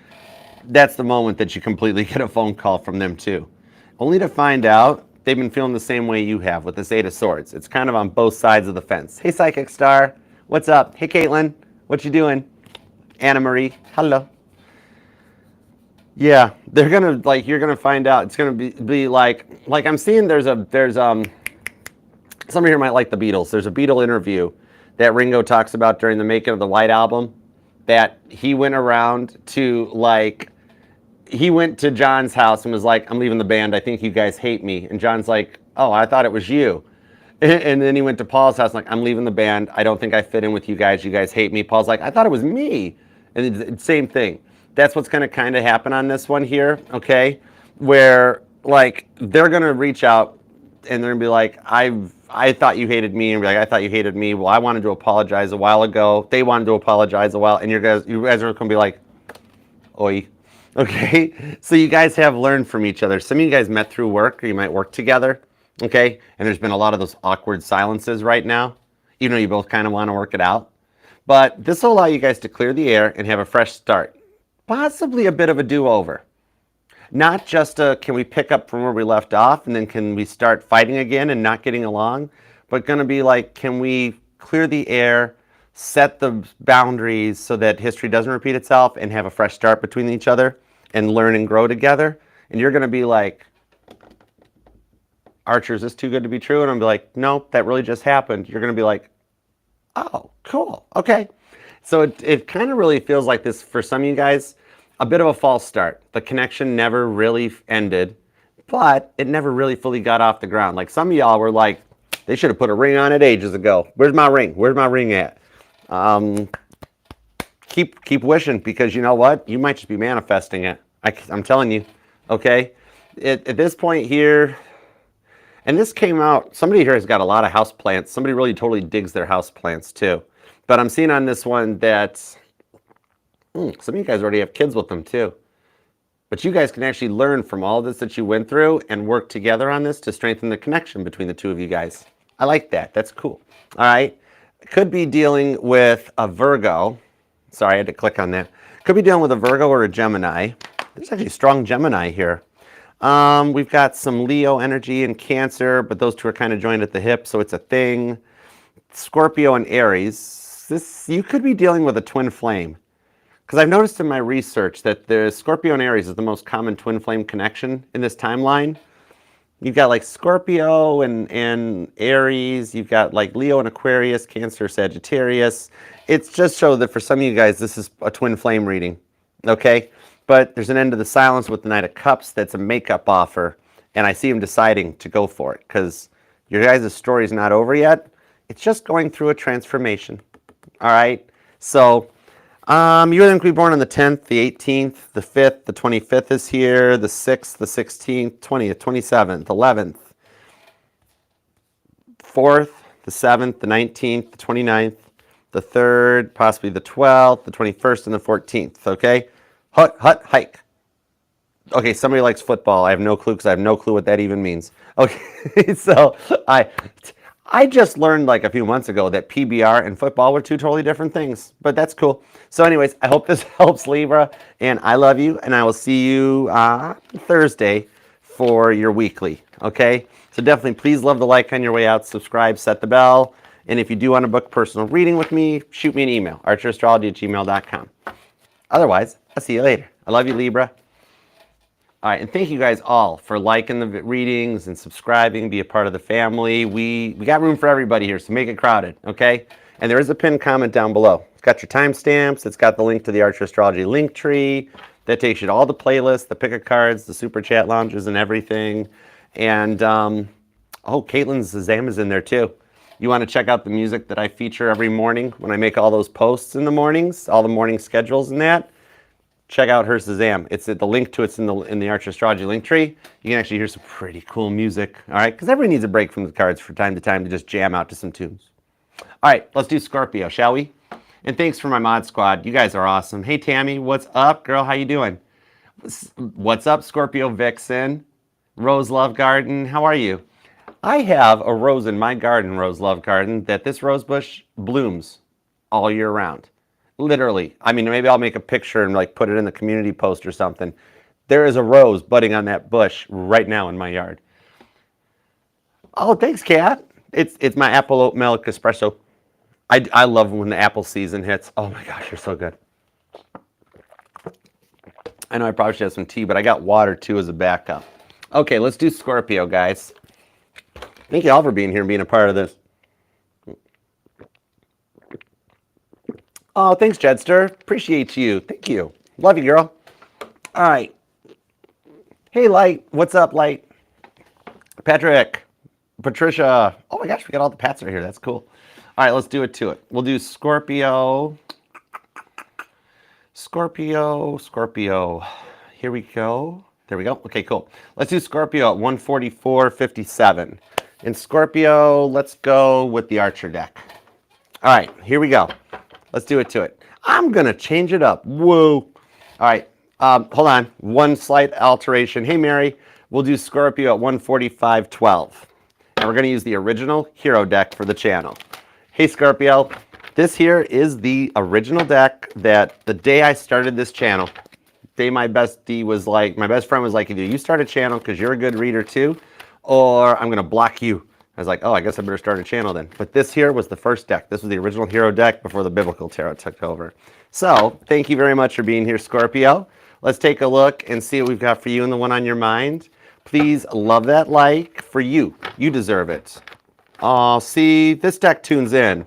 That's the moment that you completely get a phone call from them too. Only to find out they've been feeling the same way you have with this Eight of Swords. It's kind of on both sides of the fence. Hey, Psychic Star. What's up? Hey, Caitlin. What you doing? Anna Marie. Hello. Yeah, they're gonna like you're gonna find out. It's gonna be like I'm seeing there's somebody here might like the Beatles. There's a Beatle interview that Ringo talks about during the making of the White Album, that he went around to like he went to John's house and was like, I'm leaving the band. I think you guys hate me. And John's like, oh, I thought it was you. And then he went to Paul's house like, I'm leaving the band. I don't think I fit in with you guys. You guys hate me. Paul's like, I thought it was me. And it's same thing. That's what's going to kind of happen on this one here, okay? Where like they're going to reach out and they're going to be like, I thought you hated me, and be like, I thought you hated me. Well, I wanted to apologize a while ago. They wanted to apologize a while, and you guys are going to be like, oi. Okay, so you guys have learned from each other. Some of you guys met through work, or you might work together, okay? And there's been a lot of those awkward silences right now, even though you both kind of want to work it out. But this will allow you guys to clear the air and have a fresh start. Possibly a bit of a do-over. Not just a, can we pick up from where we left off, and then can we start fighting again and not getting along, but going to be like, can we clear the air, set the boundaries so that history doesn't repeat itself, and have a fresh start between each other and learn and grow together. And you're going to be like, Archer, is this too good to be true? And I'm be like, no, that really just happened. You're going to be like, oh, cool, okay. So it kind of really feels like this for some of you guys, a bit of a false start. The connection never really ended, but it never really fully got off the ground. Like some of y'all were like, they should have put a ring on it ages ago. Where's my ring? Where's my ring at? Keep wishing, because you know what? You might just be manifesting it. I'm telling you, okay? At this point here, and this came out, somebody here has got a lot of house plants. Somebody really totally digs their house plants too. But I'm seeing on this one that some of you guys already have kids with them too. But you guys can actually learn from all this that you went through and work together on this to strengthen the connection between the two of you guys. I like that. That's cool. All right. Could be dealing with a Virgo. Sorry, I had to click on that. Could be dealing with a Virgo or a Gemini. There's actually a strong Gemini here. We've got some Leo energy and Cancer, but those two are kind of joined at the hip, so it's a thing. Scorpio and Aries. You could be dealing with a twin flame. Because I've noticed in my research that the Scorpio and Aries is the most common twin flame connection in this timeline. You've got like Scorpio and Aries. You've got like Leo and Aquarius, Cancer, Sagittarius. It's just shows that for some of you guys, this is a twin flame reading, okay? But there's an end to the silence with the Knight of Cups. That's a makeup offer, and I see him deciding to go for it because your guys' story is not over yet. It's just going through a transformation, all right? So you're going to be born on the 10th, the 18th, the 5th, the 25th is here, the 6th, the 16th, 20th, 27th, 11th, 4th, the 7th, the 19th, the 29th, the 3rd, possibly the 12th, the 21st, and the 14th, okay? Hut, hike. Okay, somebody likes football. I have no clue because I have no clue what that even means. Okay, so I just learned like a few months ago that PBR and football were two totally different things, but that's cool. So anyways, I hope this helps, Libra, and I love you, and I will see you Thursday for your weekly, okay? So definitely please love the like on your way out, subscribe, set the bell, and if you do want to book personal reading with me, shoot me an email, archerastrology@gmail.com. Otherwise, I'll see you later. I love you, Libra. All right, and thank you guys all for liking the readings and subscribing, be a part of the family. We got room for everybody here, so make it crowded, okay? And there is a pinned comment down below. It's got your timestamps. It's got the link to the Archer Astrology link tree. That takes you to all the playlists, the pick-a cards, the super chat lounges, and everything. And, oh, Caitlin's Zam is in there too. You want to check out the music that I feature every morning when I make all those posts in the mornings, all the morning schedules and that. Check out her Shazam. It's the link to it's in the Archer Astrology link tree. You can actually hear some pretty cool music. All right, because everybody needs a break from the cards from time to time to just jam out to some tunes. All right, let's do Scorpio, shall we? And thanks for my mod squad. You guys are awesome. Hey Tammy, what's up, girl? How you doing? What's up, Scorpio Vixen? Rose Love Garden, how are you? I have a rose in my garden, Rose Love Garden, that this rose bush blooms all year round. Literally. I mean, maybe I'll make a picture and like put it in the community post or something. There is a rose budding on that bush right now in my yard. Oh, thanks, Kat. It's my apple oat milk espresso. I love when the apple season hits. Oh my gosh, you're so good. I know I probably should have some tea, but I got water too as a backup. Okay, let's do Scorpio, guys. Thank you all for being here and being a part of this. Oh, thanks, Jedster. Appreciate you. Thank you. Love you, girl. All right. Hey, Light. What's up, Light? Patrick. Patricia. Oh my gosh, we got all the Pats right here. That's cool. All right, let's do it to it. We'll do Scorpio. Scorpio. Here we go. There we go. Okay, cool. Let's do Scorpio at 144.57. In Scorpio, let's go with the Archer deck. All right, here we go. Let's do it to it. I'm going to change it up. Whoa. All right, hold on. One slight alteration. Hey, Mary, we'll do Scorpio at 145.12. And we're going to use the original hero deck for the channel. Hey, Scorpio. This here is the original deck that the day I started this channel, my best friend was like, either you start a channel because you're a good reader too, or I'm going to block you. I was like, oh, I guess I better start a channel then. But this here was the first deck. This was the original hero deck before the biblical tarot took over. So thank you very much for being here, Scorpio. Let's take a look and see what we've got for you and the one on your mind. Please love that like for you. You deserve it. Oh, see, this deck tunes in.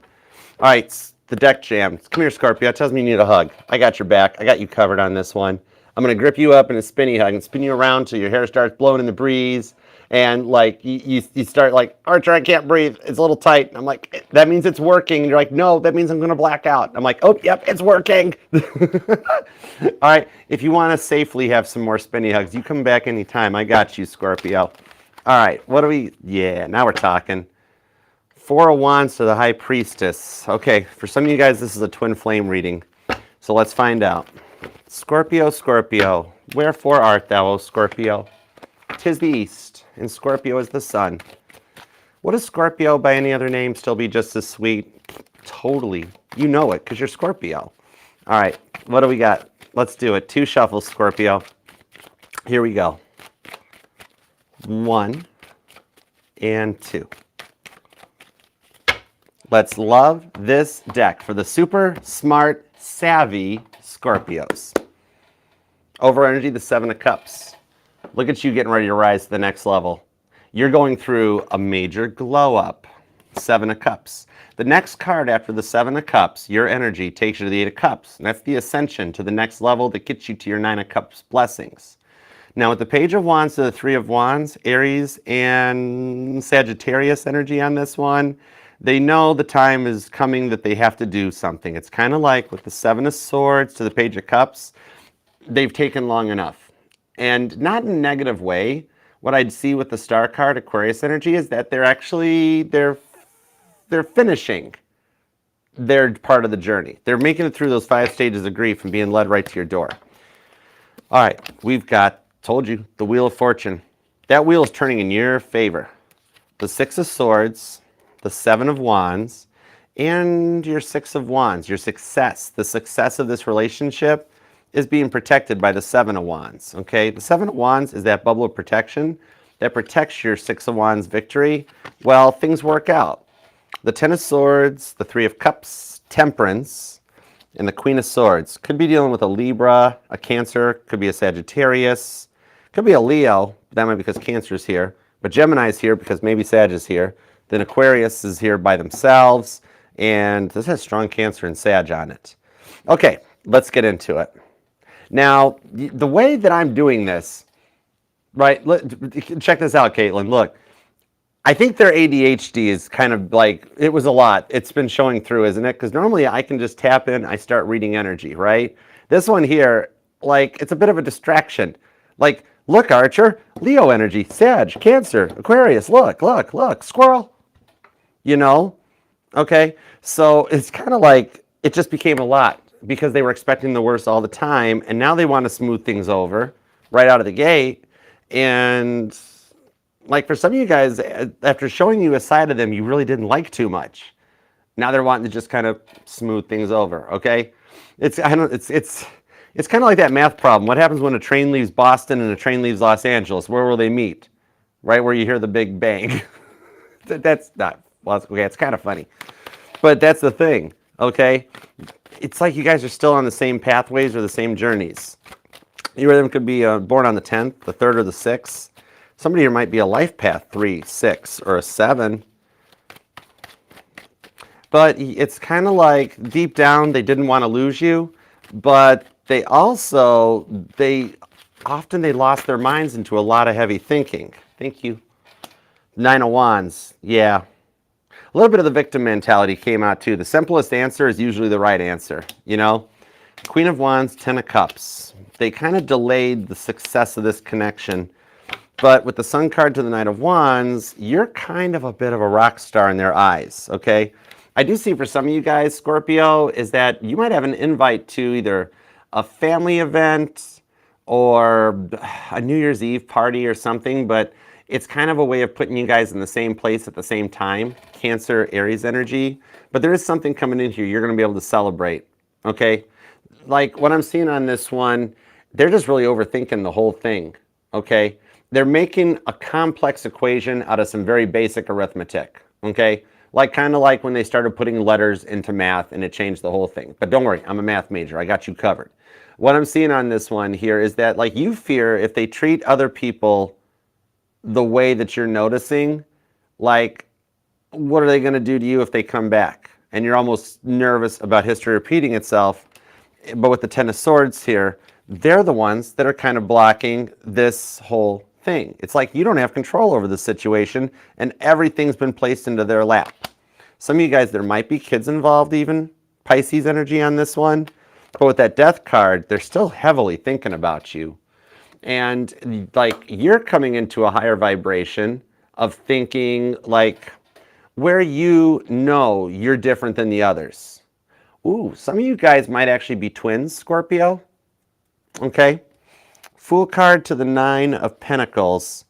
All right, the deck jammed. Come here, Scorpio. It tells me you need a hug. I got your back. I got you covered on this one. I'm going to grip you up in a spinny hug and spin you around till your hair starts blowing in the breeze. And like you start like, Archer, I can't breathe. It's a little tight. I'm like, that means it's working. And you're like, no, that means I'm going to black out. I'm like, oh, yep, it's working. All right, if you want to safely have some more spinny hugs, you come back anytime. I got you, Scorpio. All right, what do we, yeah, now we're talking. Four of Wands to the High Priestess. Okay, for some of you guys, this is a twin flame reading. So let's find out. Scorpio, wherefore art thou, O Scorpio? 'Tis the east, and Scorpio is the sun. Would a Scorpio by any other name still be just as sweet? Totally. You know it, because you're Scorpio. All right, what do we got? Let's do it. 2 shuffles, Scorpio. Here we go. 1 and 2. Let's love this deck for the super smart, savvy Scorpios. Over energy, the 7 of Cups. Look at you getting ready to rise to the next level. You're going through a major glow up. 7 of Cups. The next card after the 7 of Cups, your energy takes you to the 8 of Cups. And that's the ascension to the next level that gets you to your 9 of Cups blessings. Now with the Page of Wands to the 3 of Wands, Aries and Sagittarius energy on this one, they know the time is coming that they have to do something. It's kind of like with the 7 of Swords to the Page of Cups, they've taken long enough. And not in a negative way. What I'd see with the Star card, Aquarius energy, is that they're finishing their part of the journey. They're making it through those 5 stages of grief and being led right to your door. All right, we've got, told you, the Wheel of Fortune. That wheel is turning in your favor. The 6 of Swords, the 7 of Wands, and your 6 of Wands, your success. The success of this relationship is being protected by the 7 of Wands, okay? The 7 of Wands is that bubble of protection that protects your 6 of Wands victory. Well, things work out. The 10 of Swords, the 3 of Cups, Temperance, and the Queen of Swords. Could be dealing with a Libra, a Cancer, could be a Sagittarius, could be a Leo, but that might be because Cancer's here. But Gemini's here because maybe Sag is here. Then Aquarius is here by themselves, and this has strong Cancer and Sag on it. Okay, let's get into it. Now, the way that I'm doing this, right, check this out, Caitlin. Look, I think their ADHD is kind of like, it was a lot. It's been showing through, isn't it? Because normally I can just tap in, I start reading energy, right? This one here, like, it's a bit of a distraction. Like, look, Archer, Leo energy, Sag, Cancer, Aquarius, look, squirrel. You know, okay, so it's kind of like it just became a lot because they were expecting the worst all the time, and now they want to smooth things over right out of the gate. And like for some of you guys, after showing you a side of them you really didn't like too much, now they're wanting to just kind of smooth things over. Okay, it's kind of like that math problem. What happens when a train leaves Boston and a train leaves Los Angeles? Where will they meet? Right where you hear the big bang. That's not. Well, okay, it's kind of funny, but that's the thing, okay? It's like you guys are still on the same pathways or the same journeys. You or them could be born on the 10th, the 3rd, or the 6th. Somebody here might be a life path 3, 6, or a 7. But it's kind of like deep down they didn't want to lose you, but they also, often they lost their minds into a lot of heavy thinking. Thank you. 9 of Wands, yeah. A little bit of the victim mentality came out too. The simplest answer is usually the right answer, you know? Queen of Wands, 10 of Cups. They kind of delayed the success of this connection. But with the Sun card to the Knight of Wands, you're kind of a bit of a rock star in their eyes, okay? I do see for some of you guys, Scorpio, is that you might have an invite to either a family event or a New Year's Eve party or something, but it's kind of a way of putting you guys in the same place at the same time, Cancer, Aries energy. But there is something coming in here you're going to be able to celebrate, okay? Like what I'm seeing on this one, they're just really overthinking the whole thing, okay? They're making a complex equation out of some very basic arithmetic, okay? Like kind of like when they started putting letters into math and it changed the whole thing. But don't worry, I'm a math major. I got you covered. What I'm seeing on this one here is that like you fear if they treat other people the way that you're noticing, like what are they going to do to you if they come back? And you're almost nervous about history repeating itself. But with the 10 of Swords here, they're the ones that are kind of blocking this whole thing. It's like you don't have control over the situation and everything's been placed into their lap. Some of you guys, there might be kids involved even, Pisces energy on this one. But with that Death card, they're still heavily thinking about you. And like you're coming into a higher vibration of thinking like where you know you're different than the others. Ooh, some of you guys might actually be twins, Scorpio. Okay. Fool card to the 9 of Pentacles.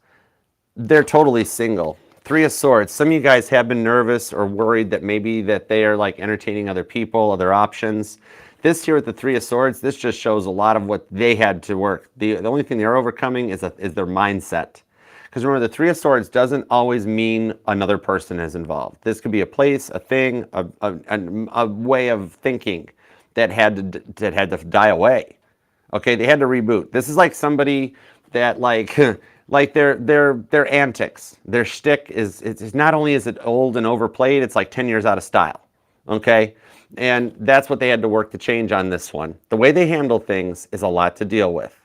They're totally single. 3 of Swords. Some of you guys have been nervous or worried that maybe that they are like entertaining other people, other options. This here with the 3 of Swords, this just shows a lot of what they had to work. The only thing they're overcoming is their mindset. Because remember, the 3 of Swords doesn't always mean another person is involved. This could be a place, a thing, a way of thinking that had to die away. Okay, they had to reboot. This is like somebody that like like their antics, their shtick is not only is it old and overplayed, it's like 10 years out of style. Okay, and that's what they had to work to change on this one. The way they handle things is a lot to deal with,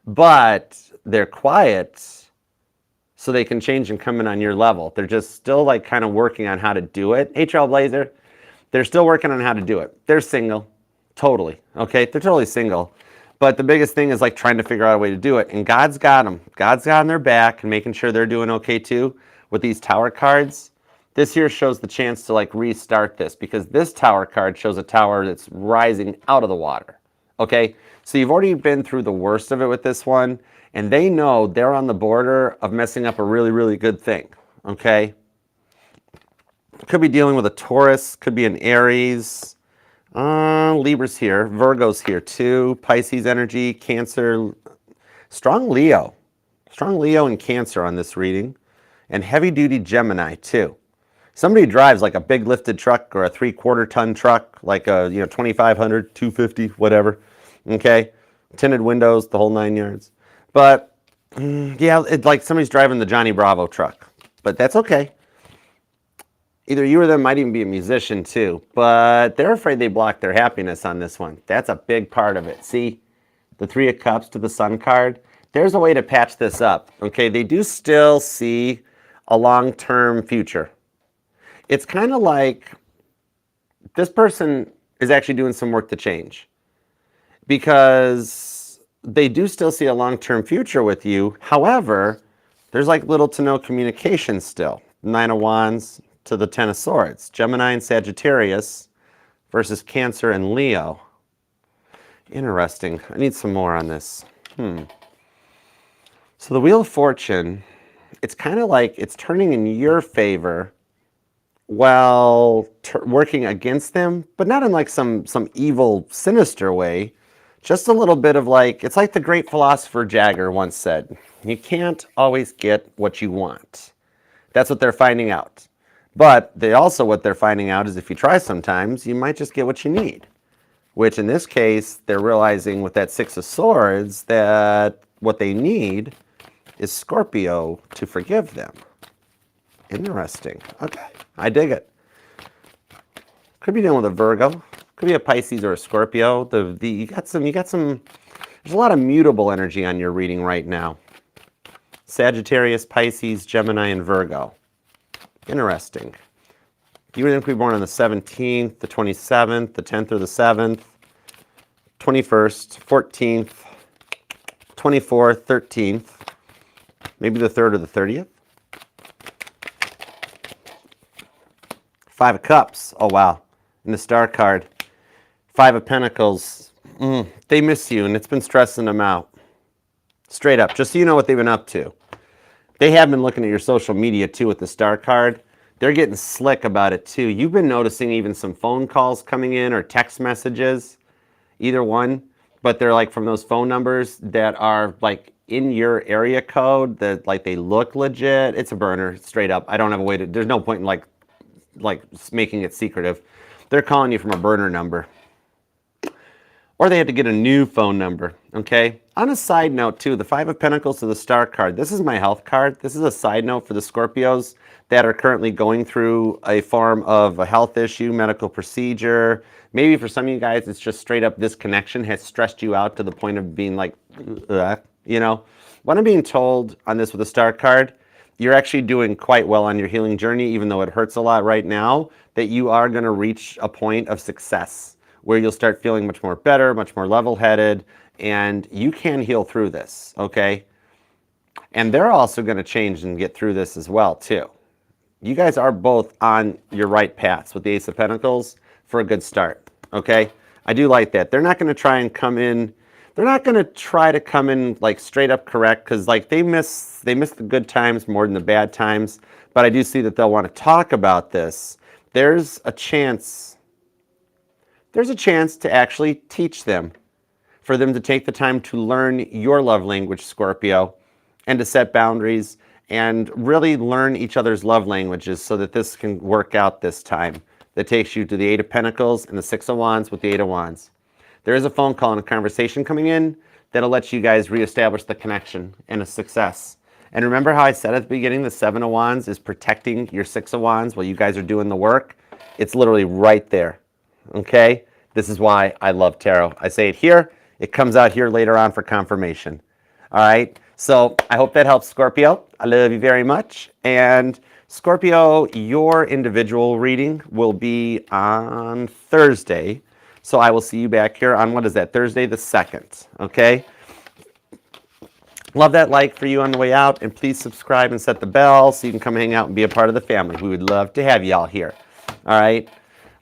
but they're quiet so they can change and come in on your level. They're just still like kind of working on how to do it. Hey, Trailblazer, they're still working on how to do it. They're single, totally. Okay, they're totally single. But the biggest thing is like trying to figure out a way to do it. And God's got them. God's got on their back and making sure they're doing okay too. With these Tower cards, this here shows the chance to like restart this because this Tower card shows a tower that's rising out of the water. Okay, so you've already been through the worst of it with this one. And they know they're on the border of messing up a really, really good thing. Okay, could be dealing with a Taurus, could be an Aries. Libra's here, Virgo's here too, Pisces energy, Cancer, strong Leo and Cancer on this reading, and heavy duty Gemini too. Somebody drives like a big lifted truck or a 3/4 ton truck, like a 2500, 250, whatever. Okay, tinted windows, the whole 9 yards. But yeah, it's like somebody's driving the Johnny Bravo truck, but that's okay. Either you or them might even be a musician too, but they're afraid they block their happiness on this one. That's a big part of it. See, the 3 of Cups to the Sun card. There's a way to patch this up. Okay, they do still see a long-term future. It's kind of like this person is actually doing some work to change because they do still see a long-term future with you. However, there's like little to no communication still. 9 of Wands to the 10 of Swords. Gemini and Sagittarius versus Cancer and Leo. Interesting. I need some more on this. So the Wheel of Fortune, it's kind of like it's turning in your favor while working against them, but not in like some evil, sinister way. Just a little bit of like, it's like the great philosopher Jagger once said, you can't always get what you want. That's what they're finding out. But what they're finding out is if you try sometimes, you might just get what you need. which in this case, they're realizing with that Six of Swords that what they need is Scorpio to forgive them. Interesting. Okay, I dig it. Could be dealing with a Virgo. Could be a Pisces or a Scorpio. You got some. There's a lot of mutable energy on your reading right now. Sagittarius, Pisces, Gemini, and Virgo. Interesting. You would be born on the 17th, the 27th, the 10th or the 7th, 21st, 14th, 24th, 13th, maybe the 3rd or the 30th. Five of Cups. Oh, wow. In the Star card. Five of Pentacles. They miss you, and it's been stressing them out. Straight up, just so you know what they've been up to. They have been looking at your social media, too, with the Star card. They're getting slick about it, too. You've been noticing even some phone calls coming in or text messages, either one. But they're like from those phone numbers that are like in your area code that like they look legit. It's a burner, straight up. I don't have a way to, there's no point in like making it secretive. They're calling you from a burner number. Or they had to get a new phone number, okay? On a side note, too, the Five of Pentacles to the Star card. This is my health card. This is a side note for the Scorpios that are currently going through a form of a health issue, medical procedure. Maybe for some of you guys, it's just straight up this connection has stressed you out to the point of being like, you know? What I'm being told on this with the Star card, you're actually doing quite well on your healing journey, even though it hurts a lot right now, that you are going to reach a point of success where you'll start feeling much more better, much more level-headed, and you can heal through this, okay? And they're also going to change and get through this as well, too. You guys are both on your right paths with the Ace of Pentacles for a good start, okay? I do like that. They're not going to try and come in, they're not going to try to come in like straight up correct, because like they miss the good times more than the bad times, but I do see that they'll want to talk about this. There's a chance to actually teach them, for them to take the time to learn your love language, Scorpio, and to set boundaries and really learn each other's love languages so that this can work out this time. That takes you to the Eight of Pentacles and the Six of Wands with the Eight of Wands. There is a phone call and a conversation coming in that'll let you guys reestablish the connection and a success. And remember how I said at the beginning, the Seven of Wands is protecting your Six of Wands while you guys are doing the work? It's literally right there. Okay? This is why I love tarot. I say it here, it comes out here later on for confirmation. All right? So I hope that helps, Scorpio. I love you very much. And Scorpio, your individual reading will be on Thursday. So I will see you back here on, what is that, Thursday the 2nd. Okay? Love that like for you on the way out. And please subscribe and set the bell so you can come hang out and be a part of the family. We would love to have you all here. All right?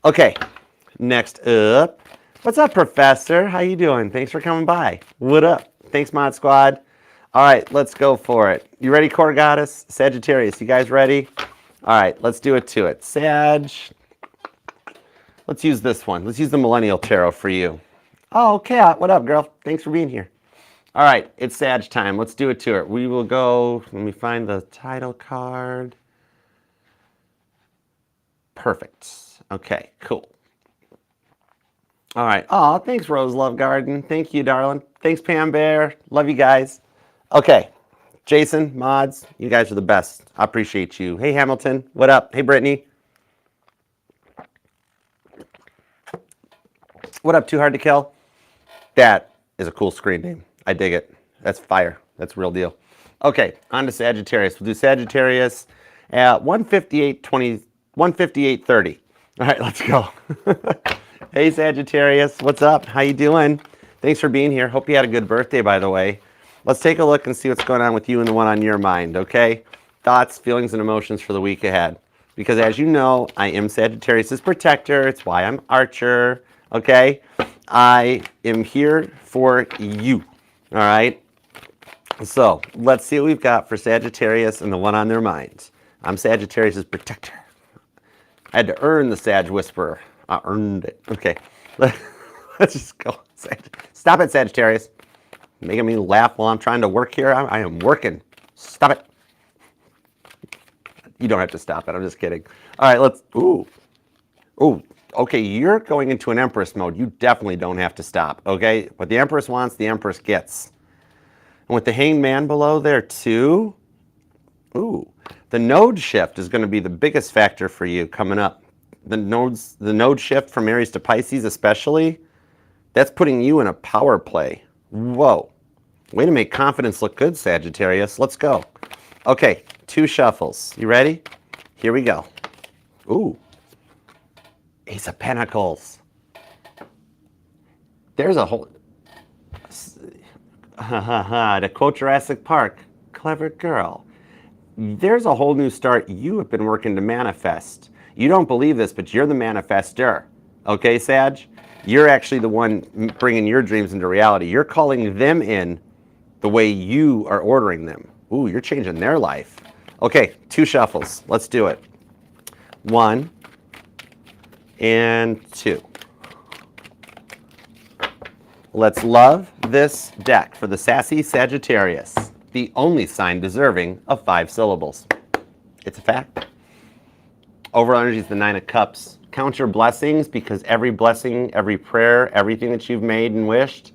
Okay. Next up, what's up, Professor? How you doing? Thanks for coming by. What up? Thanks, Mod Squad. All right, let's go for it. You ready, Core Goddess? Sagittarius, you guys ready? All right, let's do it to it. Sag, let's use this one. Let's use the Millennial Tarot for you. Oh, Kat, what up, girl? Thanks for being here. All right, it's Sag time. Let's do it to it. We will go, let me find the title card. Perfect. Okay, cool. All right. Oh, thanks, Rose Love Garden. Thank you, darling. Thanks, Pam Bear. Love you guys. Okay. Jason, mods, you guys are the best. I appreciate you. Hey, Hamilton. What up? Hey, Brittany. What up, Too Hard to Kill? That is a cool screen name. I dig it. That's fire. That's real deal. Okay, on to Sagittarius. We'll do Sagittarius at 158:20, 158:30. All right, let's go. Hey, Sagittarius, what's up? How you doing? Thanks for being here. Hope you had a good birthday, by the way. Let's take a look and see what's going on with you and the one on your mind, okay? Thoughts, feelings, and emotions for the week ahead. Because as you know, I am Sagittarius' protector. It's why I'm Archer, okay? I am here for you, all right? So let's see what we've got for Sagittarius and the one on their minds. I'm Sagittarius' protector. I had to earn the Sag Whisperer. I earned it. Okay, let's just go. Stop it, Sagittarius. Making me laugh while I'm trying to work here. I am working. Stop it. You don't have to stop it. I'm just kidding. All right, let's. Ooh. okay, you're going into an Empress mode. You definitely don't have to stop, okay? What the Empress wants, the Empress gets. And with the Hanged Man below there too, ooh, the node shift is going to be the biggest factor for you coming up. The node shift from Aries to Pisces especially, that's putting you in a power play. Whoa. Way to make confidence look good, Sagittarius. Let's go. Okay, 2 shuffles. You ready? Here we go. Ooh. Ace of Pentacles. There's a whole... to quote Jurassic Park, clever girl. There's a whole new start you have been working to manifest. You don't believe this, but you're the manifester. Okay, Sag? You're actually the one bringing your dreams into reality. You're calling them in the way you are ordering them. Ooh, you're changing their life. Okay, 2 shuffles. Let's do it. 1 and 2. Let's love this deck for the sassy Sagittarius, the only sign deserving of 5 syllables. It's a fact. Overall energy is the 9 of Cups. Count your blessings, because every blessing, every prayer, everything that you've made and wished,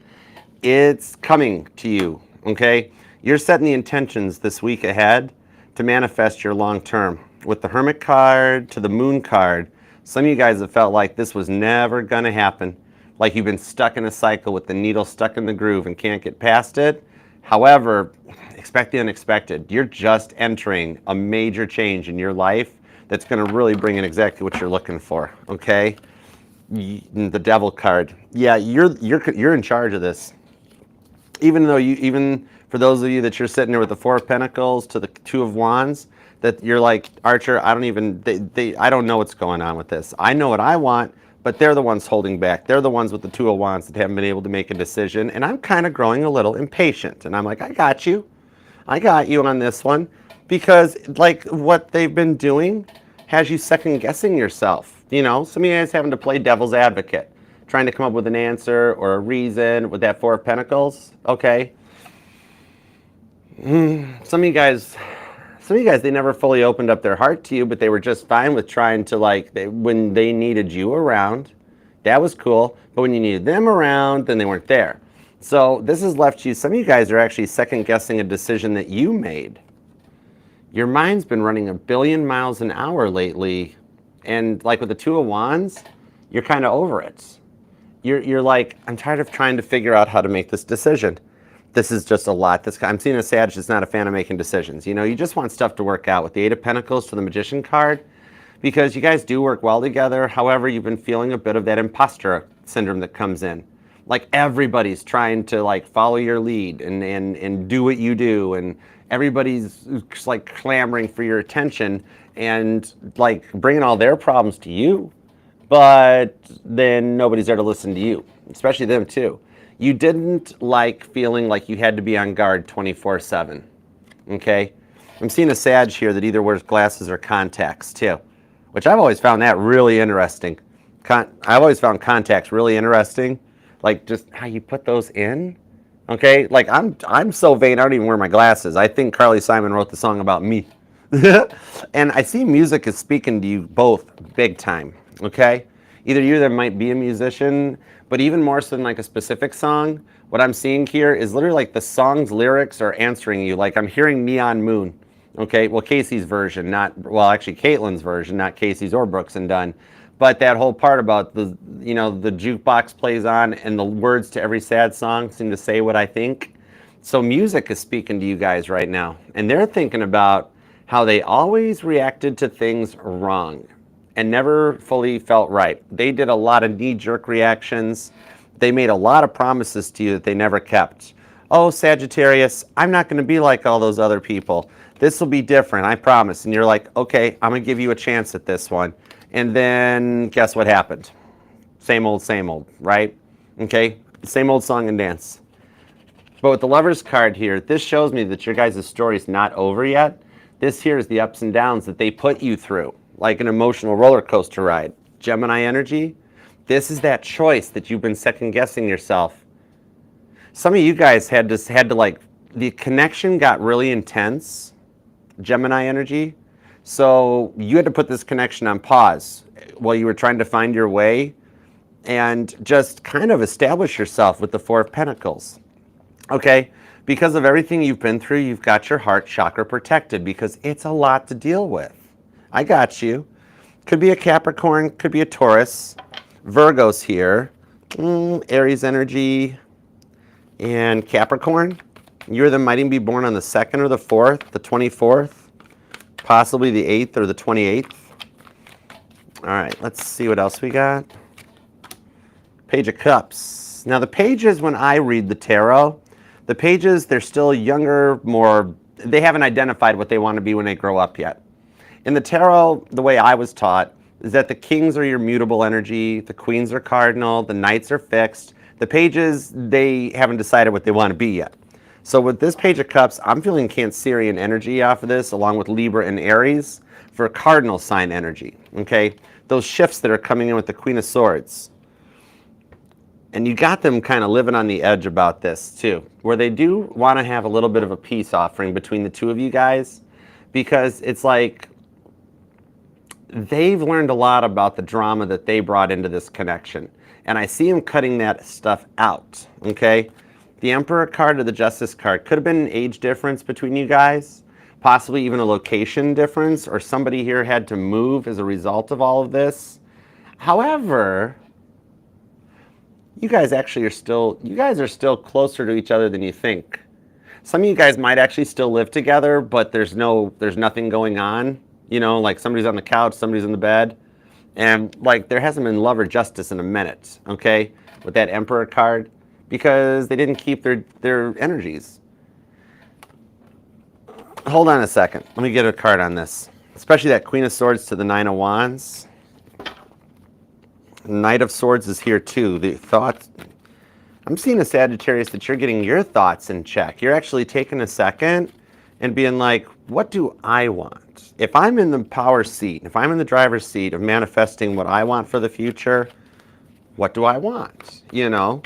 it's coming to you, okay? You're setting the intentions this week ahead to manifest your long term. With the Hermit card to the Moon card, some of you guys have felt like this was never going to happen. Like you've been stuck in a cycle with the needle stuck in the groove and can't get past it. However, expect the unexpected. You're just entering a major change in your life that's going to really bring in exactly what you're looking for, okay? The Devil card. Yeah, you're in charge of this. Even for those of you that you're sitting there with the 4 of Pentacles to the 2 of Wands, that you're like, Archer, I don't know what's going on with this. I know what I want, but they're the ones holding back. They're the ones with the 2 of Wands that haven't been able to make a decision, and I'm kind of growing a little impatient. And I'm like, I got you on this one, because like what they've been doing has you second guessing yourself. You know, some of you guys having to play devil's advocate, trying to come up with an answer or a reason with that 4 of Pentacles. Okay. Some of you guys, they never fully opened up their heart to you, but they were just fine with trying to, like, when they needed you around, that was cool. But when you needed them around, then they weren't there. So this has left you, some of you guys are actually second guessing a decision that you made. Your mind's been running 1 billion miles an hour lately. And like with the 2 of Wands, you're kind of over it. You're like, I'm tired of trying to figure out how to make this decision. This is just a lot. I'm seeing a Sag that's not a fan of making decisions. You know, you just want stuff to work out with the 8 of Pentacles to the Magician card, because you guys do work well together. However, you've been feeling a bit of that imposter syndrome that comes in. Like everybody's trying to like follow your lead and do what you do, and everybody's just like clamoring for your attention and like bringing all their problems to you, but then nobody's there to listen to you, especially them too. You didn't like feeling like you had to be on guard 24/7, okay? I'm seeing a Sag here that either wears glasses or contacts too, which I've always found that really interesting. I've always found contacts really interesting, like just how you put those in, okay? Like I'm so vain, I don't even wear my glasses. I think Carly Simon wrote the song about me. And I see music is speaking to you both big time, okay? Either you that might be a musician, but even more so than like a specific song, what I'm seeing here is literally like the song's lyrics are answering you. Like I'm hearing Neon Moon, okay? Well, Casey's version, actually Caitlin's version, not Casey's or Brooks and Dunn. But that whole part about the jukebox plays on and the words to every sad song seem to say what I think. So music is speaking to you guys right now. And they're thinking about how they always reacted to things wrong and never fully felt right. They did a lot of knee-jerk reactions. They made a lot of promises to you that they never kept. Oh, Sagittarius, I'm not going to be like all those other people. This will be different, I promise. And you're like, okay, I'm going to give you a chance at this one. And then guess what happened? Same old, right? Okay, same old song and dance. But with the Lovers card here, this shows me that your guys' story is not over yet. This here is the ups and downs that they put you through, like an emotional roller coaster ride. Gemini energy, this is that choice that you've been second guessing yourself. Some of you guys had to like, the connection got really intense, Gemini energy. So you had to put this connection on pause while you were trying to find your way and just kind of establish yourself with the Four of Pentacles. Okay? Because of everything you've been through, you've got your heart chakra protected because it's a lot to deal with. I got you. Could be a Capricorn, could be a Taurus. Virgo's here. Aries energy and Capricorn. You're the might even be born on the 2nd or the 4th, the 24th, possibly the 8th or the 28th. All right, let's see what else we got. Page of Cups. Now the pages, when I read the tarot, the pages, they're still younger, they haven't identified what they want to be when they grow up yet. In the tarot, the way I was taught is that the kings are your mutable energy, the queens are cardinal, the knights are fixed. The pages, they haven't decided what they want to be yet. So with this Page of Cups, I'm feeling Cancerian energy off of this, along with Libra and Aries for cardinal sign energy, okay? Those shifts that are coming in with the Queen of Swords. And you got them kind of living on the edge about this too, where they do want to have a little bit of a peace offering between the two of you guys, because it's like they've learned a lot about the drama that they brought into this connection. And I see them cutting that stuff out, okay? The Emperor card or the Justice card could have been an age difference between you guys, possibly even a location difference, or somebody here had to move as a result of all of this. However, you guys actually are still closer to each other than you think. Some of you guys might actually still live together, but there's nothing going on. You know, like somebody's on the couch, somebody's in the bed, and like there hasn't been love or justice in a minute, okay, with that Emperor card, because they didn't keep their energies. Hold on a second. Let me get a card on this, especially that Queen of Swords to the Nine of Wands. Knight of Swords is here too. The thoughts. I'm seeing a Sagittarius that you're getting your thoughts in check. You're actually taking a second and being like, what do I want? If I'm in the power seat, if I'm in the driver's seat of manifesting what I want for the future, what do I want? You know?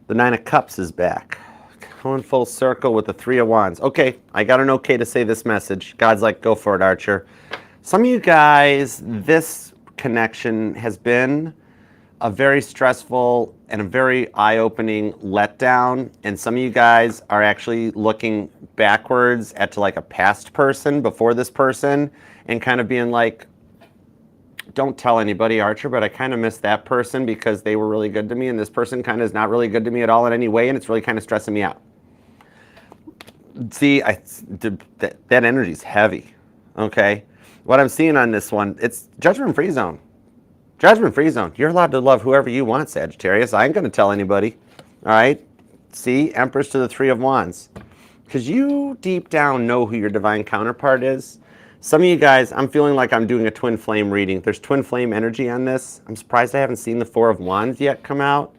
The Nine of Cups is back. Going full circle with the Three of Wands. Okay, I got an okay to say this message. God's like, go for it, Archer. Some of you guys, this connection has been a very stressful and a very eye-opening letdown, and some of you guys are actually looking backwards at to like a past person before this person and kind of being like, don't tell anybody, Archer, but I kind of miss that person because they were really good to me, and this person kind of is not really good to me at all in any way, and it's really kind of stressing me out. See, that energy's heavy, okay? What I'm seeing on this one, it's judgment-free zone. Judgment-free zone. You're allowed to love whoever you want, Sagittarius. I ain't going to tell anybody, all right? See, Empress to the Three of Wands. Because you deep down know who your divine counterpart is. Some of you guys, I'm feeling like I'm doing a twin flame reading. There's twin flame energy on this. I'm surprised I haven't seen the Four of Wands yet come out.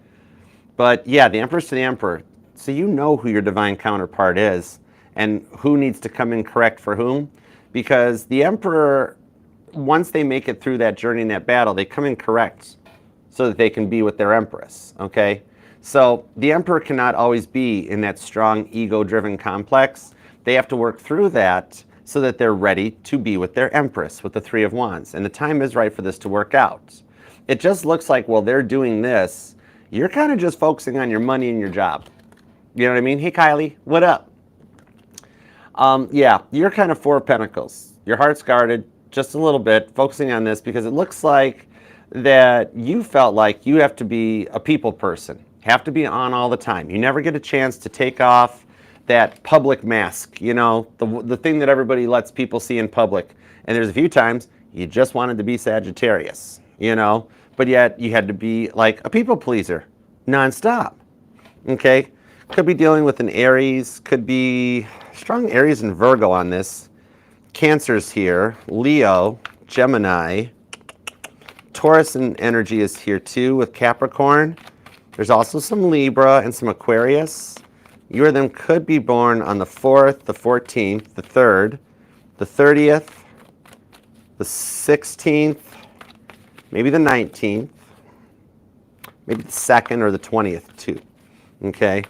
But yeah, the Empress to the Emperor. So you know who your divine counterpart is and who needs to come in correct for whom. Because the Emperor, once they make it through that journey and that battle, they come in correct so that they can be with their Empress, okay? So the Emperor cannot always be in that strong ego-driven complex. They have to work through that so that they're ready to be with their Empress, with the Three of Wands. And the time is right for this to work out. It just looks like while they're doing this, you're kind of just focusing on your money and your job. You know what I mean? Hey, Kylie, what up? Yeah, you're kind of Four of Pentacles. Your heart's guarded just a little bit, focusing on this because it looks like that you felt like you have to be a people person, have to be on all the time. You never get a chance to take off that public mask, you know, the thing that everybody lets people see in public. And there's a few times you just wanted to be Sagittarius, you know, but yet you had to be like a people pleaser nonstop, okay? Could be dealing with an Aries, could be strong Aries and Virgo on this. Cancer's here, Leo, Gemini, Taurus and energy is here too with Capricorn. There's also some Libra and some Aquarius. You or them could be born on the 4th, the 14th, the 3rd, the 30th, the 16th, maybe the 19th, maybe the 2nd or the 20th too, okay?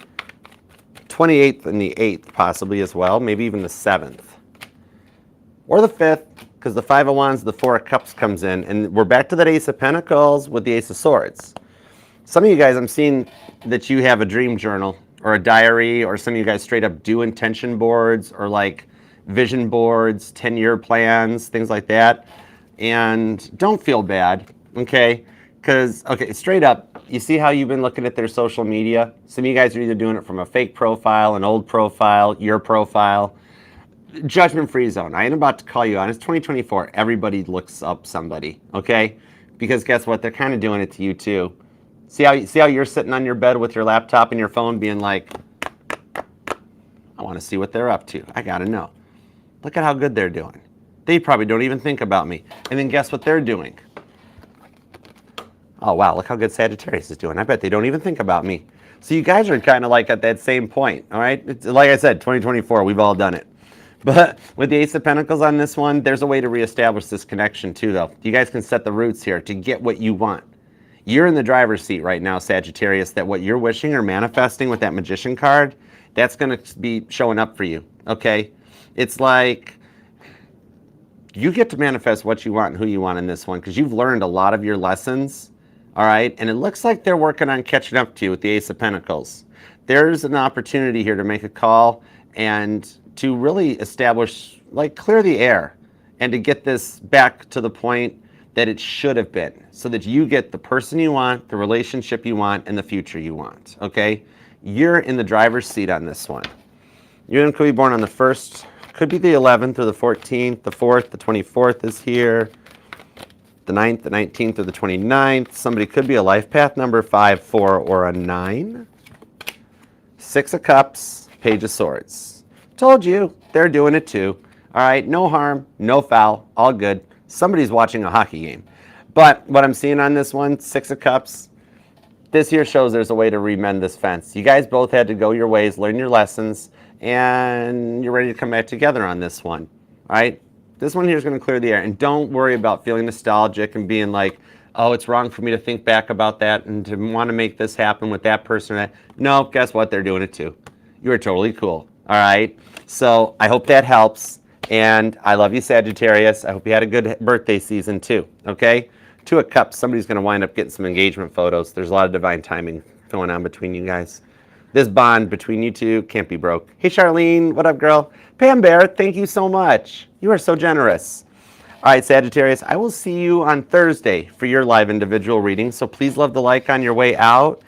28th and the 8th possibly as well, maybe even the 7th. Or the 5th, because the 5 of Wands, the 4 of Cups comes in, and we're back to that Ace of Pentacles with the Ace of Swords. Some of you guys, I'm seeing that you have a dream journal or a diary, or some of you guys straight up do intention boards or like vision boards, 10-year plans, things like that. And don't feel bad, okay? Because, okay, straight up, you see how you've been looking at their social media? Some of you guys are either doing it from a fake profile, an old profile, your profile. Judgment-free zone. I ain't about to call you on. It's 2024. Everybody looks up somebody, okay? Because guess what? They're kind of doing it to you too. See how you're sitting on your bed with your laptop and your phone being like, I want to see what they're up to. I got to know. Look at how good they're doing. They probably don't even think about me. And then guess what they're doing? Oh, wow, look how good Sagittarius is doing. I bet they don't even think about me. So you guys are kind of like at that same point, all right? It's, like I said, 2024, we've all done it. But with the Ace of Pentacles on this one, there's a way to reestablish this connection too, though. You guys can set the roots here to get what you want. You're in the driver's seat right now, Sagittarius, that what you're wishing or manifesting with that Magician card, that's going to be showing up for you, okay? It's like you get to manifest what you want and who you want in this one because you've learned a lot of your lessons, all right? And it looks like they're working on catching up to you with the Ace of Pentacles. There's an opportunity here to make a call and to really establish, like, clear the air and to get this back to the point that it should have been so that you get the person you want, the relationship you want, and the future you want, okay? You're in the driver's seat on this one. You could be born on the 1st, could be the 11th or the 14th, the 4th, the 24th is here, the 9th, the 19th, or the 29th. Somebody could be a life path number 5, 4, or a 9. 6 of Cups, Page of Swords. Told you, they're doing it too. All right, no harm, no foul, all good. Somebody's watching a hockey game. But what I'm seeing on this one, 6 of Cups, this here shows there's a way to remend this fence. You guys both had to go your ways, learn your lessons, and you're ready to come back together on this one. All right, this one here is going to clear the air. And don't worry about feeling nostalgic and being like, oh, it's wrong for me to think back about that and to want to make this happen with that person. Or that. No, guess what? They're doing it too. You are totally cool. All right, so I hope that helps, and I love you, Sagittarius. I hope you had a good birthday season too, okay? 2 of Cups, somebody's going to wind up getting some engagement photos. There's a lot of divine timing going on between you guys. This bond between you two can't be broke. Hey, Charlene, what up, girl? Pam Bear, thank you so much. You are so generous. All right, Sagittarius, I will see you on Thursday for your live individual reading, so please leave the like on your way out.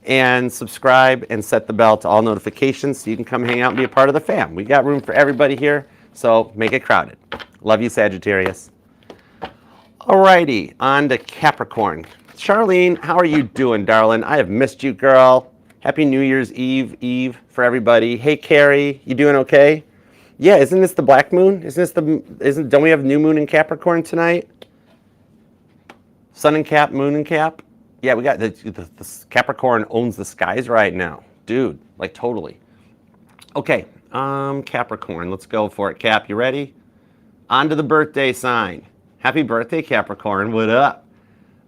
And subscribe and set the bell to all notifications so you can come hang out and be a part of the fam. We got room for everybody here, so make it crowded. Love you, Sagittarius. Alrighty, on to Capricorn. Charlene, how are you doing, darling? I have missed you, girl. Happy New Year's Eve for everybody. Hey, Carrie, you doing okay? Yeah, isn't this the black moon? Don't we have new moon in Capricorn tonight? Sun and Cap, moon and Cap? Yeah, we got the Capricorn owns the skies right now. Dude, like totally. Okay, Capricorn, let's go for it. Cap, you ready? On to the birthday sign. Happy birthday, Capricorn. What up?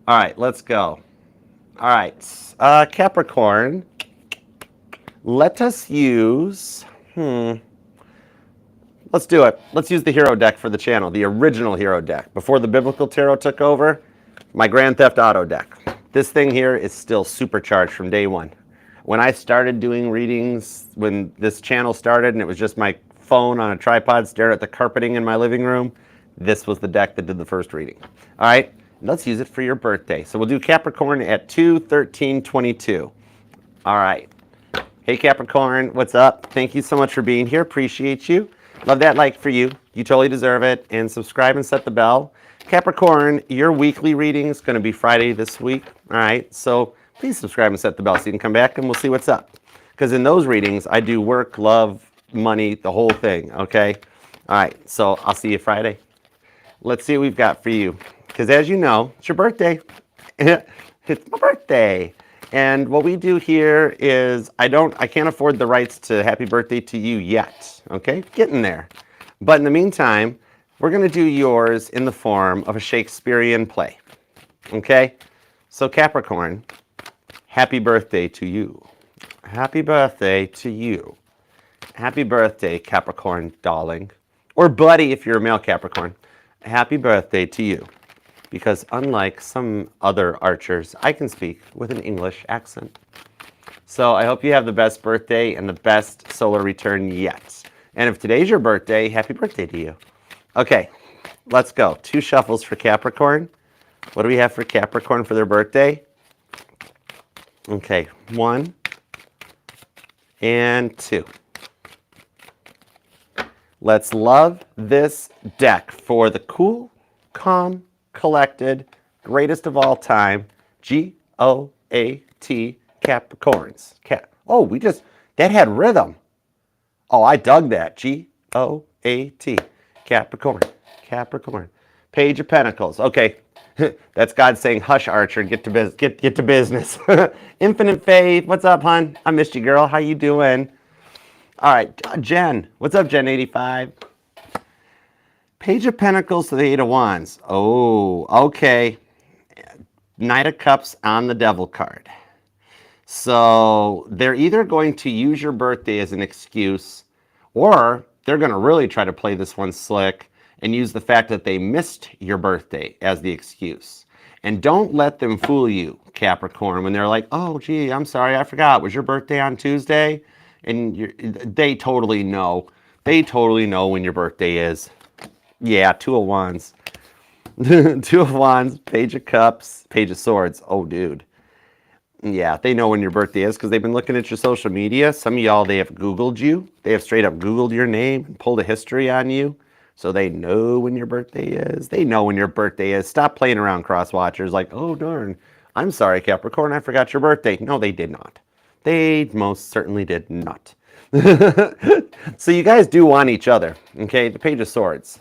All right, let's go. All right, Capricorn, let us use, let's do it. Let's use the hero deck for the channel, the original hero deck. Before the biblical tarot took over, my Grand Theft Auto deck. This thing here is still supercharged from day one. When I started doing readings, when this channel started and it was just my phone on a tripod staring at the carpeting in my living room, this was the deck that did the first reading. All right, let's use it for your birthday. So we'll do Capricorn at 2/13/22. All right. Hey, Capricorn, what's up? Thank you so much for being here. Appreciate you. Love that like for you. You totally deserve it. And subscribe and set the bell. Capricorn, your weekly reading is going to be Friday this week, all right? So please subscribe and set the bell so you can come back and we'll see what's up. Because in those readings, I do work, love, money, the whole thing, okay? All right, so I'll see you Friday. Let's see what we've got for you. Because as you know, it's your birthday. It's my birthday. And what we do here is I can't afford the rights to happy birthday to you yet, okay? Getting there. But in the meantime, we're going to do yours in the form of a Shakespearean play, okay? So Capricorn, happy birthday to you. Happy birthday to you. Happy birthday, Capricorn darling. Or buddy if you're a male Capricorn. Happy birthday to you. Because unlike some other archers, I can speak with an English accent. So I hope you have the best birthday and the best solar return yet. And if today's your birthday, happy birthday to you. Okay, let's go. 2 shuffles for Capricorn. What do we have for Capricorn for their birthday? Okay, 1 and 2. Let's love this deck for the cool, calm, collected, greatest of all time, G-O-A-T, Capricorns. That had rhythm. Oh, I dug that. G-O-A-T, Capricorn, Capricorn. Page of Pentacles. Okay, that's God saying, hush, Archer, get to business. Infinite Faith, what's up, hon? I missed you, girl. How you doing? All right, Jen. What's up, Jen 85? Page of Pentacles to the 8 of Wands. Oh, okay. Knight of Cups on the Devil card. So they're either going to use your birthday as an excuse, or they're going to really try to play this one slick and use the fact that they missed your birthday as the excuse. And don't let them fool you, Capricorn, when they're like, oh, gee, I'm sorry, I forgot. Was your birthday on Tuesday? And they totally know. They totally know when your birthday is. Yeah, 2 of Wands. 2 of Wands, Page of Cups, Page of Swords. Oh, dude. Yeah, they know when your birthday is because they've been looking at your social media. Some of y'all, they have Googled you. They have straight up Googled your name and pulled a history on you. So they know when your birthday is. They know when your birthday is. Stop playing around, cross-watchers, like, oh, darn. I'm sorry, Capricorn, I forgot your birthday. No, they did not. They most certainly did not. So you guys do want each other, okay? The Page of Swords.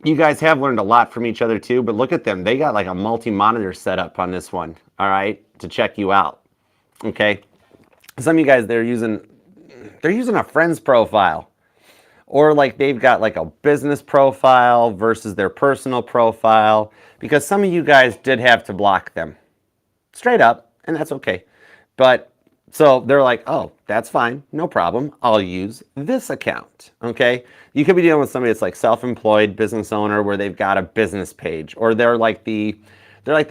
You guys have learned a lot from each other too, but look at them. They got like a multi-monitor setup on this one, all right, to check you out, okay? Some of you guys, they're using a friend's profile, or like they've got like a business profile versus their personal profile, because some of you guys did have to block them, straight up, and that's okay. But so they're like, oh, that's fine, no problem. I'll use this account, okay? You could be dealing with somebody that's like self-employed business owner where they've got a business page, or they're like the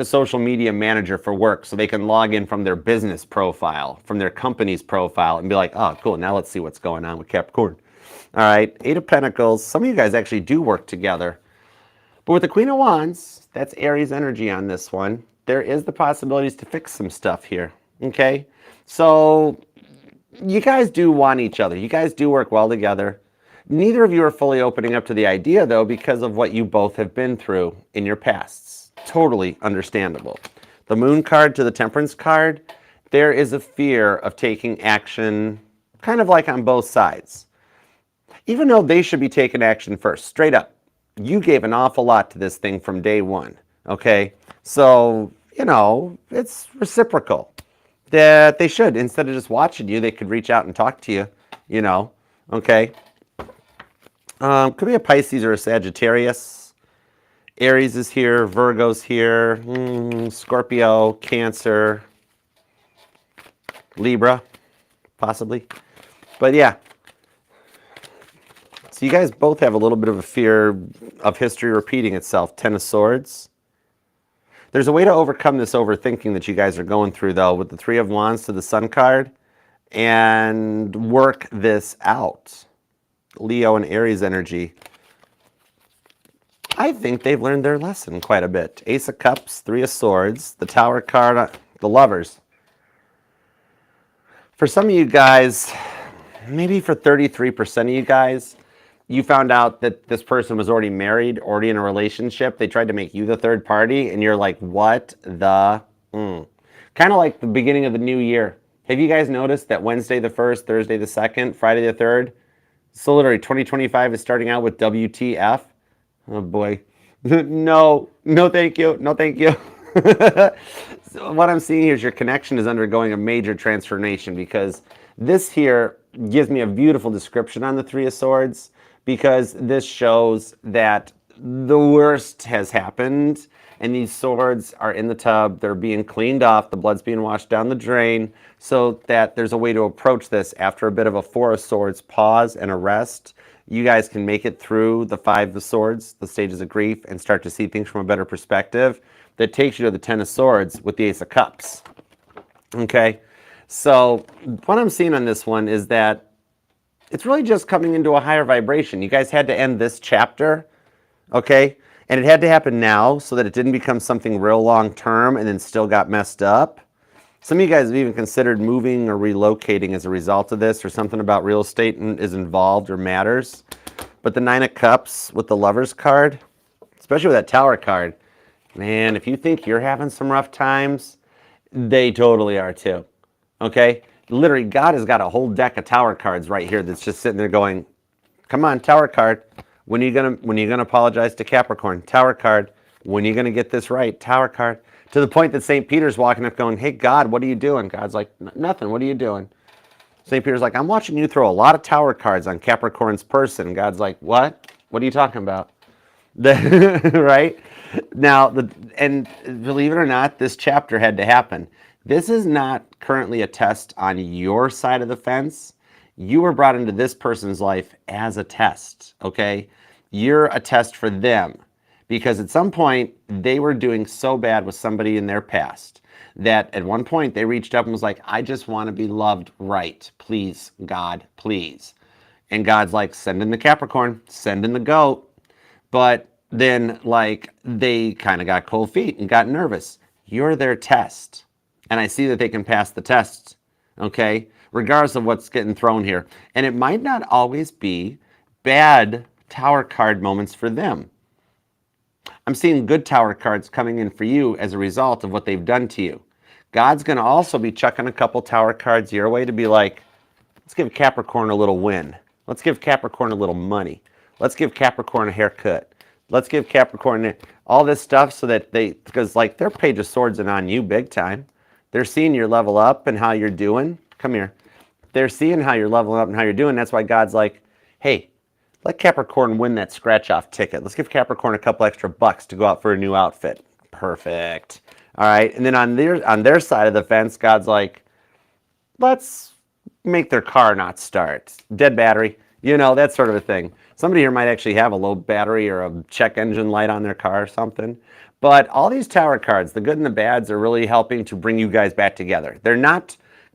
social media manager for work, so they can log in from their business profile, from their company's profile, and be like, oh, cool, now let's see what's going on with Capricorn. All right, 8 of Pentacles. Some of you guys actually do work together. But with the Queen of Wands, that's Aries energy on this one. There is the possibilities to fix some stuff here, okay? So you guys do want each other. You guys do work well together. Neither of you are fully opening up to the idea, though, because of what you both have been through in your pasts. Totally understandable. The Moon card to the Temperance card, there is a fear of taking action kind of like on both sides. Even though they should be taking action first, straight up. You gave an awful lot to this thing from day one, okay? So, you know, it's reciprocal. That they should, instead of just watching you, they could reach out and talk to you, you know, okay? Could be a Pisces or a Sagittarius. Aries is here, Virgo's here, Scorpio, Cancer, Libra, possibly. But yeah. So you guys both have a little bit of a fear of history repeating itself. 10 of Swords. There's a way to overcome this overthinking that you guys are going through, though, with the 3 of Wands to the Sun card, and work this out. Leo and Aries energy. I think they've learned their lesson quite a bit. Ace of Cups, 3 of Swords, the Tower card, the Lovers. For some of you guys, maybe for 33% of you guys, you found out that this person was already married, already in a relationship. They tried to make you the third party, and you're like, what the? Kind of like the beginning of the new year. Have you guys noticed that Wednesday the 1st, Thursday the 2nd, Friday the 3rd? So literally 2025 is starting out with WTF. Oh boy. No thank you. No thank you. So what I'm seeing here is your connection is undergoing a major transformation, because this here gives me a beautiful description on the 3 of Swords, because this shows that the worst has happened, and these swords are in the tub. They're being cleaned off. The blood's being washed down the drain, so that there's a way to approach this after a bit of a Four of Swords pause and a rest. You guys can make it through the Five of Swords, the stages of grief, and start to see things from a better perspective. That takes you to the Ten of Swords with the Ace of Cups. Okay, so what I'm seeing on this one is that it's really just coming into a higher vibration. You guys had to end this chapter, okay? And it had to happen now so that it didn't become something real long term and then still got messed up. Some of you guys have even considered moving or relocating as a result of this, or something about real estate is involved or matters. But the Nine of Cups with the Lover's card, especially with that Tower card, man, if you think you're having some rough times, they totally are too, okay? Literally, God has got a whole deck of Tower cards right here that's just sitting there going, come on, Tower card. When are you gonna apologize to Capricorn? Tower card. When are you gonna get this right? Tower card. To the point that St. Peter's walking up going, hey, God, what are you doing? God's like, nothing. What are you doing? St. Peter's like, I'm watching you throw a lot of Tower cards on Capricorn's person. God's like, what? What are you talking about? Right? Now, and believe it or not, this chapter had to happen. This is not currently a test on your side of the fence. You were brought into this person's life as a test, okay? You're a test for them, because at some point they were doing so bad with somebody in their past that at one point they reached up and was like, I just want to be loved right. Please, God, please. And God's like, send in the Capricorn, send in the goat. But then, like, they kind of got cold feet and got nervous. You're their test. And I see that they can pass the test, okay? Regardless of what's getting thrown here. And it might not always be bad Tower card moments for them. I'm seeing good Tower cards coming in for you as a result of what they've done to you. God's going to also be chucking a couple Tower cards your way to be like, let's give Capricorn a little win. Let's give Capricorn a little money. Let's give Capricorn a haircut. Let's give Capricorn all this stuff so that because like their Page of Swords is on you big time. They're seeing your level up and how you're doing. Come here. They're seeing how you're leveling up and how you're doing. That's why God's like, hey, let Capricorn win that scratch-off ticket. Let's give Capricorn a couple extra bucks to go out for a new outfit. Perfect. All right. And then on their side of the fence, God's like, let's make their car not start. Dead battery. You know, that sort of a thing. Somebody here might actually have a low battery or a check engine light on their car or something. But all these Tower cards, the good and the bads, are really helping to bring you guys back together.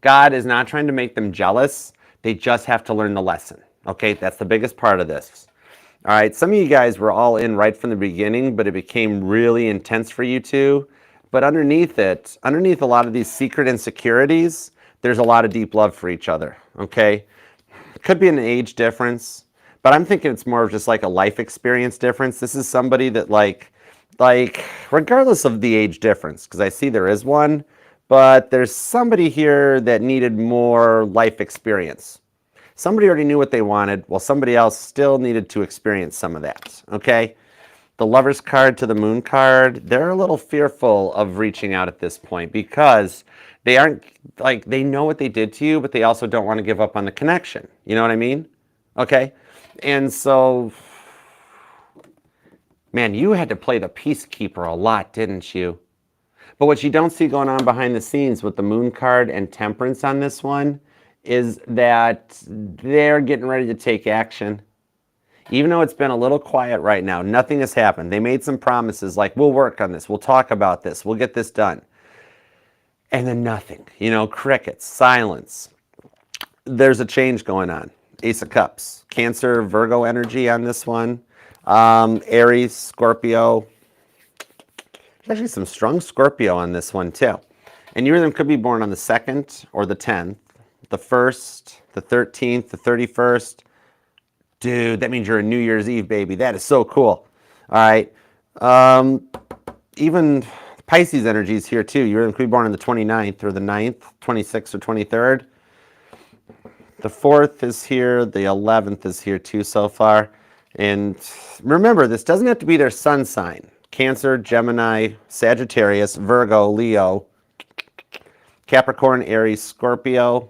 God is not trying to make them jealous. They just have to learn the lesson. Okay, that's the biggest part of this. All right, some of you guys were all in right from the beginning, but it became really intense for you two. But underneath it, underneath a lot of these secret insecurities, there's a lot of deep love for each other, okay? It could be an age difference, but I'm thinking it's more of just like a life experience difference. This is somebody that like regardless of the age difference, because I see there is one, but there's somebody here that needed more life experience. Somebody already knew what they wanted, while somebody else still needed to experience some of that, okay? The Lover's card to the Moon card, they're a little fearful of reaching out at this point because they aren't, like, they know what they did to you, but they also don't want to give up on the connection. You know what I mean? Okay? And so, man, you had to play the peacekeeper a lot, didn't you? But what you don't see going on behind the scenes with the Moon card and Temperance on this one is that they're getting ready to take action. Even though it's been a little quiet right now, nothing has happened. They made some promises like, we'll work on this, we'll talk about this, we'll get this done. And then nothing, you know, crickets, silence. There's a change going on. Ace of Cups, Cancer, Virgo energy on this one. Aries, Scorpio. There's actually some strong Scorpio on this one too. And you or them could be born on the 2nd or the 10th, the 1st, the 13th, the 31st. Dude, that means you're a New Year's Eve, baby. That is so cool. All right. Even Pisces energy is here too. You could be born on the 29th or the 9th, 26th or 23rd. The 4th is here. The 11th is here too so far. And remember, this doesn't have to be their sun sign. Cancer, Gemini, Sagittarius, Virgo, Leo, Capricorn, Aries, Scorpio.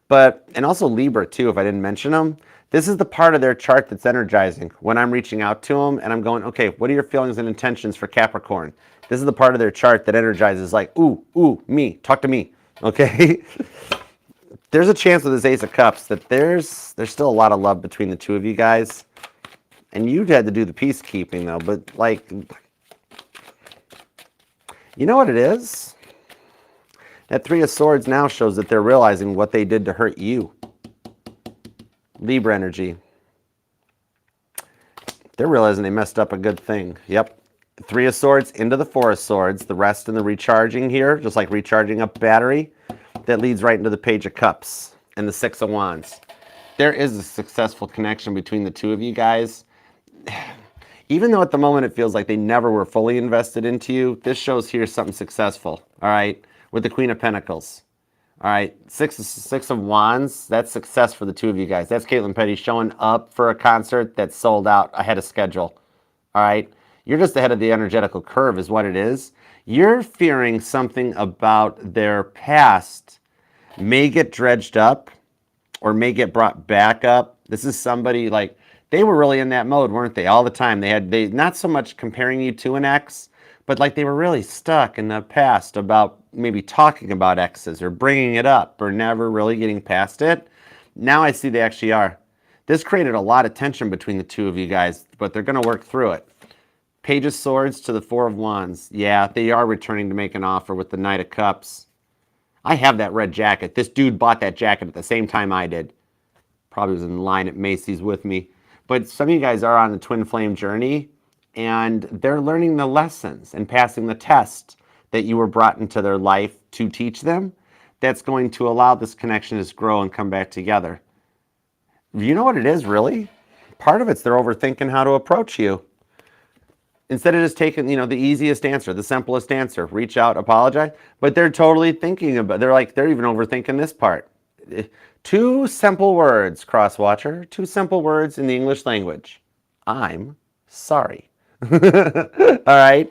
And also Libra too, if I didn't mention them. This is the part of their chart that's energizing. When I'm reaching out to them and I'm going, okay, what are your feelings and intentions for Capricorn? This is the part of their chart that energizes like, ooh, me, talk to me, okay? There's a chance with this Ace of Cups that there's still a lot of love between the two of you guys. And you had to do the peacekeeping though, but like, you know what it is? That Three of Swords now shows that they're realizing what they did to hurt you. Libra energy. They're realizing they messed up a good thing. Yep. Three of Swords into the Four of Swords. The rest in the recharging here, just like recharging up battery. That leads right into the Page of Cups and the Six of Wands. There is a successful connection between the two of you guys. Even though at the moment it feels like they never were fully invested into you, this shows here something successful, all right, with the Queen of Pentacles. All right, six of Wands, that's success for the two of you guys. That's Caitlin Petty showing up for a concert that's sold out ahead of schedule. All right, you're just ahead of the energetical curve is what it is. You're fearing something about their past may get dredged up or may get brought back up. This is somebody like, they were really in that mode, weren't they? All the time. They not so much comparing you to an ex, but like they were really stuck in the past about maybe talking about exes or bringing it up or never really getting past it. Now I see they actually are. This created a lot of tension between the two of you guys, but they're going to work through it. Page of Swords to the Four of Wands. Yeah, they are returning to make an offer with the Knight of Cups. I have that red jacket. This dude bought that jacket at the same time I did. Probably was in line at Macy's with me. But some of you guys are on the twin flame journey, and they're learning the lessons and passing the test that you were brought into their life to teach them. That's going to allow this connection to grow and come back together. You know what it is, really? Part of it's they're overthinking how to approach you. Instead of just taking, the easiest answer, the simplest answer, reach out, apologize. But they're totally thinking about, they're even overthinking this part. Two simple words, cross-watcher, two simple words in the English language. I'm sorry. All right?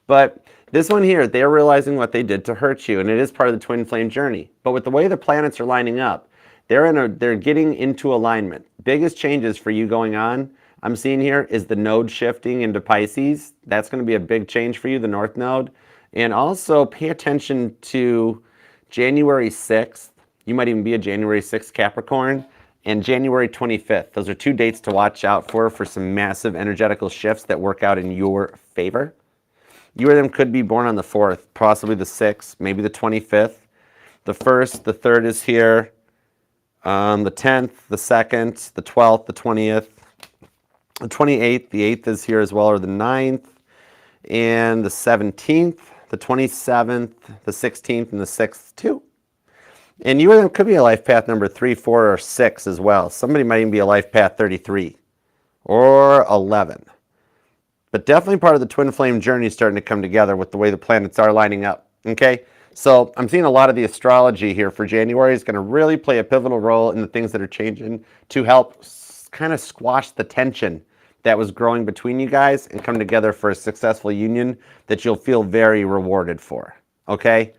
But this one here, they're realizing what they did to hurt you, and it is part of the twin flame journey. But with the way the planets are lining up, they're getting into alignment. Biggest changes for you going on, I'm seeing here, is the node shifting into Pisces. That's going to be a big change for you, the North Node. And also pay attention to January 6th. You might even be a January 6th Capricorn, and January 25th. Those are two dates to watch out for some massive energetical shifts that work out in your favor. You or them could be born on the 4th, possibly the 6th, maybe the 25th. The 1st, the 3rd is here. The 10th, the 2nd, the 12th, the 20th. The 28th, the 8th is here as well, or the 9th. And the 17th, the 27th, the 16th, and the 6th too. And you or them could be a life path number 3, 4, or 6 as well. Somebody might even be a life path 33 or 11. But definitely part of the twin flame journey starting to come together with the way the planets are lining up. Okay? So I'm seeing a lot of the astrology here for January is going to really play a pivotal role in the things that are changing to help kind of squash the tension that was growing between you guys and come together for a successful union that you'll feel very rewarded for. Okay?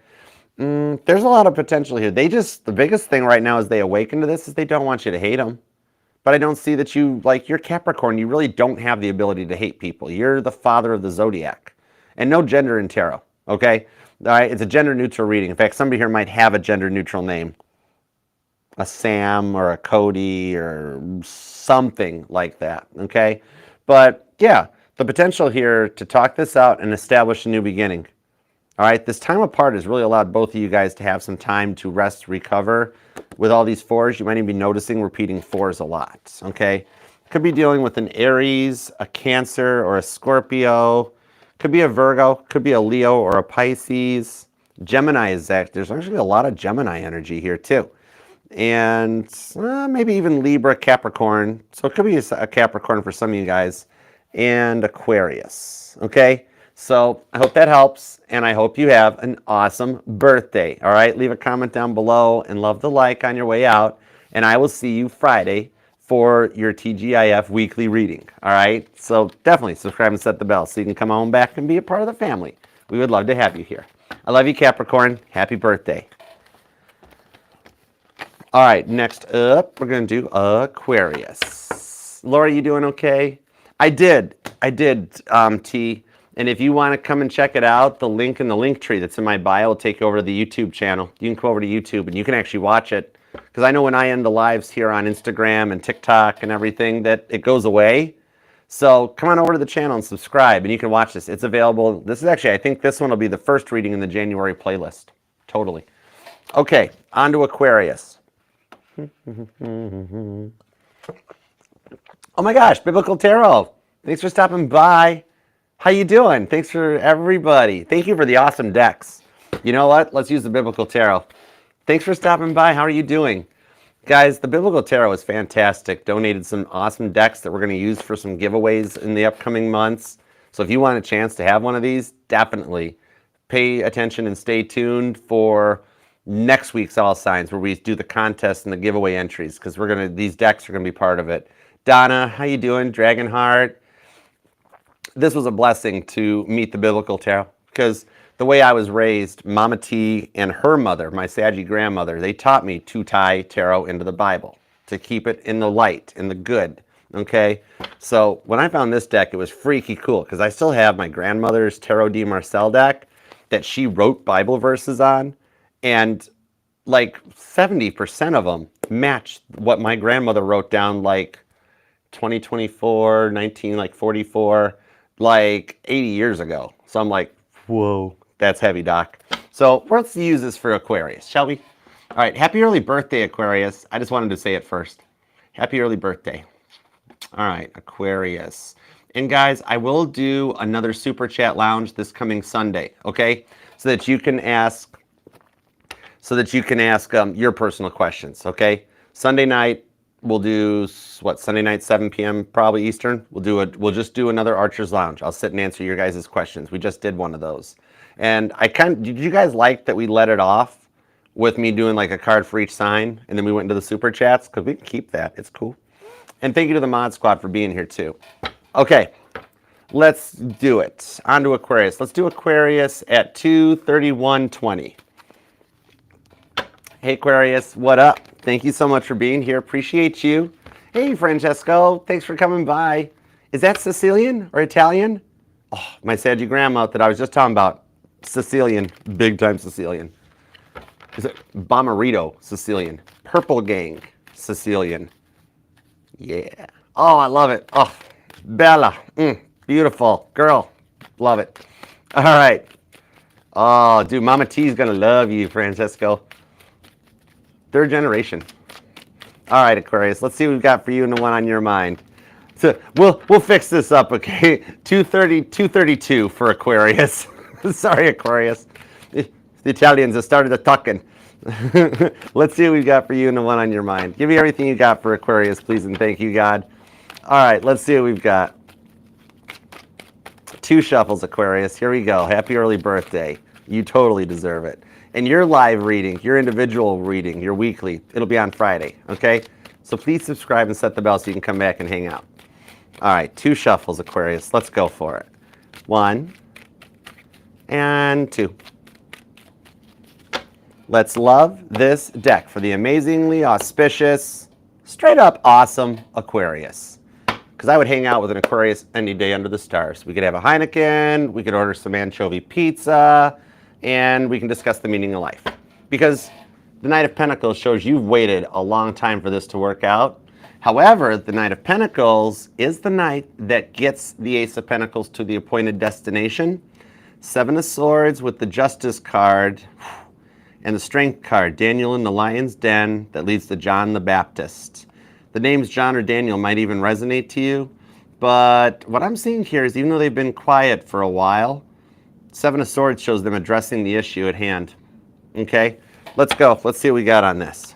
There's a lot of potential here. The biggest thing right now as they awaken to this is they don't want you to hate them. But I don't see that you're Capricorn, you really don't have the ability to hate people. You're the father of the zodiac. And no gender in tarot, okay? All right, it's a gender neutral reading. In fact, somebody here might have a gender neutral name. A Sam or a Cody or something like that, okay? But yeah, the potential here to talk this out and establish a new beginning. All right, this time apart has really allowed both of you guys to have some time to rest, recover. With all these 4s, you might even be noticing repeating 4s a lot, okay? Could be dealing with an Aries, a Cancer, or a Scorpio. Could be a Virgo, could be a Leo or a Pisces. Gemini is that. There's actually a lot of Gemini energy here too. And maybe even Libra, Capricorn. So it could be a Capricorn for some of you guys. And Aquarius, okay? So I hope that helps, and I hope you have an awesome birthday, all right? Leave a comment down below and love the like on your way out, and I will see you Friday for your TGIF weekly reading, all right? So definitely subscribe and set the bell so you can come on back and be a part of the family. We would love to have you here. I love you, Capricorn. Happy birthday. All right, next up, we're going to do Aquarius. Laura, you doing okay? I did, T. And if you want to come and check it out, the link in the link tree that's in my bio will take you over to the YouTube channel. You can come over to YouTube and you can actually watch it. Because I know when I end the lives here on Instagram and TikTok and everything that it goes away. So come on over to the channel and subscribe and you can watch this. It's available. This is actually, I think this one will be the first reading in the January playlist. Totally. Okay, on to Aquarius. Oh my gosh, Biblical Tarot. Thanks for stopping by. How you doing? Thanks for everybody. Thank you for the awesome decks. You know what? Let's use the Biblical Tarot. Thanks for stopping by. How are you doing? Guys, the Biblical Tarot is fantastic. Donated some awesome decks that we're going to use for some giveaways in the upcoming months. So if you want a chance to have one of these, definitely pay attention and stay tuned for next week's All Signs, where we do the contest and the giveaway entries, because these decks are going to be part of it. Donna, how you doing? Dragonheart. This was a blessing to meet the Biblical Tarot, because the way I was raised, Mama T and her mother, my Saggy grandmother, they taught me to tie tarot into the Bible, to keep it in the light, in the good, okay? So when I found this deck, it was freaky cool, because I still have my grandmother's Tarot de Marcel deck that she wrote Bible verses on, and like 70% of them match what my grandmother wrote down, like 2024, 1944, like 80 years ago. So I'm like, whoa, that's heavy, Doc. So let's use this for Aquarius, shall we? All right, happy early birthday, Aquarius. I just wanted to say it first. Happy early birthday. All right, Aquarius. And guys, I will do another Super Chat Lounge this coming Sunday, okay? So that you can ask your personal questions, okay? Sunday night, we'll do, Sunday night, 7 p.m. probably Eastern. We'll just do another Archer's Lounge. I'll sit and answer your guys' questions. We just did one of those. And did you guys like that we let it off with me doing like a card for each sign, and then we went into the Super Chats? Because we can keep that, it's cool. And thank you to the Mod Squad for being here too. Okay, let's do it. On to Aquarius. Let's do Aquarius at 2/31/20. Hey Aquarius, what up? Thank you so much for being here. Appreciate you. Hey Francesco, thanks for coming by. Is that Sicilian or Italian? Oh, my Saggy grandma that I was just talking about. Sicilian, big time Sicilian. Is it Bommarito Sicilian? Purple Gang Sicilian. Yeah. Oh, I love it. Oh, Bella. Beautiful. Girl. Love it. All right. Oh, dude, Mama T's going to love you, Francesco. Third generation. All right, Aquarius. Let's see what we've got for you and the one on your mind. So we'll fix this up, okay? 232 for Aquarius. Sorry, Aquarius. The Italians have started talking. Let's see what we've got for you and the one on your mind. Give me everything you got for Aquarius, please, and thank you, God. All right, let's see what we've got. 2 shuffles, Aquarius. Here we go. Happy early birthday. You totally deserve it. And your live reading, your individual reading, your weekly, it'll be on Friday, okay? So please subscribe and set the bell so you can come back and hang out. All right, 2 shuffles, Aquarius. Let's go for it. 1 and 2. Let's love this deck for the amazingly auspicious, straight up awesome Aquarius. Because I would hang out with an Aquarius any day under the stars. We could have a Heineken, we could order some anchovy pizza, and we can discuss the meaning of life. Because the Knight of Pentacles shows you've waited a long time for this to work out. However, the Knight of Pentacles is the knight that gets the Ace of Pentacles to the appointed destination. 7 of Swords with the Justice card and the Strength card, Daniel in the Lion's Den, that leads to John the Baptist. The names John or Daniel might even resonate to you, but what I'm seeing here is even though they've been quiet for a while, 7 of Swords shows them addressing the issue at hand. Okay, let's go. Let's see what we got on this.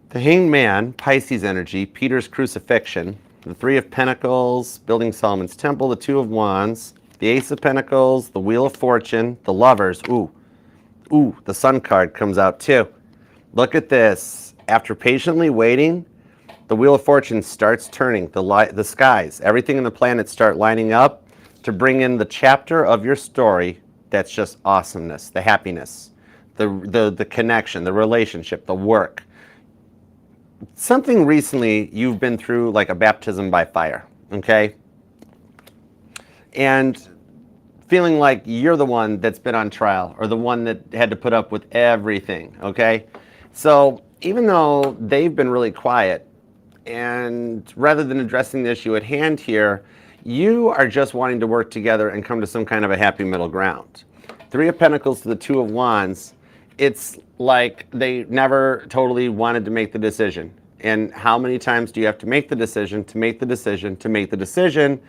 The Hanged Man, Pisces energy, Peter's crucifixion, the 3 of Pentacles, building Solomon's temple, the 2 of Wands, the Ace of Pentacles, the Wheel of Fortune, the Lovers. Ooh, the Sun card comes out too. Look at this. After patiently waiting, the Wheel of Fortune starts turning. The skies, everything in the planet start lining up to bring in the chapter of your story that's just awesomeness, the happiness, the connection, the relationship, the work. Something recently you've been through like a baptism by fire, okay? And feeling like you're the one that's been on trial or the one that had to put up with everything, okay? So even though they've been really quiet, and rather than addressing the issue at hand here, you are just wanting to work together and come to some kind of a happy middle ground. Three of Pentacles to the Two of Wands, it's like they never totally wanted to make the decision. And how many times do you have to make the decision, to make the decision, to make the decision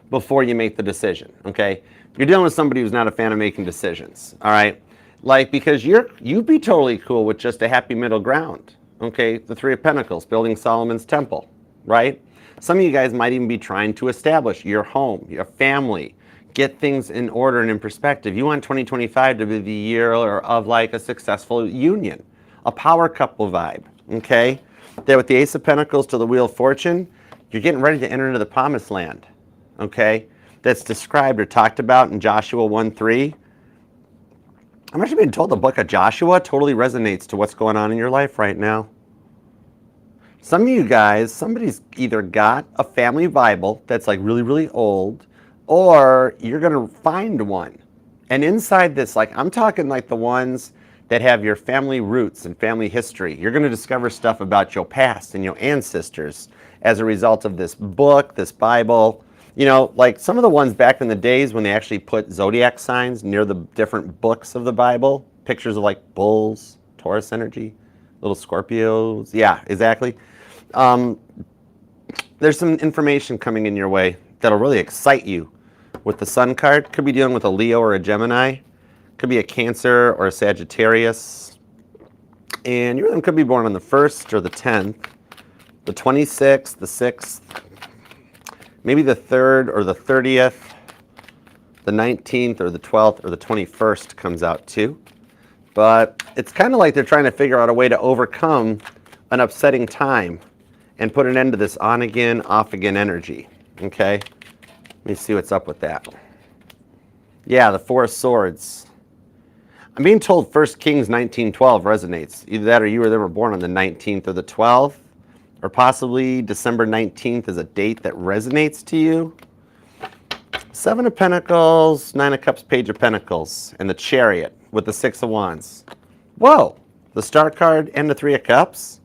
before you make the decision, okay? You're dealing with somebody who's not a fan of making decisions, all right? Like, because you'd be totally cool with just a happy middle ground, okay? The Three of Pentacles, building Solomon's temple, right? Some of you guys might even be trying to establish your home, your family, get things in order and in perspective. You want 2025 to be the year of like a successful union, a power couple vibe, okay? There with the Ace of Pentacles to the Wheel of Fortune, you're getting ready to enter into the promised land, okay? That's described or talked about in Joshua 1:3. I'm actually being told the book of Joshua totally resonates to what's going on in your life right now. Some of you guys, somebody's either got a family Bible that's like really, really old, or you're going to find one. And inside this, like I'm talking like the ones that have your family roots and family history. You're going to discover stuff about your past and your ancestors as a result of this book, this Bible. You know, like some of the ones back in the days when they actually put zodiac signs near the different books of the Bible, pictures of like bulls, Taurus energy, little Scorpios. Yeah, exactly. There's some information coming in your way that'll really excite you. With the Sun card, could be dealing with a Leo or a Gemini, could be a Cancer or a Sagittarius, and your rhythm could be born on the 1st or the 10th, the 26th, the 6th, maybe the 3rd or the 30th, the 19th or the 12th or the 21st comes out too. But it's kind of like they're trying to figure out a way to overcome an upsetting time and put an end to this on again, off again energy, okay? Let me see what's up with that. Yeah, the Four of Swords. I'm being told 1 Kings 19:12 resonates. Either that or you or they were born on the 19th or the 12th, or possibly December 19th is a date that resonates to you. Seven of Pentacles, Nine of Cups, Page of Pentacles, and the Chariot with the Six of Wands. Whoa, the Star card and the Three of Cups.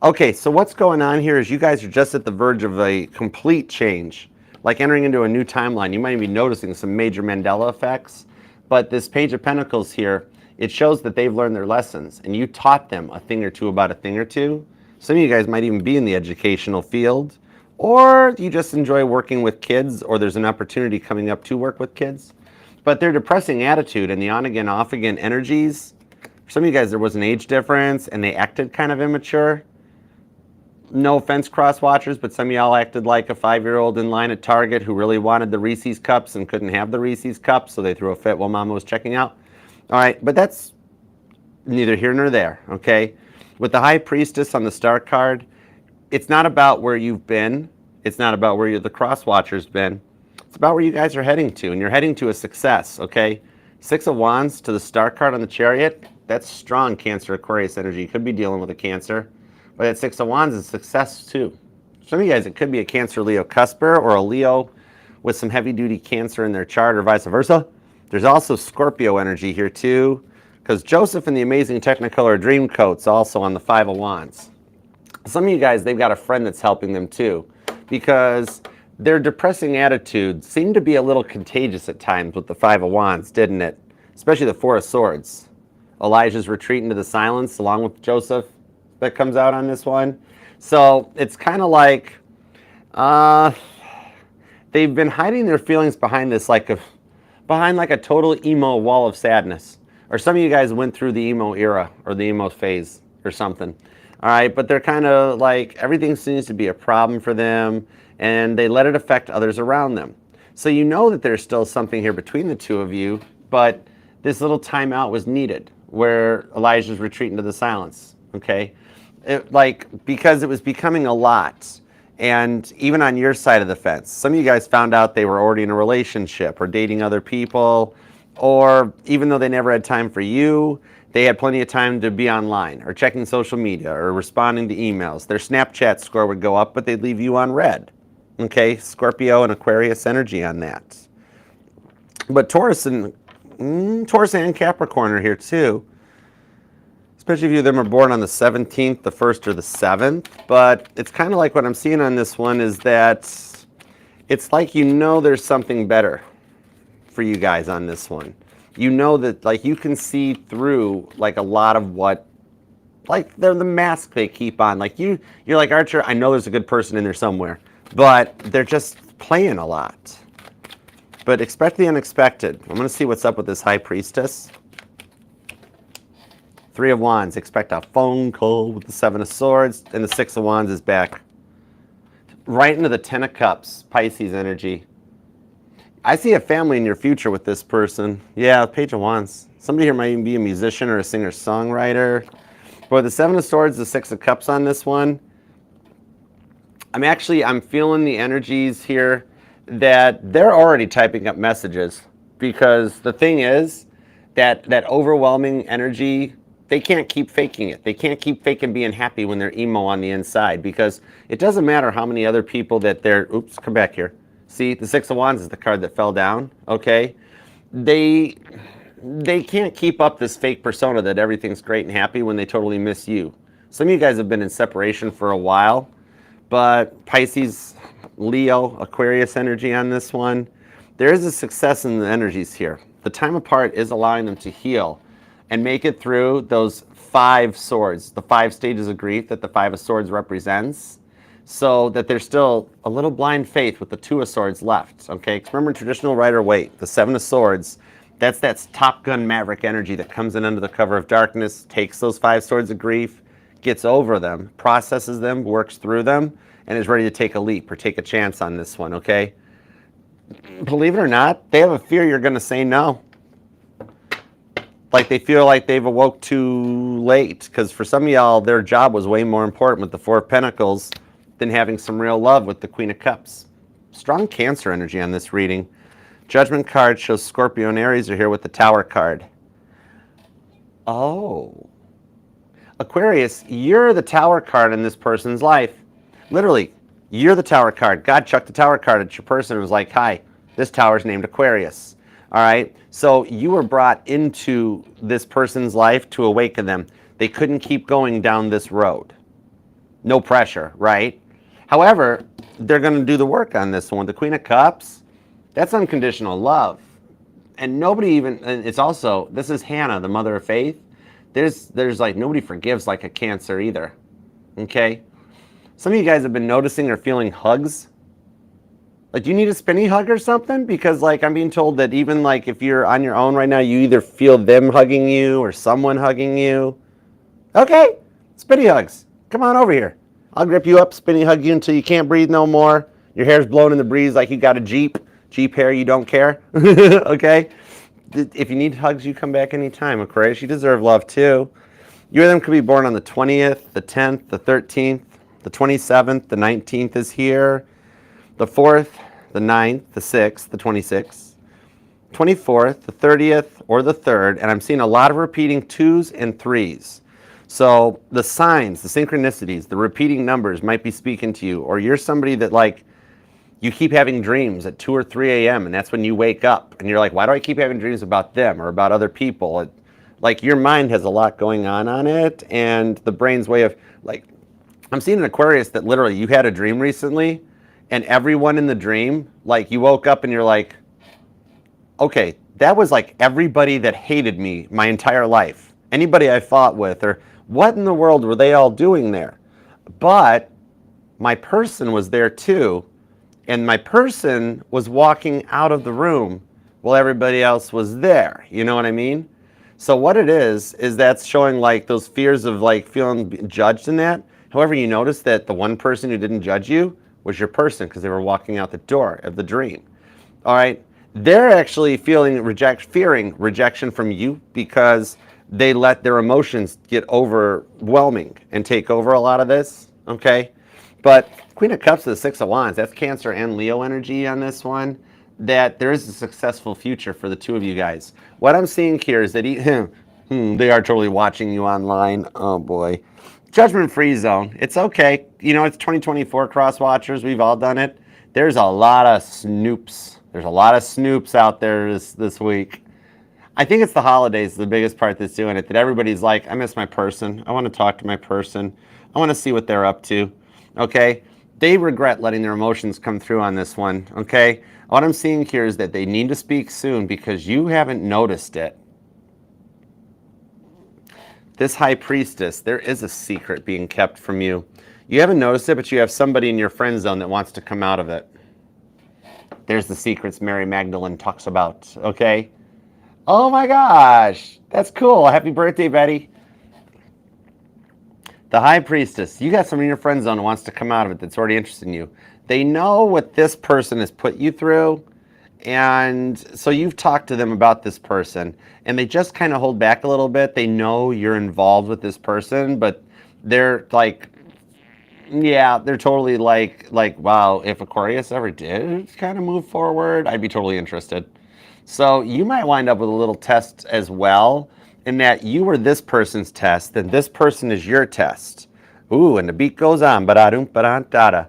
Okay, so what's going on here is you guys are just at the verge of a complete change, like entering into a new timeline. You might even be noticing some major Mandela effects. But this Page of Pentacles here, it shows that they've learned their lessons and you taught them a thing or two about a thing or two. Some of you guys might even be in the educational field, or you just enjoy working with kids, or there's an opportunity coming up to work with kids. But their depressing attitude and the on again, off again energies, for some of you guys there was an age difference and they acted kind of immature. No offense, cross watchers, but some of y'all acted like a 5-year-old in line at Target who really wanted the Reese's Cups and couldn't have the Reese's Cups, so they threw a fit while Mama was checking out. All right, but that's neither here nor there, okay? With the High Priestess on the Star card, it's not about where you've been. It's not about where the cross watcher's been. It's about where you guys are heading to, and you're heading to a success, okay? Six of Wands to the Star card on the Chariot, that's strong Cancer, Aquarius energy. You could be dealing with a Cancer. But that Six of Wands is success too. Some of you guys, it could be a Cancer Leo cusper or a Leo with some heavy duty Cancer in their chart or vice versa. There's also Scorpio energy here too, because Joseph and the Amazing Technicolor Dreamcoat's also on the Five of Wands. Some of you guys, they've got a friend that's helping them too, because their depressing attitude seemed to be a little contagious at times with the Five of Wands, didn't it? Especially the Four of Swords. Elijah's retreat into the silence along with Joseph that comes out on this one. So it's kind of like they've been hiding their feelings behind this, behind a total emo wall of sadness. Or some of you guys went through the emo era or the emo phase or something. All right, but they're kind of like everything seems to be a problem for them, and they let it affect others around them. So you know that there's still something here between the two of you, but this little timeout was needed where Elijah's retreat into the silence. Okay. Because it was becoming a lot, and even on your side of the fence, some of you guys found out they were already in a relationship or dating other people, or even though they never had time for you, they had plenty of time to be online or checking social media or responding to emails. Their Snapchat score would go up, but they'd leave you on red. Okay, Scorpio and Aquarius energy on that. But Taurus and Capricorn are here too. Especially if you of them are born on the 17th, the 1st, or the 7th. But it's kind of like what I'm seeing on this one is that it's like you know there's something better for you guys on this one. You know that like you can see through like a lot of what, like they're the mask they keep on. Like you're like, Archer, I know there's a good person in there somewhere, but they're just playing a lot. But expect the unexpected. I'm going to see what's up with this High Priestess. 3 of Wands, expect a phone call with the 7 of Swords, and the 6 of Wands is back. Right into the 10 of Cups, Pisces energy. I see a family in your future with this person. Yeah, Page of Wands. Somebody here might even be a musician or a singer-songwriter. But the 7 of Swords, the 6 of Cups on this one, I'm feeling the energies here that they're already typing up messages, because the thing is that overwhelming energy, they can't keep faking it. They can't keep faking being happy when they're emo on the inside, because it doesn't matter how many other people that they're, oops, come back here. See, the 6 of Wands is the card that fell down, okay? They can't keep up this fake persona that everything's great and happy when they totally miss you. Some of you guys have been in separation for a while, but Pisces, Leo, Aquarius energy on this one. There is a success in the energies here. The time apart is allowing them to heal and make it through those 5 swords, the 5 stages of grief that the 5 of Swords represents, so that there's still a little blind faith with the 2 of Swords left. Okay, remember traditional Rider-Waite, the 7 of Swords, that's Top Gun Maverick energy that comes in under the cover of darkness, takes those 5 swords of grief, gets over them, processes them, works through them, and is ready to take a leap or take a chance on this one, okay? Believe it or not, they have a fear you're going to say no. Like they feel like they've awoke too late, because for some of y'all, their job was way more important with the 4 of Pentacles than having some real love with the Queen of Cups. Strong Cancer energy on this reading. Judgment card shows Scorpio and Aries are here with the Tower card. Oh. Aquarius, you're the Tower card in this person's life. Literally, you're the Tower card. God chucked the Tower card at your person and was like, hi, this tower's named Aquarius. All right? So you were brought into this person's life to awaken them. They couldn't keep going down this road. No pressure, right? However, they're going to do the work on this one. The Queen of Cups, that's unconditional love. And nobody even, and it's also, this is Hannah, the mother of faith. There's like, nobody forgives like a Cancer either. Okay? Some of you guys have been noticing or feeling hugs. Like, do you need a spinny hug or something? Because, like, I'm being told that even, like, if you're on your own right now, you either feel them hugging you or someone hugging you. Okay, spinny hugs. Come on over here. I'll grip you up, spinny hug you until you can't breathe no more. Your hair's blowing in the breeze like you got a Jeep. Jeep hair, you don't care. Okay? If you need hugs, you come back anytime, Aquarius. You deserve love, too. You and them could be born on the 20th, the 10th, the 13th. The 27th, the 19th is here. The 4th, the 9th, the 6th, the 26th. 24th, the 30th, or the 3rd. And I'm seeing a lot of repeating 2s and 3s. So the signs, the synchronicities, the repeating numbers might be speaking to you. Or you're somebody that, like, you keep having dreams at 2 or 3 a.m. and that's when you wake up. And you're like, why do I keep having dreams about them or about other people? Like, your mind has a lot going on it. And the brain's way of, like, I'm seeing an Aquarius that literally you had a dream recently and everyone in the dream, like you woke up and you're like, okay, that was like everybody that hated me my entire life. Anybody I fought with, or what in the world were they all doing there? But my person was there too. And my person was walking out of the room while everybody else was there. You know what I mean? So what it is that's showing like those fears of like feeling judged in that. However, you notice that the one person who didn't judge you was your person because they were walking out the door of the dream. All right? They're actually fearing rejection from you because they let their emotions get overwhelming and take over a lot of this, okay? But Queen of Cups to the 6 of Wands, that's Cancer and Leo energy on this one. that there is a successful future for the two of you guys. What I'm seeing here is that they are totally watching you online. Oh boy. Judgment-free zone. It's okay. You know, it's 2024 cross watchers. We've all done it. There's a lot of snoops. There's a lot of snoops out there this week. I think it's the holidays, the biggest part that's doing it, that everybody's like, I miss my person. I want to talk to my person. I want to see what they're up to. Okay? They regret letting their emotions come through on this one. Okay? What I'm seeing here is that they need to speak soon because you haven't noticed it. This high priestess, there is a secret being kept from you. You haven't noticed it, but you have somebody in your friend zone that wants to come out of it. There's the secrets Mary Magdalene talks about. Okay? Oh my gosh, that's cool. Happy birthday, Betty. The high priestess, you got someone in your friend zone who wants to come out of it that's already interested in you. They know what this person has put you through, and so you've talked to them about this person, and they just kind of hold back a little bit. They know you're involved with this person, but they're like, yeah, they're totally like, wow, if Aquarius ever did kind of move forward, I'd be totally interested. So you might wind up with a little test as well, in that you were this person's test, then this person is your test. Ooh, and the beat goes on. Ba-da-doom, ba-da-da-da.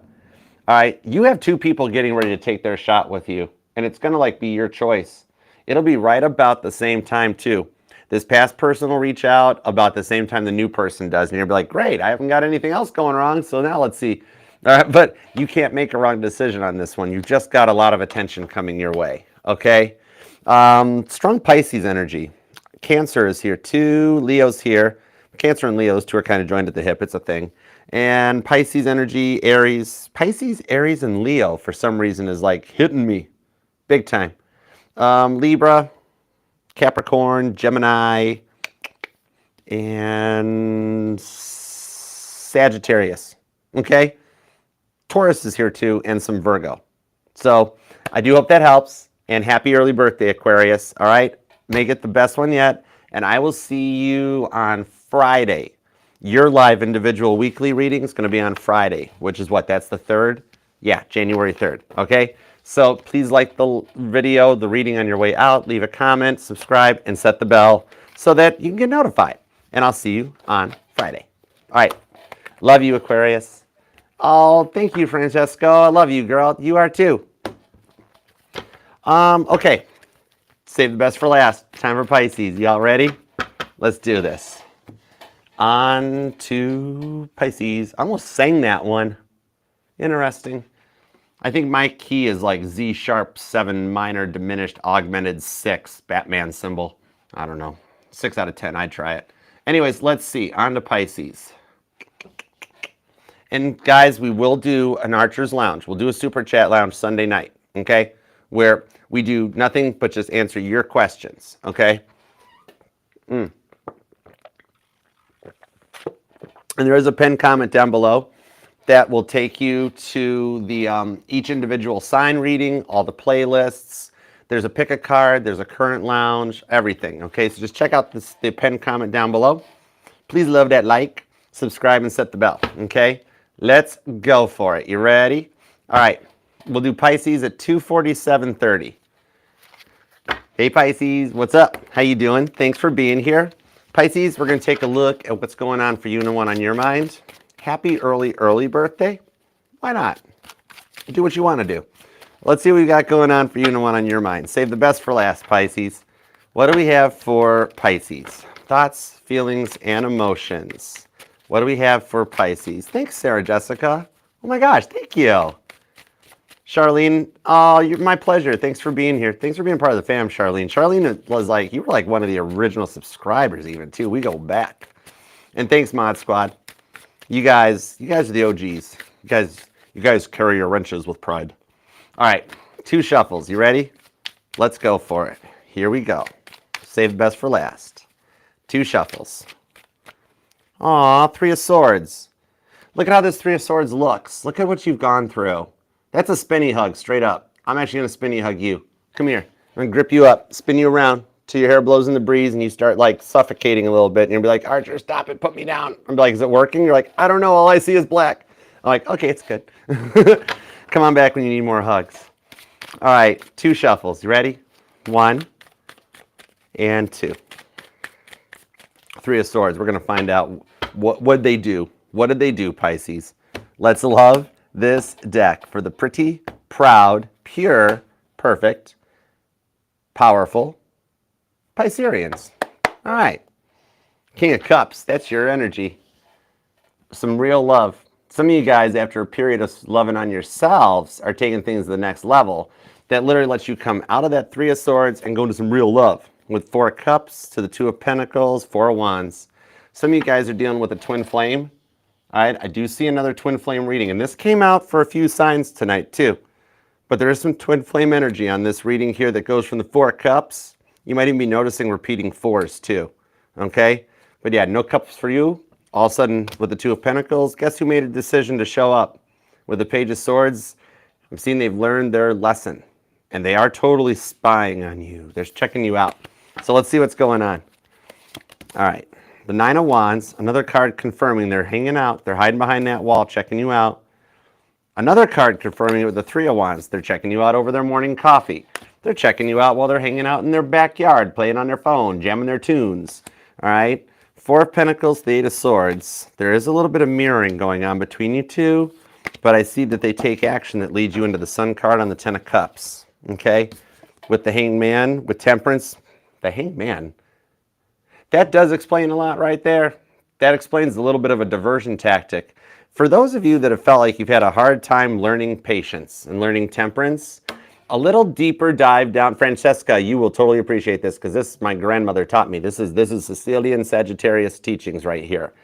All right, you have two people getting ready to take their shot with you, and it's going to like be your choice. It'll be right about the same time too. This past person will reach out about the same time the new person does, and you'll be like, great, I haven't got anything else going wrong, so now let's see. All right, but you can't make a wrong decision on this one. You've just got a lot of attention coming your way, okay? Strong Pisces energy. Cancer is here too. Leo's here. Cancer and Leo's two are kind of joined at the hip. It's a thing. And Pisces energy, Aries. Pisces, Aries, and Leo for some reason is like hitting me big time. Libra, Capricorn, Gemini, and Sagittarius. Okay? Taurus is here too, and some Virgo. So I do hope that helps. And happy early birthday, Aquarius. All right? Make it the best one yet. And I will see you on Friday. Your live individual weekly reading is going to be on Friday, which is what? That's the 3rd? Yeah, January 3rd. Okay? So please like the video, the reading on your way out. Leave a comment, subscribe, and set the bell so that you can get notified. And I'll see you on Friday. All right. Love you, Aquarius. Oh, thank you, Francesco. I love you, girl. You are too. Okay. Save the best for last. Time for Pisces. Y'all ready? Let's do this. On to Pisces. I almost sang that one. Interesting. I think my key is like Z sharp 7 minor diminished augmented 6 Batman symbol. I don't know. 6 out of 10. I'd try it. Anyways, let's see. On to Pisces. And guys, we will do an Archer's Lounge. We'll do a Super Chat Lounge Sunday night. Okay? Where we do nothing but just answer your questions. Okay? And there is a pinned comment down below that will take you to the each individual sign reading, all the playlists. There's a pick a card, there's a current lounge, everything. Okay, so just check out the pinned comment down below. Please leave that like, subscribe, and set the bell. Okay, let's go for it. You ready? All right, we'll do Pisces at 2:47:30. Hey Pisces, what's up? How you doing? Thanks for being here. Pisces, we're going to take a look at what's going on for you and one on your mind. Happy early birthday. Why not? Do what you want to do. Let's see what we got going on for you and one on your mind. Save the best for last, Pisces. What do we have for Pisces? Thoughts, feelings, and emotions. What do we have for Pisces? Thanks, Sarah Jessica. Oh my gosh, thank you. Charlene, oh, my pleasure. Thanks for being here. Thanks for being part of the fam, Charlene. Charlene was like, you were like one of the original subscribers even too. We go back. And thanks, Mod Squad. You guys are the OGs. You guys carry your wrenches with pride. All right, 2 shuffles. You ready? Let's go for it. Here we go. Save the best for last. 2 shuffles. Aw, 3 of Swords. Look at how this 3 of Swords looks. Look at what you've gone through. That's a spinny hug, straight up. I'm actually going to spinny hug you. Come here. I'm going to grip you up, spin you around till your hair blows in the breeze and you start like suffocating a little bit. And you'll be like, Archer, stop it, put me down. I'm like, is it working? You're like, I don't know, all I see is black. I'm like, okay, it's good. Come on back when you need more hugs. All right, 2 shuffles. You ready? 1 and 2. 3 of Swords. We're going to find out what they do. What did they do, Pisces? Let's love this deck for the pretty, proud, pure, perfect, powerful Pisceans. All right. King of Cups. That's your energy. Some real love. Some of you guys, after a period of loving on yourselves, are taking things to the next level. That literally lets you come out of that 3 of Swords and go into some real love. With 4 of Cups to the 2 of Pentacles, 4 of Wands. Some of you guys are dealing with a twin flame. All right, I do see another twin flame reading. And this came out for a few signs tonight too. But there is some twin flame energy on this reading here that goes from the 4 of Cups. You might even be noticing repeating 4s too. Okay? But yeah, no cups for you. All of a sudden, with the 2 of Pentacles, guess who made a decision to show up? With the Page of Swords, I'm seeing they've learned their lesson. And they are totally spying on you. They're checking you out. So let's see what's going on. All right. The 9 of Wands, another card confirming they're hanging out. They're hiding behind that wall, checking you out. Another card confirming it with the 3 of Wands. They're checking you out over their morning coffee. They're checking you out while they're hanging out in their backyard, playing on their phone, jamming their tunes. All right. 4 of Pentacles, the 8 of Swords. There is a little bit of mirroring going on between you two, but I see that they take action that leads you into the Sun card on the 10 of Cups. Okay? With the Hanged Man, with Temperance, the Hanged Man. That does explain a lot right there. That explains a little bit of a diversion tactic. For those of you that have felt like you've had a hard time learning patience and learning temperance, a little deeper dive down. Francesca, you will totally appreciate this because this my grandmother taught me. This is Sicilian Sagittarius teachings right here.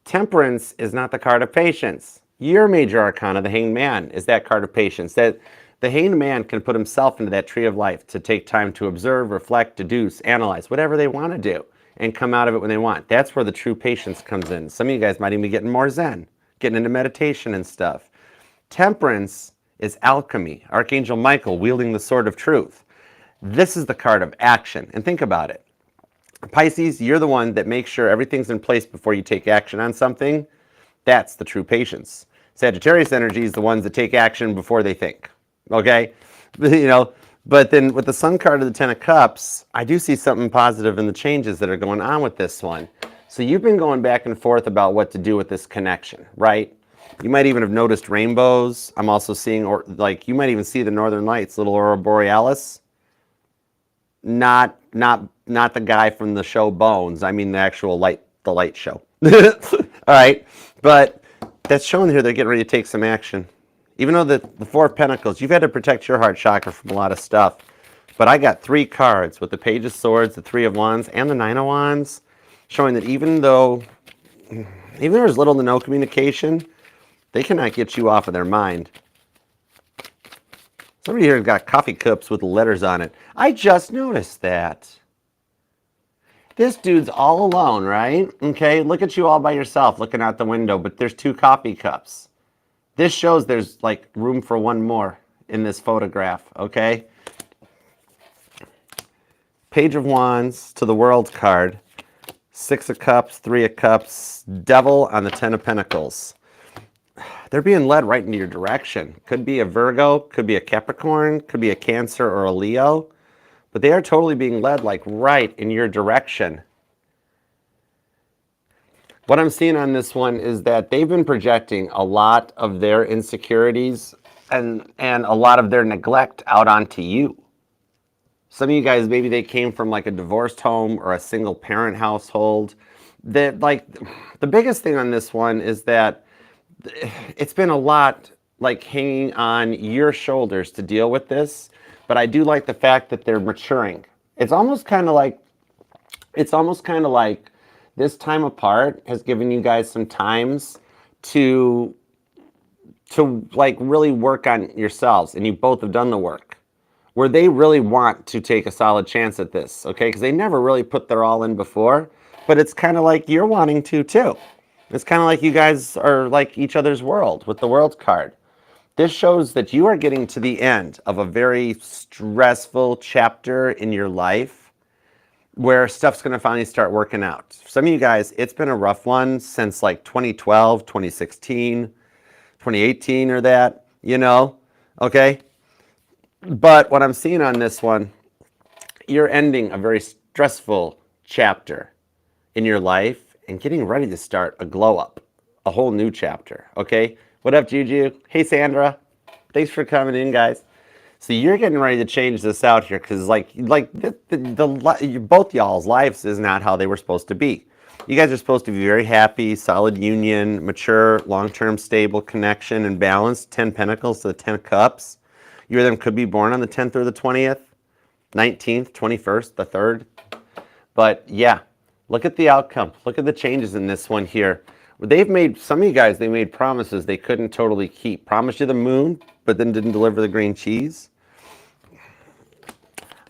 Temperance is not the card of patience. Your major arcana, the Hanged Man, is that card of patience. That the Hanged Man can put himself into that tree of life to take time to observe, reflect, deduce, analyze, whatever they want to do, and come out of it when they want. That's where the true patience comes in. Some of you guys might even be getting more Zen, getting into meditation and stuff. Temperance is alchemy. Archangel Michael wielding the sword of truth. This is the card of action. And think about it. Pisces, you're the one that makes sure everything's in place before you take action on something. That's the true patience. Sagittarius energy is the ones that take action before they think. Okay? You know, but then with the Sun card of the 10 of Cups, I do see something positive in the changes that are going on with this one. So you've been going back and forth about what to do with this connection, right? You might even have noticed rainbows. I'm also seeing, or like, you might even see the Northern Lights, little Aurora Borealis. Not the guy from the show Bones. I mean the actual light, the light show. All right, but that's showing here they're getting ready to take some action. Even though the 4 of Pentacles, you've had to protect your heart chakra from a lot of stuff. But I got 3 cards with the Page of Swords, the 3 of Wands, and the 9 of Wands, showing that even there's little to no communication, they cannot get you off of their mind. Somebody here has got coffee cups with letters on it. I just noticed that. This dude's all alone, right? Okay, look at you all by yourself looking out the window, but there's 2 coffee cups. This shows there's like room for one more in this photograph, okay? Page of Wands to the World card. 6 of Cups, 3 of Cups, Devil on the 10 of Pentacles. They're being led right into your direction. Could be a Virgo, could be a Capricorn, could be a Cancer or a Leo. But they are totally being led like right in your direction. What I'm seeing on this one is that they've been projecting a lot of their insecurities and a lot of their neglect out onto you. Some of you guys, maybe they came from like a divorced home or a single parent household. That, like, the biggest thing on this one is that it's been a lot like hanging on your shoulders to deal with this, but I do like the fact that they're maturing. It's almost kind of like this time apart has given you guys some times to like really work on yourselves, and you both have done the work where they really want to take a solid chance at this, okay? Because they never really put their all in before, but it's kind of like you're wanting to too. It's kind of like you guys are like each other's world with the World card. This shows that you are getting to the end of a very stressful chapter in your life where stuff's going to finally start working out. For some of you guys, it's been a rough one since like 2012, 2016, 2018 or that, you know, okay? But what I'm seeing on this one, you're ending a very stressful chapter in your life and getting ready to start a glow up, a whole new chapter. Okay. What up, Juju? Hey, Sandra. Thanks for coming in, guys. So you're getting ready to change this out here because, both y'all's lives is not how they were supposed to be. You guys are supposed to be very happy, solid union, mature, long-term, stable connection and balance. 10 Pentacles to the 10 Cups. You or them could be born on the 10th or the 20th, 19th, 21st, the 3rd. But yeah, look at the outcome. Look at the changes in this one here. They've made, some of you guys, they made promises they couldn't totally keep. Promised you the moon, but then didn't deliver the green cheese.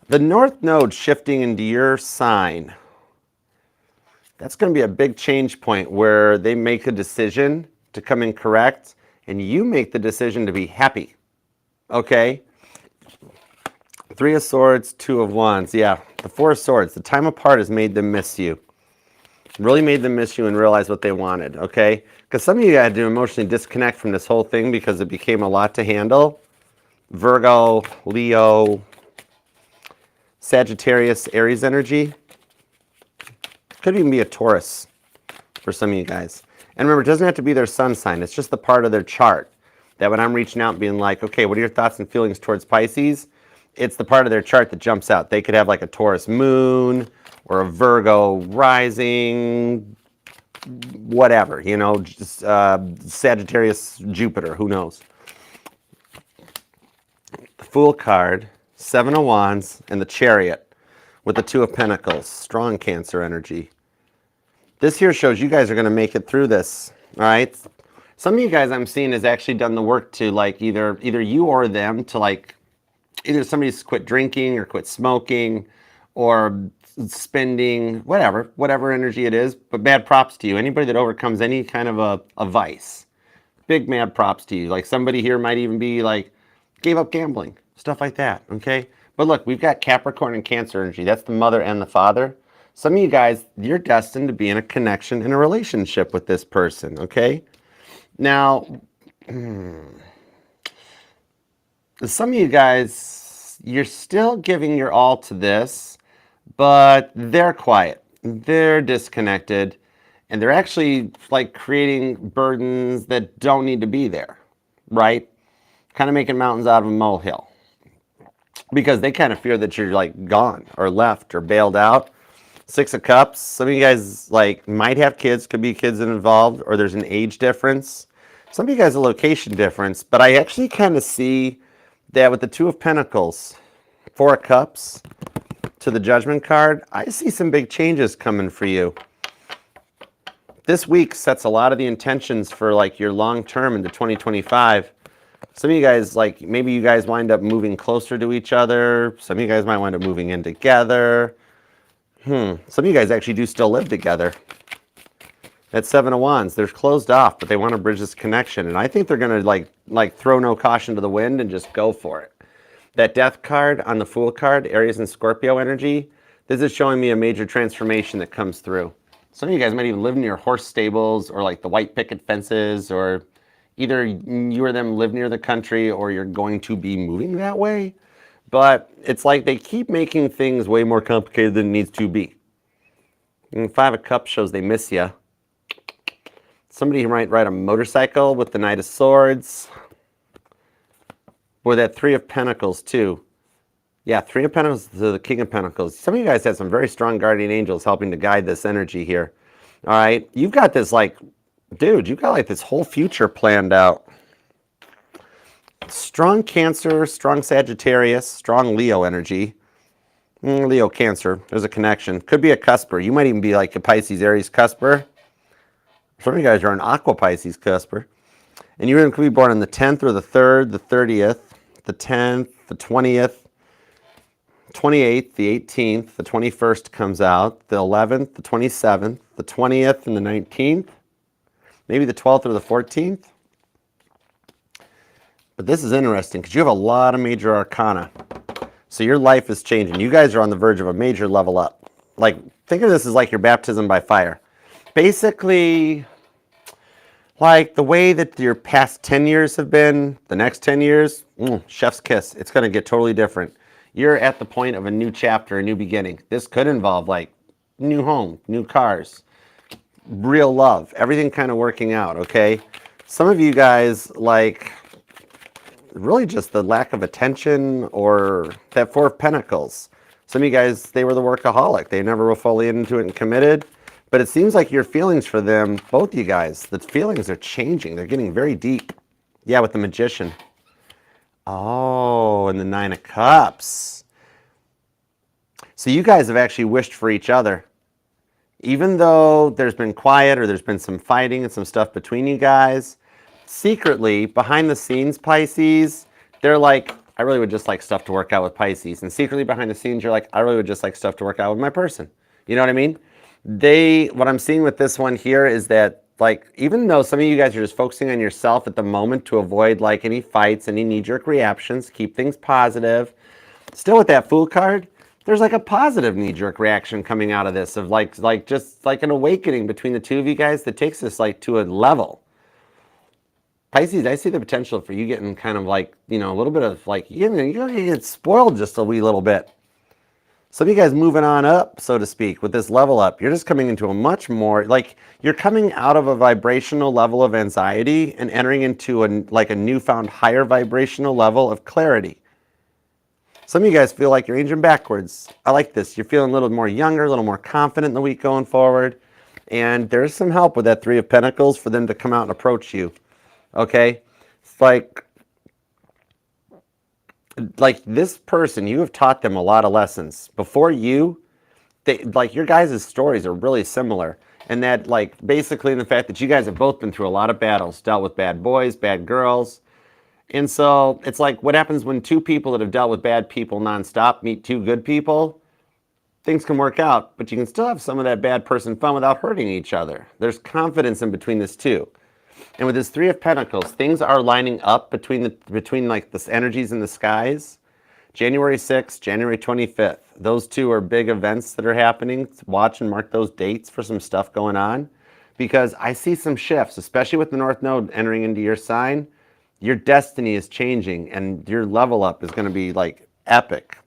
The North Node shifting into your sign. That's going to be a big change point where they make a decision to come in correct, and you make the decision to be happy. Okay? 3 of Swords, 2 of Wands. Yeah, the 4 of Swords. The time apart has made them miss you. Really made them miss you and realize what they wanted, okay? Because some of you had to emotionally disconnect from this whole thing because it became a lot to handle. Virgo, Leo, Sagittarius, Aries energy. Could even be a Taurus for some of you guys. And remember, it doesn't have to be their sun sign. It's just the part of their chart that when I'm reaching out and being like, okay, what are your thoughts and feelings towards Pisces? It's the part of their chart that jumps out. They could have like a Taurus moon or a Virgo rising, whatever, you know, just Sagittarius, Jupiter, who knows. The Fool card, 7 of Wands, and the Chariot with the 2 of Pentacles, strong Cancer energy. This here shows you guys are going to make it through this, all right? Some of you guys I'm seeing has actually done the work to like either you or them to like, either somebody's quit drinking or quit smoking or spending, whatever energy it is, but mad props to you. Anybody that overcomes any kind of a vice, big mad props to you. Like somebody here might even be like, gave up gambling, stuff like that, okay? But look, we've got Capricorn and Cancer energy. That's the mother and the father. Some of you guys, you're destined to be in a connection, in a relationship with this person, okay? Now, some of you guys, you're still giving your all to this, but they're quiet, they're disconnected, and they're actually like creating burdens that don't need to be there, right? Kind of making mountains out of a molehill because they kind of fear that you're like gone or left or bailed out. 6 of Cups, some of you guys like might have kids, could be kids involved, or there's an age difference. Some of you guys a location difference, but I actually kind of see that with the 2 of Pentacles, 4 of Cups, to the Judgment card, I see some big changes coming for you. This week sets a lot of the intentions for like your long term into 2025. Some of you guys, like maybe you guys wind up moving closer to each other. Some of you guys might wind up moving in together. Some of you guys actually do still live together. That 7 of Wands, they're closed off, but they want to bridge this connection. And I think they're going to like throw no caution to the wind and just go for it. That Death card on the Fool card, Aries and Scorpio energy, this is showing me a major transformation that comes through. Some of you guys might even live near horse stables or like the white picket fences, or either you or them live near the country or you're going to be moving that way. But it's like they keep making things way more complicated than it needs to be. And 5 of Cups shows they miss you. Somebody might ride a motorcycle with the Knight of Swords. Or that 3 of Pentacles too. Yeah, 3 of Pentacles to the King of Pentacles. Some of you guys have some very strong guardian angels helping to guide this energy here. All right, you've got this like, dude, you've got like this whole future planned out. Strong Cancer, strong Sagittarius, strong Leo energy. Leo Cancer, there's a connection. Could be a cusper. You might even be like a Pisces Aries cusper. Some of you guys are an Aqua Pisces cusper. And you could be born on the 10th or the 3rd, the 30th, the 10th, the 20th, 28th, the 18th, the 21st comes out, the 11th, the 27th, the 20th, and the 19th. Maybe the 12th or the 14th. But this is interesting because you have a lot of major arcana. So your life is changing. You guys are on the verge of a major level up. Like, think of this as like your baptism by fire. Basically, Like the way that your past 10 years have been, the next 10 years, chef's kiss. It's going to get totally different. You're at the point of a new chapter, a new beginning. This could involve like new home, new cars, real love, everything kind of working out, okay? Some of you guys, like, really just the lack of attention or that Four of Pentacles. Some of you guys, they were the workaholic. They never were fully into it and committed. But it seems like your feelings for them, both you guys, the feelings are changing. They're getting very deep. Yeah, with the Magician. Oh, and the Nine of Cups. So you guys have actually wished for each other. Even though there's been quiet or there's been some fighting and some stuff between you guys, secretly, behind the scenes, Pisces, they're like, I really would just like stuff to work out with Pisces. And secretly behind the scenes, you're like, I really would just like stuff to work out with my person. You know what I mean? What I'm seeing with this one here is that, like, even though some of you guys are just focusing on yourself at the moment to avoid like any fights, any knee-jerk reactions, keep things positive, still with that Fool card, there's like a positive knee-jerk reaction coming out of this of like just like an awakening between the two of you guys that takes this like to a level. Pisces, I see the potential for you getting kind of like, you know, a little bit of like, you're gonna get spoiled just a wee little bit. Some of you guys moving on up, so to speak, with this level up. You're just coming into a much more, like, you're coming out of a vibrational level of anxiety and entering into a newfound higher vibrational level of clarity. Some of you guys feel like you're aging backwards. I like this. You're feeling a little more younger, a little more confident in the week going forward. And there's some help with that Three of Pentacles for them to come out and approach you. Okay? It's like this person, you have taught them a lot of lessons. Before you, like your guys' stories are really similar. And that like basically in the fact that you guys have both been through a lot of battles, dealt with bad boys, bad girls. And so it's like what happens when two people that have dealt with bad people nonstop meet two good people? Things can work out, but you can still have some of that bad person fun without hurting each other. There's confidence in between this two. And with this Three of Pentacles, things are lining up between like the energies in the skies. January 6th, January 25th. Those two are big events that are happening. Watch and mark those dates for some stuff going on. Because I see some shifts, especially with the North Node entering into your sign. Your destiny is changing and your level up is going to be like epic.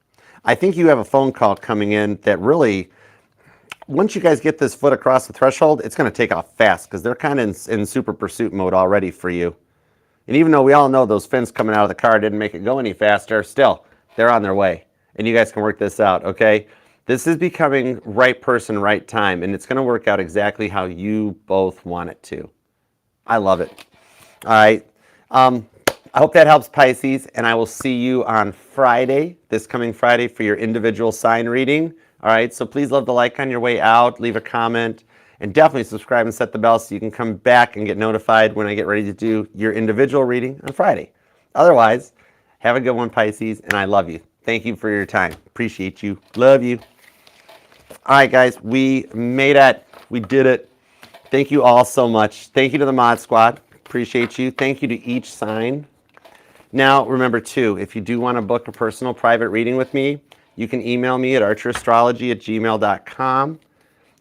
I think you have a phone call coming in that really, once you guys get this foot across the threshold, it's going to take off fast because they're kind of in super pursuit mode already for you. And even though we all know those fins coming out of the car didn't make it go any faster, still, they're on their way. And you guys can work this out, okay? This is becoming right person, right time, and it's going to work out exactly how you both want it to. I love it. All right. I hope that helps, Pisces, and I will see you on Friday, this coming Friday, for your individual sign reading. All right, so please leave the like on your way out, leave a comment, and definitely subscribe and set the bell so you can come back and get notified when I get ready to do your individual reading on Friday. Otherwise, have a good one, Pisces, and I love you. Thank you for your time. Appreciate you. Love you. All right, guys, we made it. We did it. Thank you all so much. Thank you to the Mod Squad. Appreciate you. Thank you to each sign. Now, remember, too, if you do want to book a personal private reading with me, you can email me at archerastrology@gmail.com.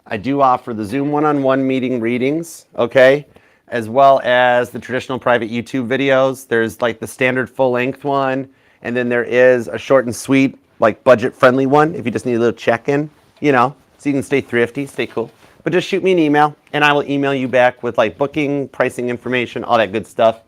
I do offer the Zoom one-on-one meeting readings, okay, as well as the traditional private YouTube videos. There's like the standard full-length one, and then there is a short and sweet, like budget-friendly one if you just need a little check-in, you know, so you can stay thrifty, stay cool. But just shoot me an email, and I will email you back with like booking, pricing information, all that good stuff.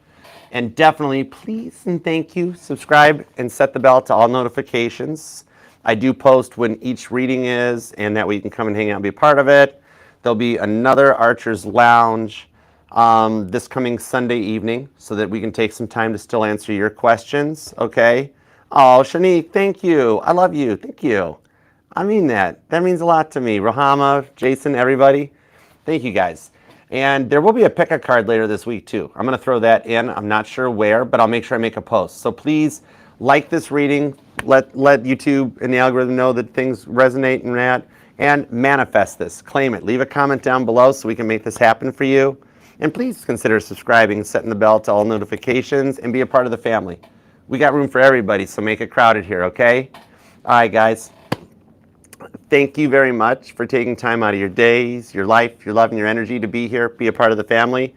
And definitely, please and thank you, subscribe and set the bell to all notifications. I do post when each reading is, and that way you can come and hang out and be a part of it. There'll be another Archer's Lounge this coming Sunday evening so that we can take some time to still answer your questions, okay? Oh, Shanique, thank you. I love you. Thank you. I mean that. That means a lot to me. Rohama, Jason, everybody, thank you guys. And there will be a pick-a card later this week, too. I'm going to throw that in. I'm not sure where, but I'll make sure I make a post. So please like this reading. Let YouTube and the algorithm know that things resonate and that. And manifest this. Claim it. Leave a comment down below so we can make this happen for you. And please consider subscribing, setting the bell to all notifications, and be a part of the family. We got room for everybody, so make it crowded here, okay? All right, guys. Thank you very much for taking time out of your days, your life, your love, and your energy to be here, be a part of the family.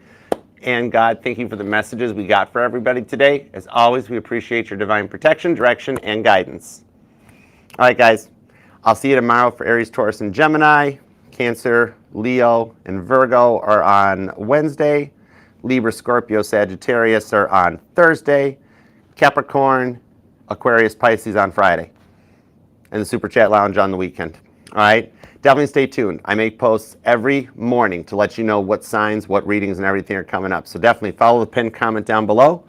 and God, thank you for the messages we got for everybody today. As always, we appreciate your divine protection, direction, and guidance. All right, guys. I'll see you tomorrow for Aries, Taurus, and Gemini. Cancer, Leo, and Virgo are on Wednesday. Libra, Scorpio, Sagittarius are on Thursday. Capricorn, Aquarius, Pisces on Friday. And the Super Chat Lounge on the weekend. All right? Definitely stay tuned. I make posts every morning to let you know what signs, what readings, and everything are coming up. So definitely follow the pinned comment down below.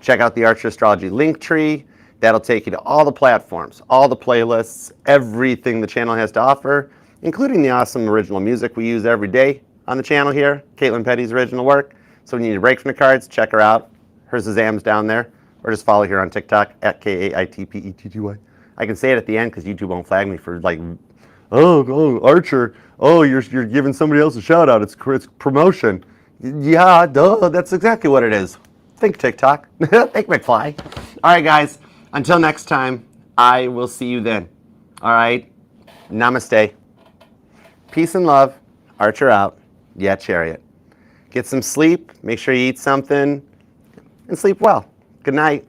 Check out the Archer Astrology link tree. That'll take you to all the platforms, all the playlists, everything the channel has to offer, including the awesome original music we use every day on the channel here, Caitlin Petty's original work. So when you need a break from the cards, check her out. Her Shazam's down there. Or just follow her on TikTok at KAITPETTY. I can say it at the end because YouTube won't flag me for like, oh, Archer, oh, you're giving somebody else a shout out. It's promotion. Yeah, duh, that's exactly what it is. Think TikTok. Think McFly. All right, guys. Until next time, I will see you then. All right? Namaste. Peace and love. Archer out. Yeah, Chariot. Get some sleep. Make sure you eat something. And sleep well. Good night.